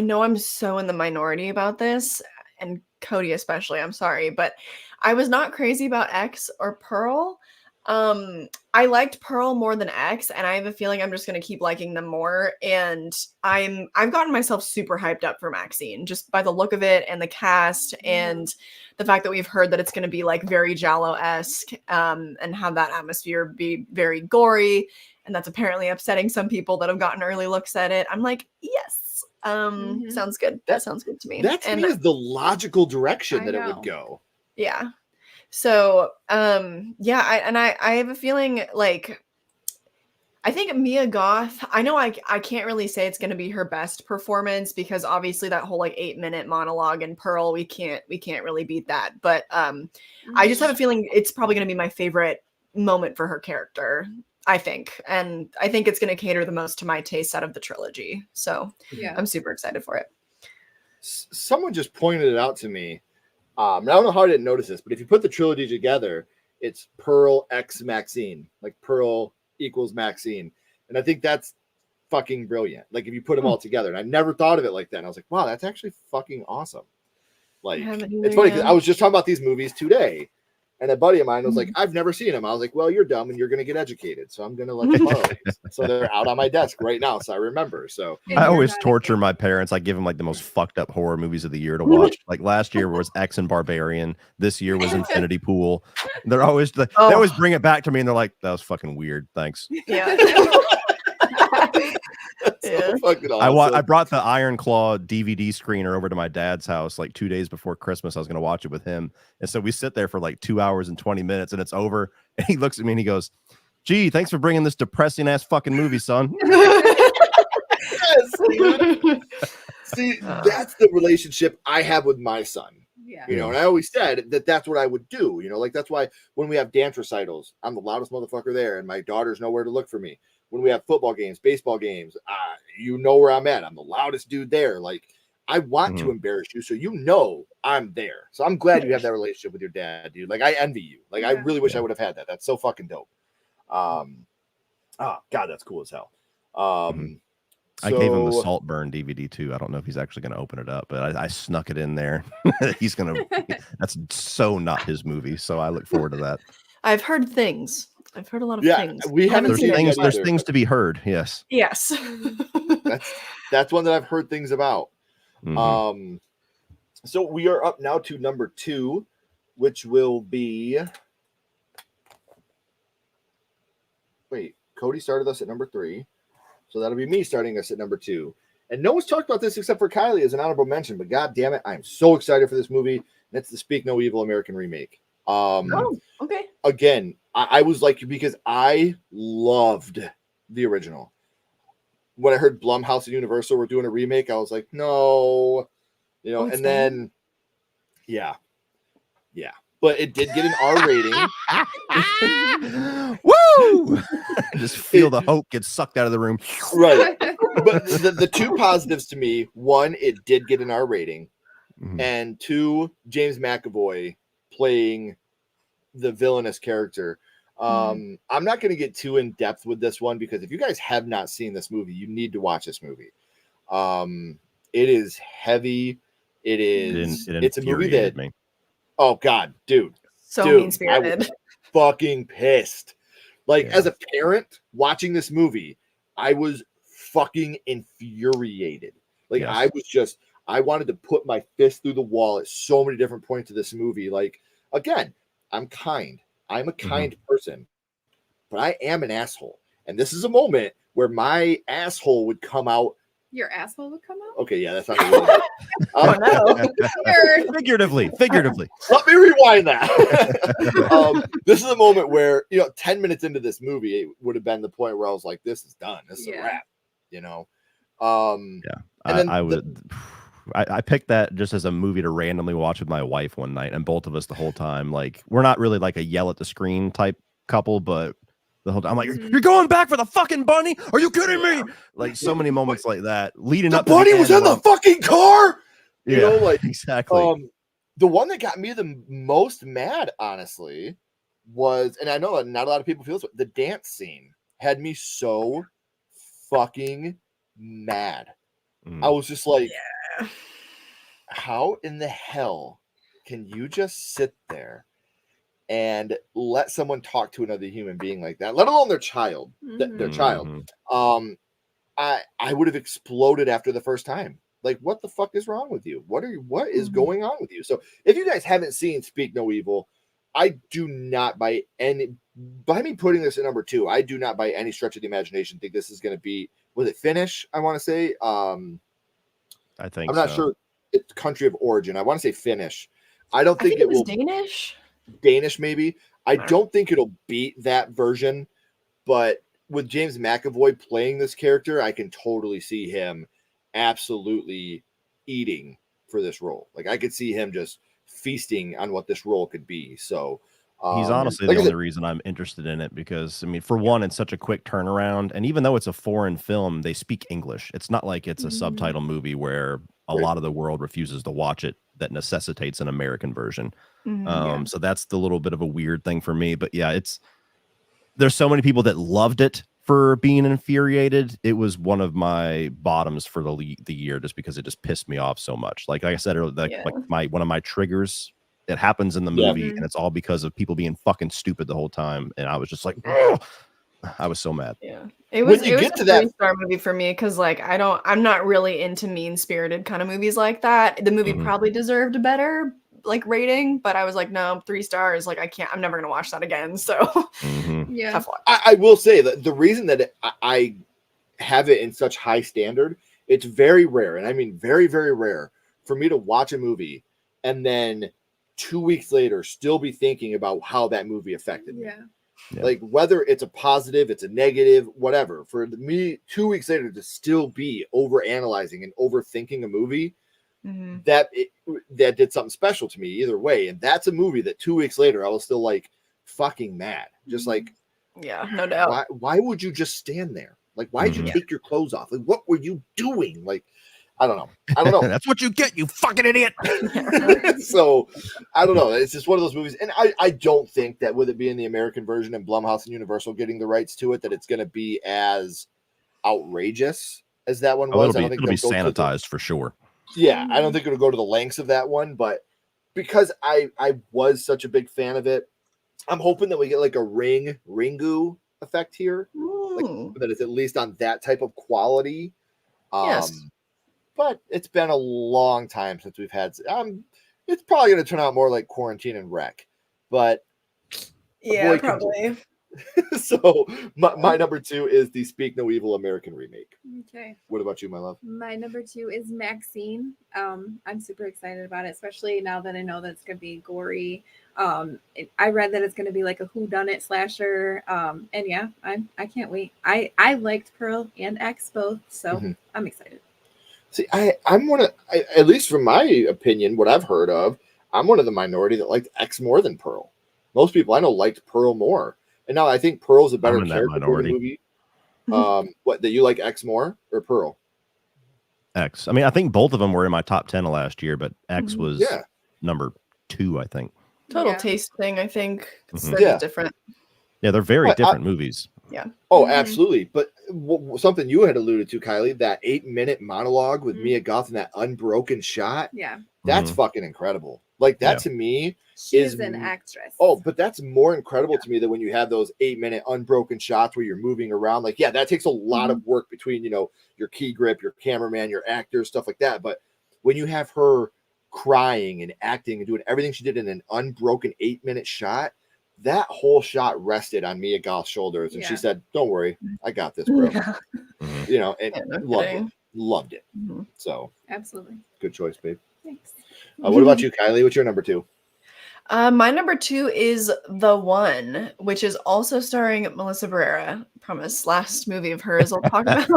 know I'm so in the minority about this, and Cody especially, I'm sorry, but I was not crazy about X or Pearl. I liked Pearl more than X, and I have a feeling I'm just going to keep liking them more. And I've gotten myself super hyped up for Maxine just by the look of it and the cast and the fact that we've heard that it's going to be like very Giallo-esque, and have that atmosphere be very gory. And that's apparently upsetting some people that have gotten early looks at it. I'm like, yes, sounds good. That sounds good to me. That to me is the logical direction that it would go. Yeah. So, I have a feeling like, I think Mia Goth, I know I can't really say it's going to be her best performance because obviously that whole like 8-minute monologue in Pearl, we can't really beat that. But, I just have a feeling it's probably going to be my favorite moment for her character, I think. And I think it's going to cater the most to my taste out of the trilogy. So I'm super excited for it. Someone just pointed it out to me. I don't know how I didn't notice this, but if you put the trilogy together, it's Pearl X Maxine, like Pearl equals Maxine. And I think that's fucking brilliant. Like if you put them all together, and I never thought of it like that. And I was like, wow, that's actually fucking awesome. Like it's funny because I was just talking about these movies today, and a buddy of mine was like, I've never seen them. I was like, well, you're dumb and you're going to get educated. So I'm going to let you borrow these. So they're out on my desk right now. So I remember. So I always torture my parents. I give them like the most fucked up horror movies of the year to watch. Like last year was X and Barbarian. This year was Infinity Pool. They're always, they always bring it back to me and they're like, that was fucking weird. Thanks. Yeah. So fucking awesome. I brought the Iron Claw DVD screener over to my dad's house like 2 days before Christmas. I was going to watch it with him. And so we sit there for like 2 hours and 20 minutes and it's over. And he looks at me and he goes, gee, thanks for bringing this depressing ass fucking movie, son. See, that's the relationship I have with my son. Yeah. You know, and I always said that that's what I would do. You know, like that's why when we have dance recitals, I'm the loudest motherfucker there, and my daughter's nowhere to look for me. When we have football games, baseball games, you know where I'm at. I'm the loudest dude there. Like I want to embarrass you, so you know I'm there. So I'm glad you have that relationship with your dad, dude. Like I envy you. Like I really wish I would have had that. That's so fucking dope. Oh God, that's cool as hell. I gave him the Saltburn DVD too. I don't know if he's actually going to open it up, but I snuck it in there. He's going to. That's so not his movie. So I look forward to that. I've heard things. I've heard a lot of things. We haven't seen things. There's things to be heard. Yes. Yes. that's one that I've heard things about. So we are up now to number 2, which will be. Wait, Cody started us at number 3. So that'll be me starting us at number 2. And no one's talked about this except for Kylie as an honorable mention, but god damn it, I'm so excited for this movie. That's the Speak No Evil American remake. Okay. Again, I was like, because I loved the original. When I heard Blumhouse and Universal were doing a remake, I was like, no. You know, and then but it did get an R rating. Woo! Just feel the hope get sucked out of the room. Right. But the two positives to me, one, it did get an R rating. And 2, James McAvoy playing the villainous character. I'm not going to get too in depth with this one because if you guys have not seen this movie, you need to watch this movie. It is heavy. It's a movie that me. Oh God, dude. So mean-spirited. I was fucking pissed. Like as a parent watching this movie, I was fucking infuriated. Like I wanted to put my fist through the wall at so many different points of this movie. Like, again, I'm kind. I'm a kind person, but I am an asshole. And this is a moment where my asshole would come out. Your asshole would come out? Okay, yeah, that's not really Figuratively. Let me rewind that. This is a moment where, 10 minutes into this movie, it would have been the point where I was like, this is done. This is a wrap, I picked that just as a movie to randomly watch with my wife one night, and both of us the whole time. Like, we're not really like a yell at the screen type couple, but the whole time I'm like, "You're going back for the fucking bunny? Are you kidding me?" Like so many moments like that leading up. The bunny was in the fucking car. Exactly. The one that got me the most mad, honestly, was, and I know that not a lot of people feel this way, the dance scene had me so fucking mad. I was just like, how in the hell can you just sit there and let someone talk to another human being like that, let alone their child, their child? I would have exploded after the first time. Like, what the fuck is wrong with you? What is going on with you? So if you guys haven't seen Speak No Evil, I do not by me putting this at number 2, I do not by any stretch of the imagination think this is going to be, was it Finnish? I want to say, I think I'm not sure it's country of origin. I want to say Finnish. I don't think it was will Danish maybe. I don't think it'll beat that version, but with James McAvoy playing this character, I can totally see him absolutely eating for this role. Like I could see him just feasting on what this role could be. So he's honestly the only reason I'm interested in it, because I mean, for one, it's such a quick turnaround, and even though it's a foreign film, they speak English. It's not like it's a subtitle movie where a lot of the world refuses to watch it that necessitates an American version. So that's the little bit of a weird thing for me. But yeah, there's so many people that loved it for being infuriated. It was one of my bottoms for the year just because it just pissed me off so much. Like I said, like one of my triggers, it happens in the movie and it's all because of people being fucking stupid the whole time. And I was just like, ugh! I was so mad. Yeah. It was a 3-star movie for me because like I'm not really into mean-spirited kind of movies like that. The movie probably deserved a better like rating, but I was like, no, 3 stars. Like I'm never gonna watch that again. So yeah, tough luck. I will say that the reason that I have it in such high standard, it's very rare, and I mean very, very rare, for me to watch a movie and then 2 weeks later still be thinking about how that movie affected me. Yeah. Like whether it's a positive, it's a negative, whatever. For me, 2 weeks later to still be over analyzing and overthinking a movie, that did something special to me either way. And that's a movie that 2 weeks later I was still like fucking mad. Just like, yeah, no doubt. Why would you just stand there? Like, why did you take your clothes off? Like, what were you doing? Like, I don't know. That's what you get, you fucking idiot. So I don't know. It's just one of those movies. And I don't think that with it being the American version and Blumhouse and Universal getting the rights to it, that it's going to be as outrageous as that one was. It'll be sanitized for sure. Yeah. I don't think it'll go to the lengths of that one, but because I was such a big fan of it, I'm hoping that we get like a Ringu effect here. Like, that it's at least on that type of quality. Yes. But it's been a long time since we've had. It's probably going to turn out more like Quarantine and Wreck, but yeah, probably. So my number 2 is the Speak No Evil American remake. Okay. What about you, my love? My number 2 is Maxine. I'm super excited about it, especially now that I know that it's going to be gory. I read that it's going to be like a whodunit slasher. And yeah, I can't wait. I liked Pearl and X both, so I'm excited. See, I'm one of, at least from my opinion, what I've heard of, I'm one of the minority that liked X more than Pearl. Most people I know liked Pearl more. And now I think Pearl's a better character for the movie. What, that you like X more or Pearl? X. I mean, I think both of them were in my top 10 of last year, but X was number 2, I think. Total taste thing, I think. It's different. Yeah, they're very different movies. Yeah. Oh, absolutely. But something you had alluded to, Kylie, that 8-minute monologue with Mia Goth and that unbroken shot. Yeah. That's fucking incredible. Like that to me is an actress. Oh, but that's more incredible to me than when you have those 8-minute unbroken shots where you're moving around. Like, yeah, that takes a lot of work between, your key grip, your cameraman, your actors, stuff like that. But when you have her crying and acting and doing everything she did in an unbroken 8-minute shot, that whole shot rested on Mia Goth's shoulders, and she said, "Don't worry, I got this, bro." And loved it. So absolutely good choice, babe. Thanks. What about you, Kylie? What's your number 2? My number 2 is The One, which is also starring Melissa Barrera. I promise, last movie of hers I'll talk about.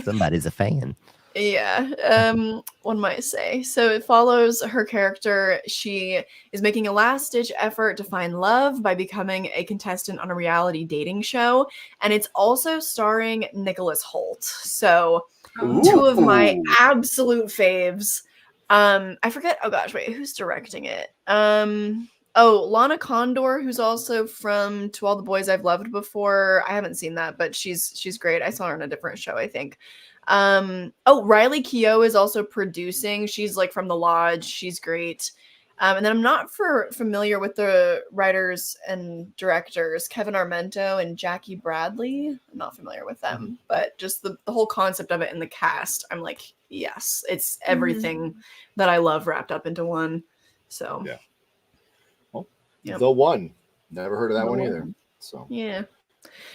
Somebody's a fan. Yeah, one might say. So it follows her character. She is making a last-ditch effort to find love by becoming a contestant on a reality dating show. And it's also starring Nicholas Hoult. So 2 of my absolute faves. I forget. Oh gosh, wait, who's directing it? Lana Condor, who's also from To All the Boys I've Loved Before. I haven't seen that, but she's great. I saw her on a different show, I think. Riley Keough is also producing. She's like from The Lodge. She's great. And then I'm not familiar with the writers and directors, Kevin Armento and Jackie Bradley. I'm not familiar with them, but just the whole concept of it and the cast, I'm like, yes, it's everything that I love wrapped up into one. So yeah. Well, The One. Never heard of that one either. So yeah.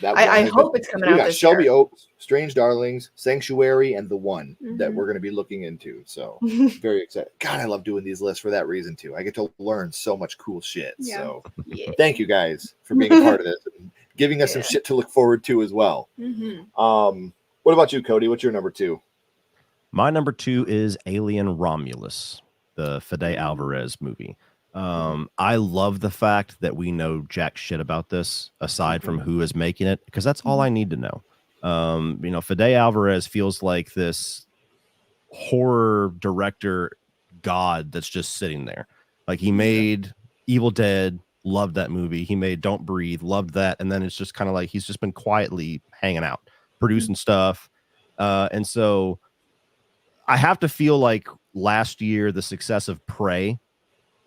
I hope it's coming out this Shelby year. Oaks, Strange Darlings, Sanctuary, and The One that we're going to be looking into. So very excited. God, I love doing these lists for that reason too. I get to learn so much cool shit. Yeah. So thank you guys for being a part of this and giving us some shit to look forward to as well. What about you, Cody? What's your number 2? My number 2 is Alien Romulus, the Fede Alvarez movie. I love the fact that we know jack shit about this aside from who is making it, because that's all I need to know. Fede Alvarez feels like this horror director god that's just sitting there. Like he made Evil Dead, loved that movie. He made Don't Breathe, loved that. And then it's just kind of like he's just been quietly hanging out, producing stuff. And so I have to feel like last year the success of Prey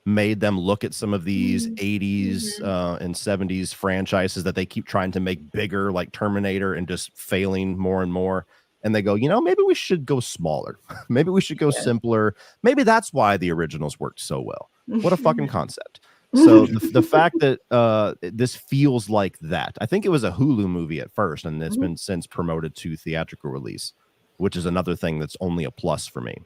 made them look at some of these 80s and 70s franchises that they keep trying to make bigger, like Terminator, and just failing more and more. And they go, you know, maybe we should go smaller. Maybe we should go simpler. Maybe that's why the originals worked so well. What a fucking concept. So the fact that this feels like that, I think it was a Hulu movie at first, and it's been since promoted to theatrical release, which is another thing that's only a plus for me.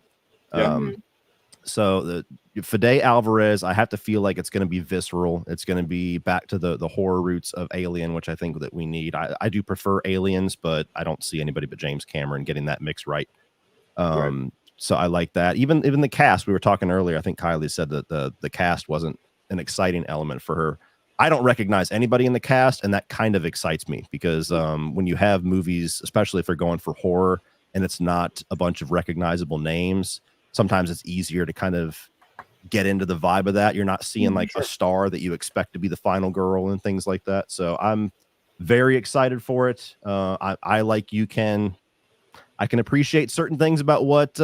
So the Fede Alvarez, I have to feel like it's going to be visceral. It's going to be back to the horror roots of Alien, which I think that we need. I do prefer Aliens, but I don't see anybody but James Cameron getting that mix right. So I like that. Even the cast, we were talking earlier, I think Kylie said that the cast wasn't an exciting element for her. I don't recognize anybody in the cast, and that kind of excites me because when you have movies, especially if they're going for horror and it's not a bunch of recognizable names, sometimes it's easier to kind of get into the vibe of that. You're not seeing like a star that you expect to be the final girl and things like that. So I'm very excited for it. I like you can, I can appreciate certain things about what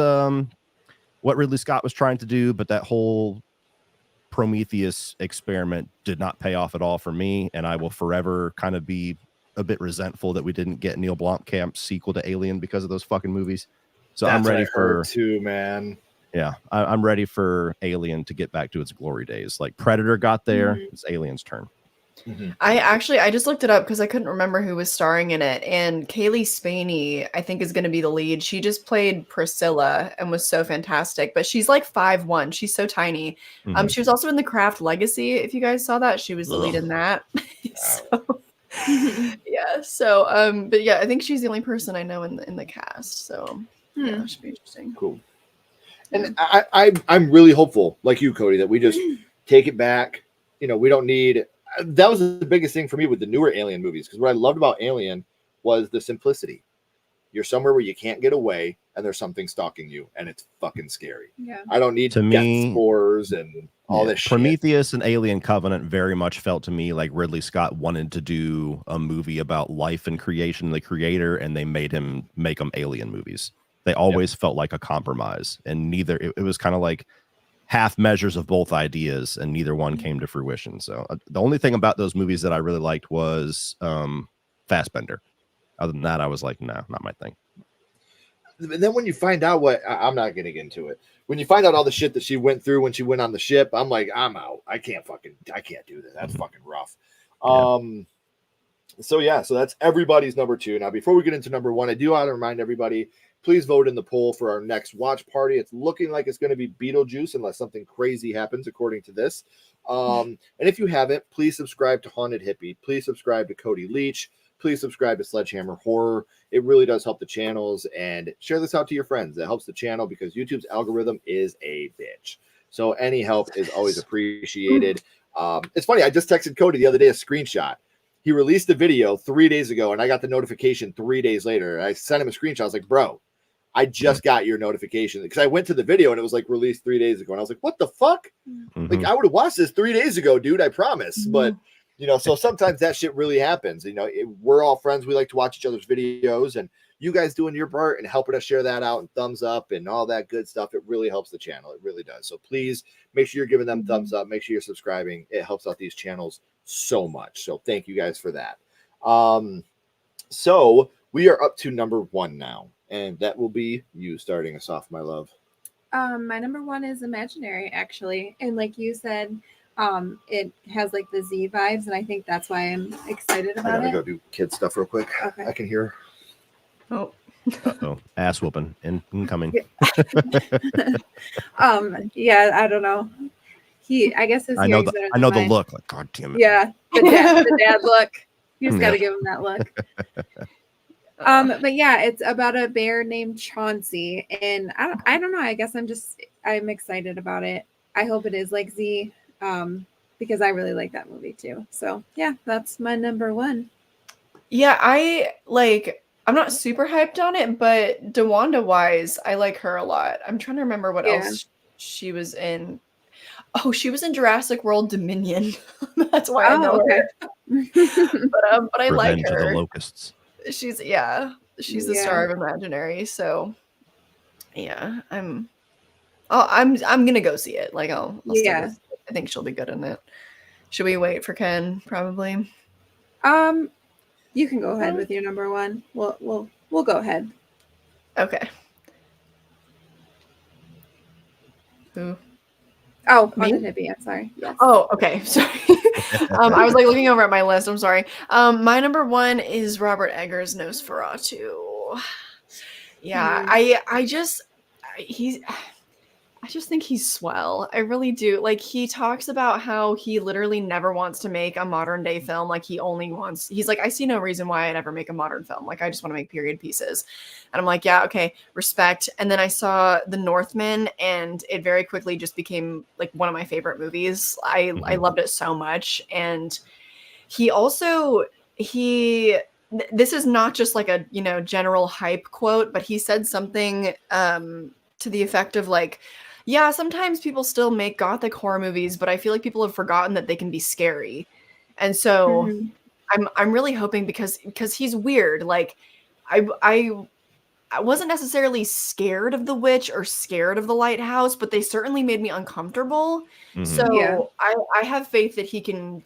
Ridley Scott was trying to do, but that whole Prometheus experiment did not pay off at all for me. And I will forever kind of be a bit resentful that we didn't get Neil Blomkamp's sequel to Alien because of those fucking movies. So I'm ready for too, man. Yeah, I'm ready for Alien to get back to its glory days. Like Predator got there, it's Alien's turn. I just looked it up because I couldn't remember who was starring in it, and Kaylee Spaney I think is going to be the lead. She just played Priscilla and was so fantastic, but she's like 5'1". She's so tiny. She was also in The Craft Legacy. If you guys saw that, she was the lead in that. But yeah, I think she's the only person I know in the cast. So yeah, that should be interesting. Cool. And I'm really hopeful, like you, Cody, that we just take it back. You know, we don't need. That was the biggest thing for me with the newer Alien movies, because what I loved about Alien was the simplicity. You're somewhere where you can't get away, and there's something stalking you, and it's fucking scary. Yeah, I don't need death spores and all this shit. Prometheus and Alien Covenant very much felt to me like Ridley Scott wanted to do a movie about life and creation, the creator, and they made him make them Alien movies. They always felt like a compromise, and neither. It was kind of like half measures of both ideas, and neither one came to fruition. So the only thing about those movies that I really liked was Fassbender. Other than that, I was like, no, not my thing. And then when you find out I'm not getting into it. When you find out all the shit that she went through when she went on the ship, I'm like, I'm out. I can't do this. That's fucking rough. So that's everybody's number 2. Now, before we get into number 1, I do want to remind everybody, please vote in the poll for our next watch party. It's looking like it's going to be Beetlejuice unless something crazy happens, according to this. And if you haven't, please subscribe to Haunted Hippie. Please subscribe to Cody Leach. Please subscribe to Sledgehammer Horror. It really does help the channels. And share this out to your friends. It helps the channel because YouTube's algorithm is a bitch. So any help is always appreciated. It's funny. I just texted Cody the other day a screenshot. He released the video 3 days ago, and I got the notification 3 days later. I sent him a screenshot. I was like, bro, I just got your notification, because I went to the video and it was like released 3 days ago. And I was like, what the fuck? Like, I would have watched this 3 days ago, dude. I promise. But, you know, so sometimes that shit really happens. You know, we're all friends. We like to watch each other's videos, and you guys doing your part and helping us share that out and thumbs up and all that good stuff. It really helps the channel. It really does. So please make sure you're giving them thumbs up. Make sure you're subscribing. It helps out these channels so much. So thank you guys for that. So we are up to number 1 now. And that will be you starting us off, my love. My number 1 is Imaginary, actually. And like you said, it has like the Z vibes, and I think that's why I'm excited about it. I gotta go do kid stuff real quick. Okay. I can hear. Oh. Uh-oh. Ass whooping incoming. Yeah, I don't know. I guess his I know the look. Like, God damn it. Yeah, the dad look. You just gotta give him that look. But yeah, it's about a bear named Chauncey, and I don't know. I guess I'm excited about it. I hope it is like Z, because I really like that movie too. So yeah, that's my number 1. Yeah, I like I'm not super hyped on it, but DeWanda Wise, I like her a lot. I'm trying to remember what else she was in. Oh, she was in Jurassic World Dominion. That's why I know her. But I like Revenge her. of the Locusts. She's the star of Imaginary. So yeah, I'm gonna go see it. Like I'll still go see it. I think she'll be good in it. Should we wait for Ken? Probably. You can go ahead with your number one. We'll go ahead. Okay. Who? Oh, Haunted Hippie. I'm sorry. Yes. Oh, okay. Sorry. I was like looking over at my list. I'm sorry. My number one is Robert Eggers' Nosferatu. Yeah, I just think he's swell. I really do. Like, he talks about how he literally never wants to make a modern day film. Like, he's like, I see no reason why I'd ever make a modern film. Like, I just want to make period pieces. And I'm like, yeah, okay, respect. And then I saw The Northman, and it very quickly just became like one of my favorite movies. I loved it so much. And this is not just like a, general hype quote, but he said something to the effect of like, yeah, sometimes people still make gothic horror movies, but I feel like people have forgotten that they can be scary. And so I'm really hoping because he's weird. Like I wasn't necessarily scared of The Witch or scared of The Lighthouse, but they certainly made me uncomfortable. So I have faith that he can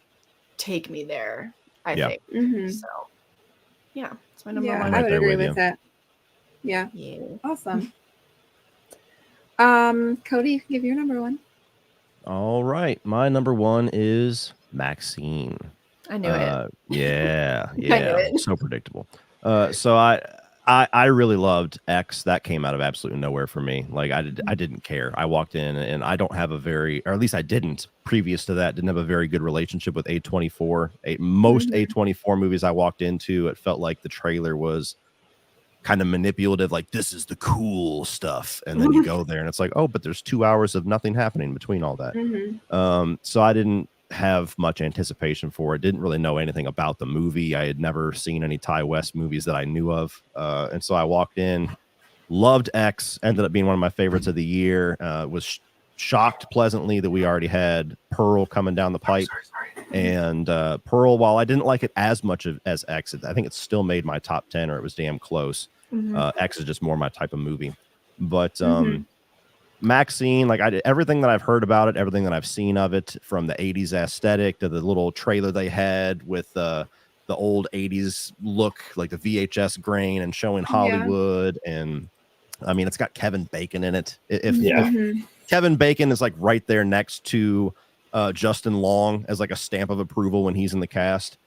take me there, I think. So yeah, it's my number one. I would agree with that. Yeah. Awesome. Cody, you can give your number one. All right. My number one is Maxine. I knew it. Yeah. I knew it. So predictable. So I really loved X. That came out of absolutely nowhere for me. Like I didn't care. I walked in and I don't have or at least I didn't previous to that, didn't have a very good relationship with A24. Most A24 movies I walked into, it felt like the trailer was kind of manipulative, like this is the cool stuff, and then you go there and it's like, oh, but there's 2 hours of nothing happening between all that. So I didn't have much anticipation for it, didn't really know anything about the movie. I had never seen any Ty West movies that I knew of, and so I walked in, loved X, ended up being one of my favorites of the year. Was shocked pleasantly that we already had Pearl coming down the pipe. And Pearl, while I didn't like it as much as X, I think it still made my top 10, or it was damn close. X is just more my type of movie. But Maxine, like everything that I've heard about it, everything that I've seen of it, from the 80s aesthetic to the little trailer they had with the old 80s look, like the VHS grain and showing Hollywood. And I mean, it's got Kevin Bacon in it. If Kevin Bacon is like right there next to Justin Long as like a stamp of approval when he's in the cast,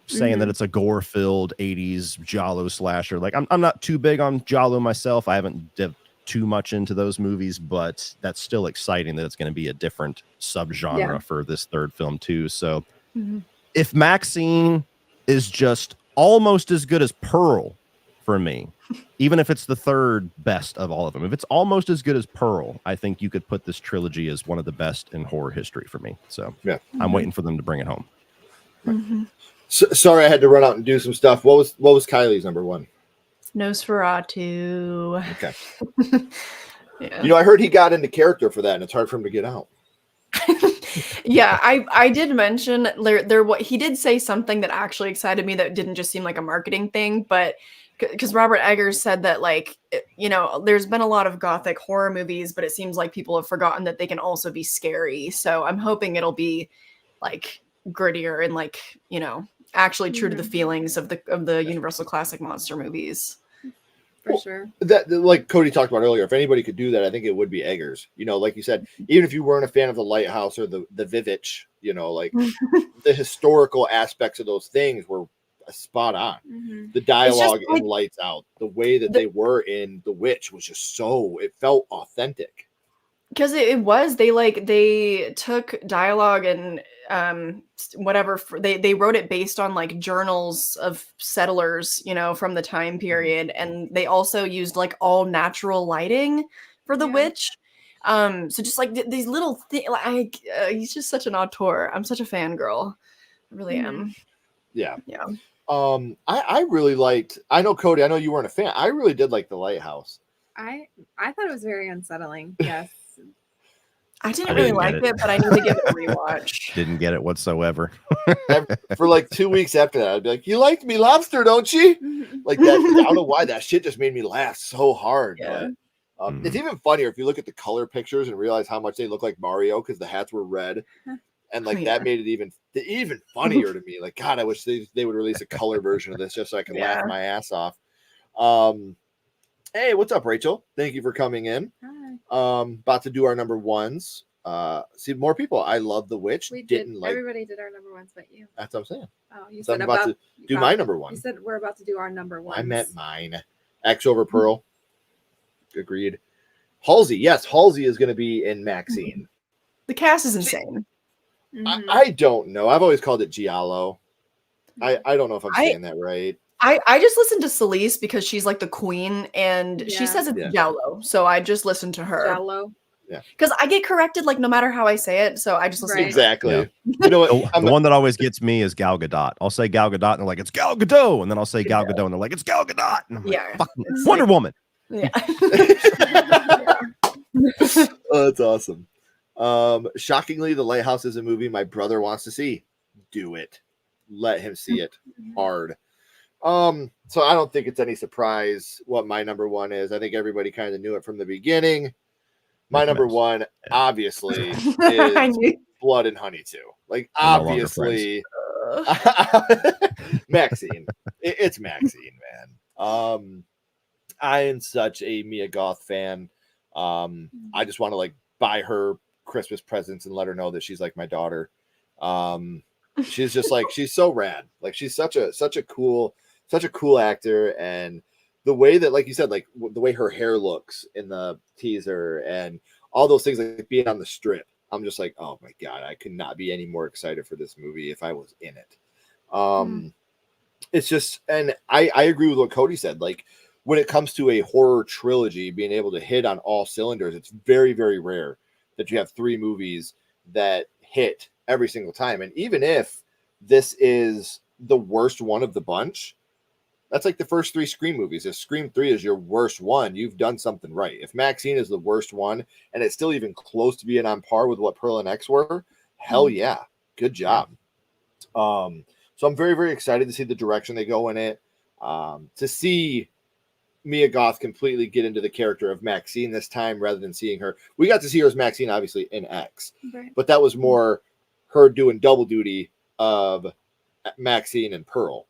saying that it's a gore-filled 80s Giallo slasher. Like I'm not too big on Giallo myself. I haven't dipped too much into those movies, but that's still exciting that it's going to be a different subgenre for this third film too. So if Maxine is just almost as good as Pearl for me, even if it's the third best of all of them, if it's almost as good as Pearl, I think you could put this trilogy as one of the best in horror history for me. So I'm waiting for them to bring it home. Sorry, I had to run out and do some stuff. What was Kylie's number one? Nosferatu. Okay. I heard he got into character for that, and it's hard for him to get out. Yeah, I did mention what he did say something that actually excited me, that didn't just seem like a marketing thing, but because Robert Eggers said that, like, there's been a lot of gothic horror movies, but it seems like people have forgotten that they can also be scary. So I'm hoping it'll be like grittier and like, actually true to the feelings of the Universal classic monster movies. For sure. That, like Cody talked about earlier, if anybody could do that, I think it would be Eggers. Like you said, even if you weren't a fan of The Lighthouse or the Vivitch, like the historical aspects of those things were spot on. The dialogue in Lights Out, the way that they were in The Witch was just it felt authentic. Because they took dialogue and whatever, they wrote it based on like journals of settlers, from the time period, and they also used like all natural lighting for The Witch. So just like these little things, he's just such an auteur. I'm such a fangirl. I really am. Yeah. I really liked. I know Cody. I know you weren't a fan. I really did like The Lighthouse. I thought it was very unsettling. Yes. I didn't really like it, but I need to give it a rewatch. Didn't get it whatsoever. For like 2 weeks after that, I'd be like, "You liked Me Lobster, don't you?" Like that. I don't know why that shit just made me laugh so hard. Yeah. But it's even funnier if you look at the color pictures and realize how much they look like Mario because the hats were red, and like that made it even funnier to me. Like, God, I wish they would release a color version of this just so I can laugh my ass off. Hey, what's up, Rachel? Thank you for coming in. Hi. About to do our number ones. See more people. I love The Witch. We Didn't did. like. Everybody did our number ones, but you. That's what I'm saying. Oh, you So said I'm about to do my number one. You said we're about to do our number one. I meant mine. X over Pearl. Agreed. Halsey. Yes, Halsey is going to be in Maxine. The cast is insane. I don't know. I've always called it Giallo. I don't know if I'm saying that right. I just listened to Celise because she's like the queen, and she says it's Giallo, so I just listened to her. Giallo. Yeah. Because I get corrected like no matter how I say it, so I just listen. Right. Exactly. Yeah. You know what? The one that always gets me is Gal Gadot. I'll say Gal Gadot, and they're like, "It's Gal Gadot," and then I'll say Gal Gadot, and they're like, "It's Gal Gadot." And I'm like, fucking Wonder Woman. Yeah. Oh, that's awesome. Shockingly, The Lighthouse is a movie my brother wants to see. Do it. Let him see it hard. So I don't think it's any surprise what my number one is. I think everybody kind of knew it from the beginning. My number one, obviously, is Blood and Honey 2. Like, obviously, Maxine. It's Maxine, man. I am such a Mia Goth fan. I just want to like buy her Christmas presents and let her know that she's like my daughter. She's just like, she's so rad. Like, she's such a cool actor, and the way that, like you said, like the way her hair looks in the teaser and all those things, like being on the strip, I'm just like, oh my God, I could not be any more excited for this movie if I was in it. It's just, and I agree with what Cody said. Like, when it comes to a horror trilogy, being able to hit on all cylinders, it's very, very rare that you have 3 movies that hit every single time. And even if this is the worst one of the bunch, that's like the first 3 Scream movies. If Scream 3 is your worst one, you've done something right. If Maxine is the worst one and it's still even close to being on par with what Pearl and X were, hell yeah, good job. So I'm very, very excited to see the direction they go in it, to see Mia Goth completely get into the character of Maxine this time rather than seeing her. We got to see her as Maxine, obviously, in X, but that was more her doing double duty of Maxine and Pearl.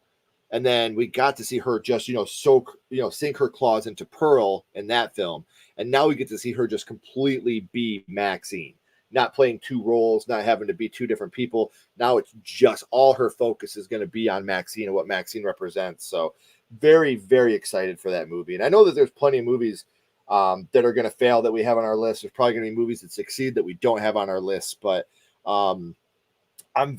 And then we got to see her just, sink her claws into Pearl in that film. And now we get to see her just completely be Maxine, not playing 2 roles, not having to be 2 different people. Now it's just all her focus is going to be on Maxine and what Maxine represents. So very, very excited for that movie. And I know that there's plenty of movies that are going to fail that we have on our list. There's probably going to be movies that succeed that we don't have on our list, but I'm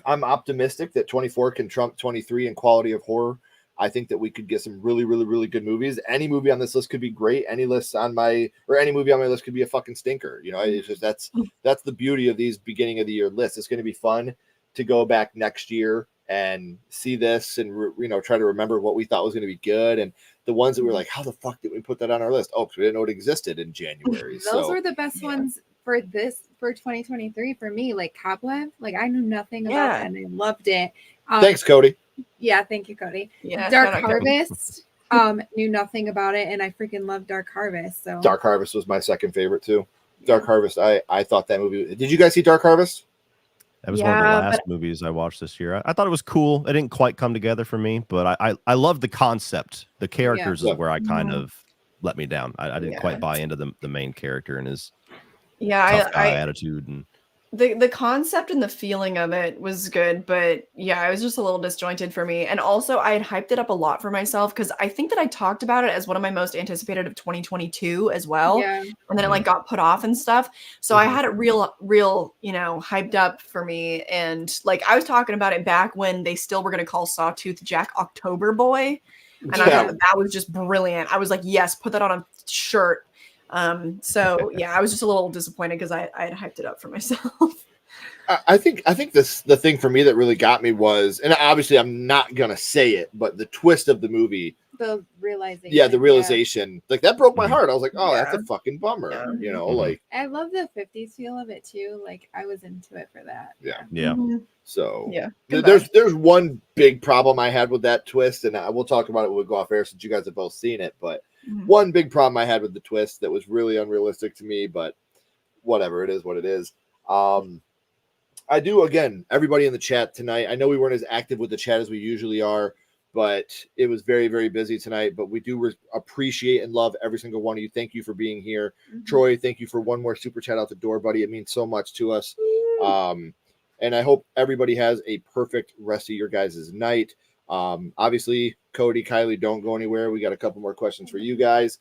optimistic that 24 can trump 23 in quality of horror. I think that we could get some really, really, really good movies. Any movie on this list could be great. Any movie on my list could be a fucking stinker. It's just that's the beauty of these beginning of the year lists. It's going to be fun to go back next year and see this and try to remember what we thought was going to be good, and the ones that were like, how the fuck did we put that on our list? Oh, because we didn't know it existed in January. Those were the best ones for 2023 for me. Like Cobweb, like I knew nothing about that and I loved it. Thanks, Cody. Yeah, thank you, Cody. Yeah, Dark Harvest, knew nothing about it, and I freaking love Dark Harvest. So Dark Harvest was my second favorite too. Dark Harvest, I thought that movie. Did you guys see Dark Harvest? That was one of the last movies I watched this year. I thought it was cool. It didn't quite come together for me, but I love the concept. The characters is where I kind of let me down. I didn't quite buy into the main character and his tough guy attitude. And the concept and the feeling of it was good, but it was just a little disjointed for me. And also I had hyped it up a lot for myself because I think that I talked about it as one of my most anticipated of 2022 as well. Yeah. And then it like got put off and stuff. So I had it real, hyped up for me. And like I was talking about it back when they still were going to call Sawtooth Jack October Boy. And I thought that was just brilliant. I was like, yes, put that on a shirt. I was just a little disappointed because I had hyped it up for myself. I think the thing for me that really got me was, and obviously I'm not gonna say it, but the twist of the movie, The realization. yeah, the realization, like that broke my Mhm. heart. I was like, oh, that's Yeah. a fucking bummer, Yeah. you know, Mhm. like I love the 50s feel of it too. Like I was into it for that. Yeah. Yeah. Mhm. so. Yeah. There's one big problem I had with that twist, and we'll talk about it when we go off air since you guys have both seen it. But Mhm. one big problem I had with the twist that was really unrealistic to me, but whatever, it is what it is. I do, again, everybody in the chat tonight. I know we weren't as active with the chat as we usually are, but it was very, very busy tonight. But we do appreciate and love every single one of you. Thank you for being here. Mhm. Troy, thank you for one more super chat out the door, buddy. It means so much to us. And I hope everybody has a perfect rest of your guys' night. Obviously, Cody, Kylie, don't go anywhere. We got a couple more questions for you guys.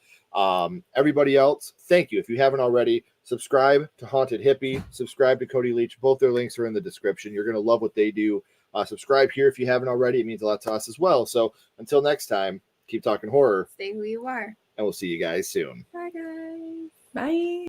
Everybody else, thank you. If you haven't already, subscribe to Haunted Hippie, subscribe to Cody Leach. Both their links are in the description. You're going to love what they do. Subscribe here if you haven't already. It means a lot to us as well. So until next time, keep talking horror, Stay who you are. and we'll see you guys soon. Bye, guys. Bye.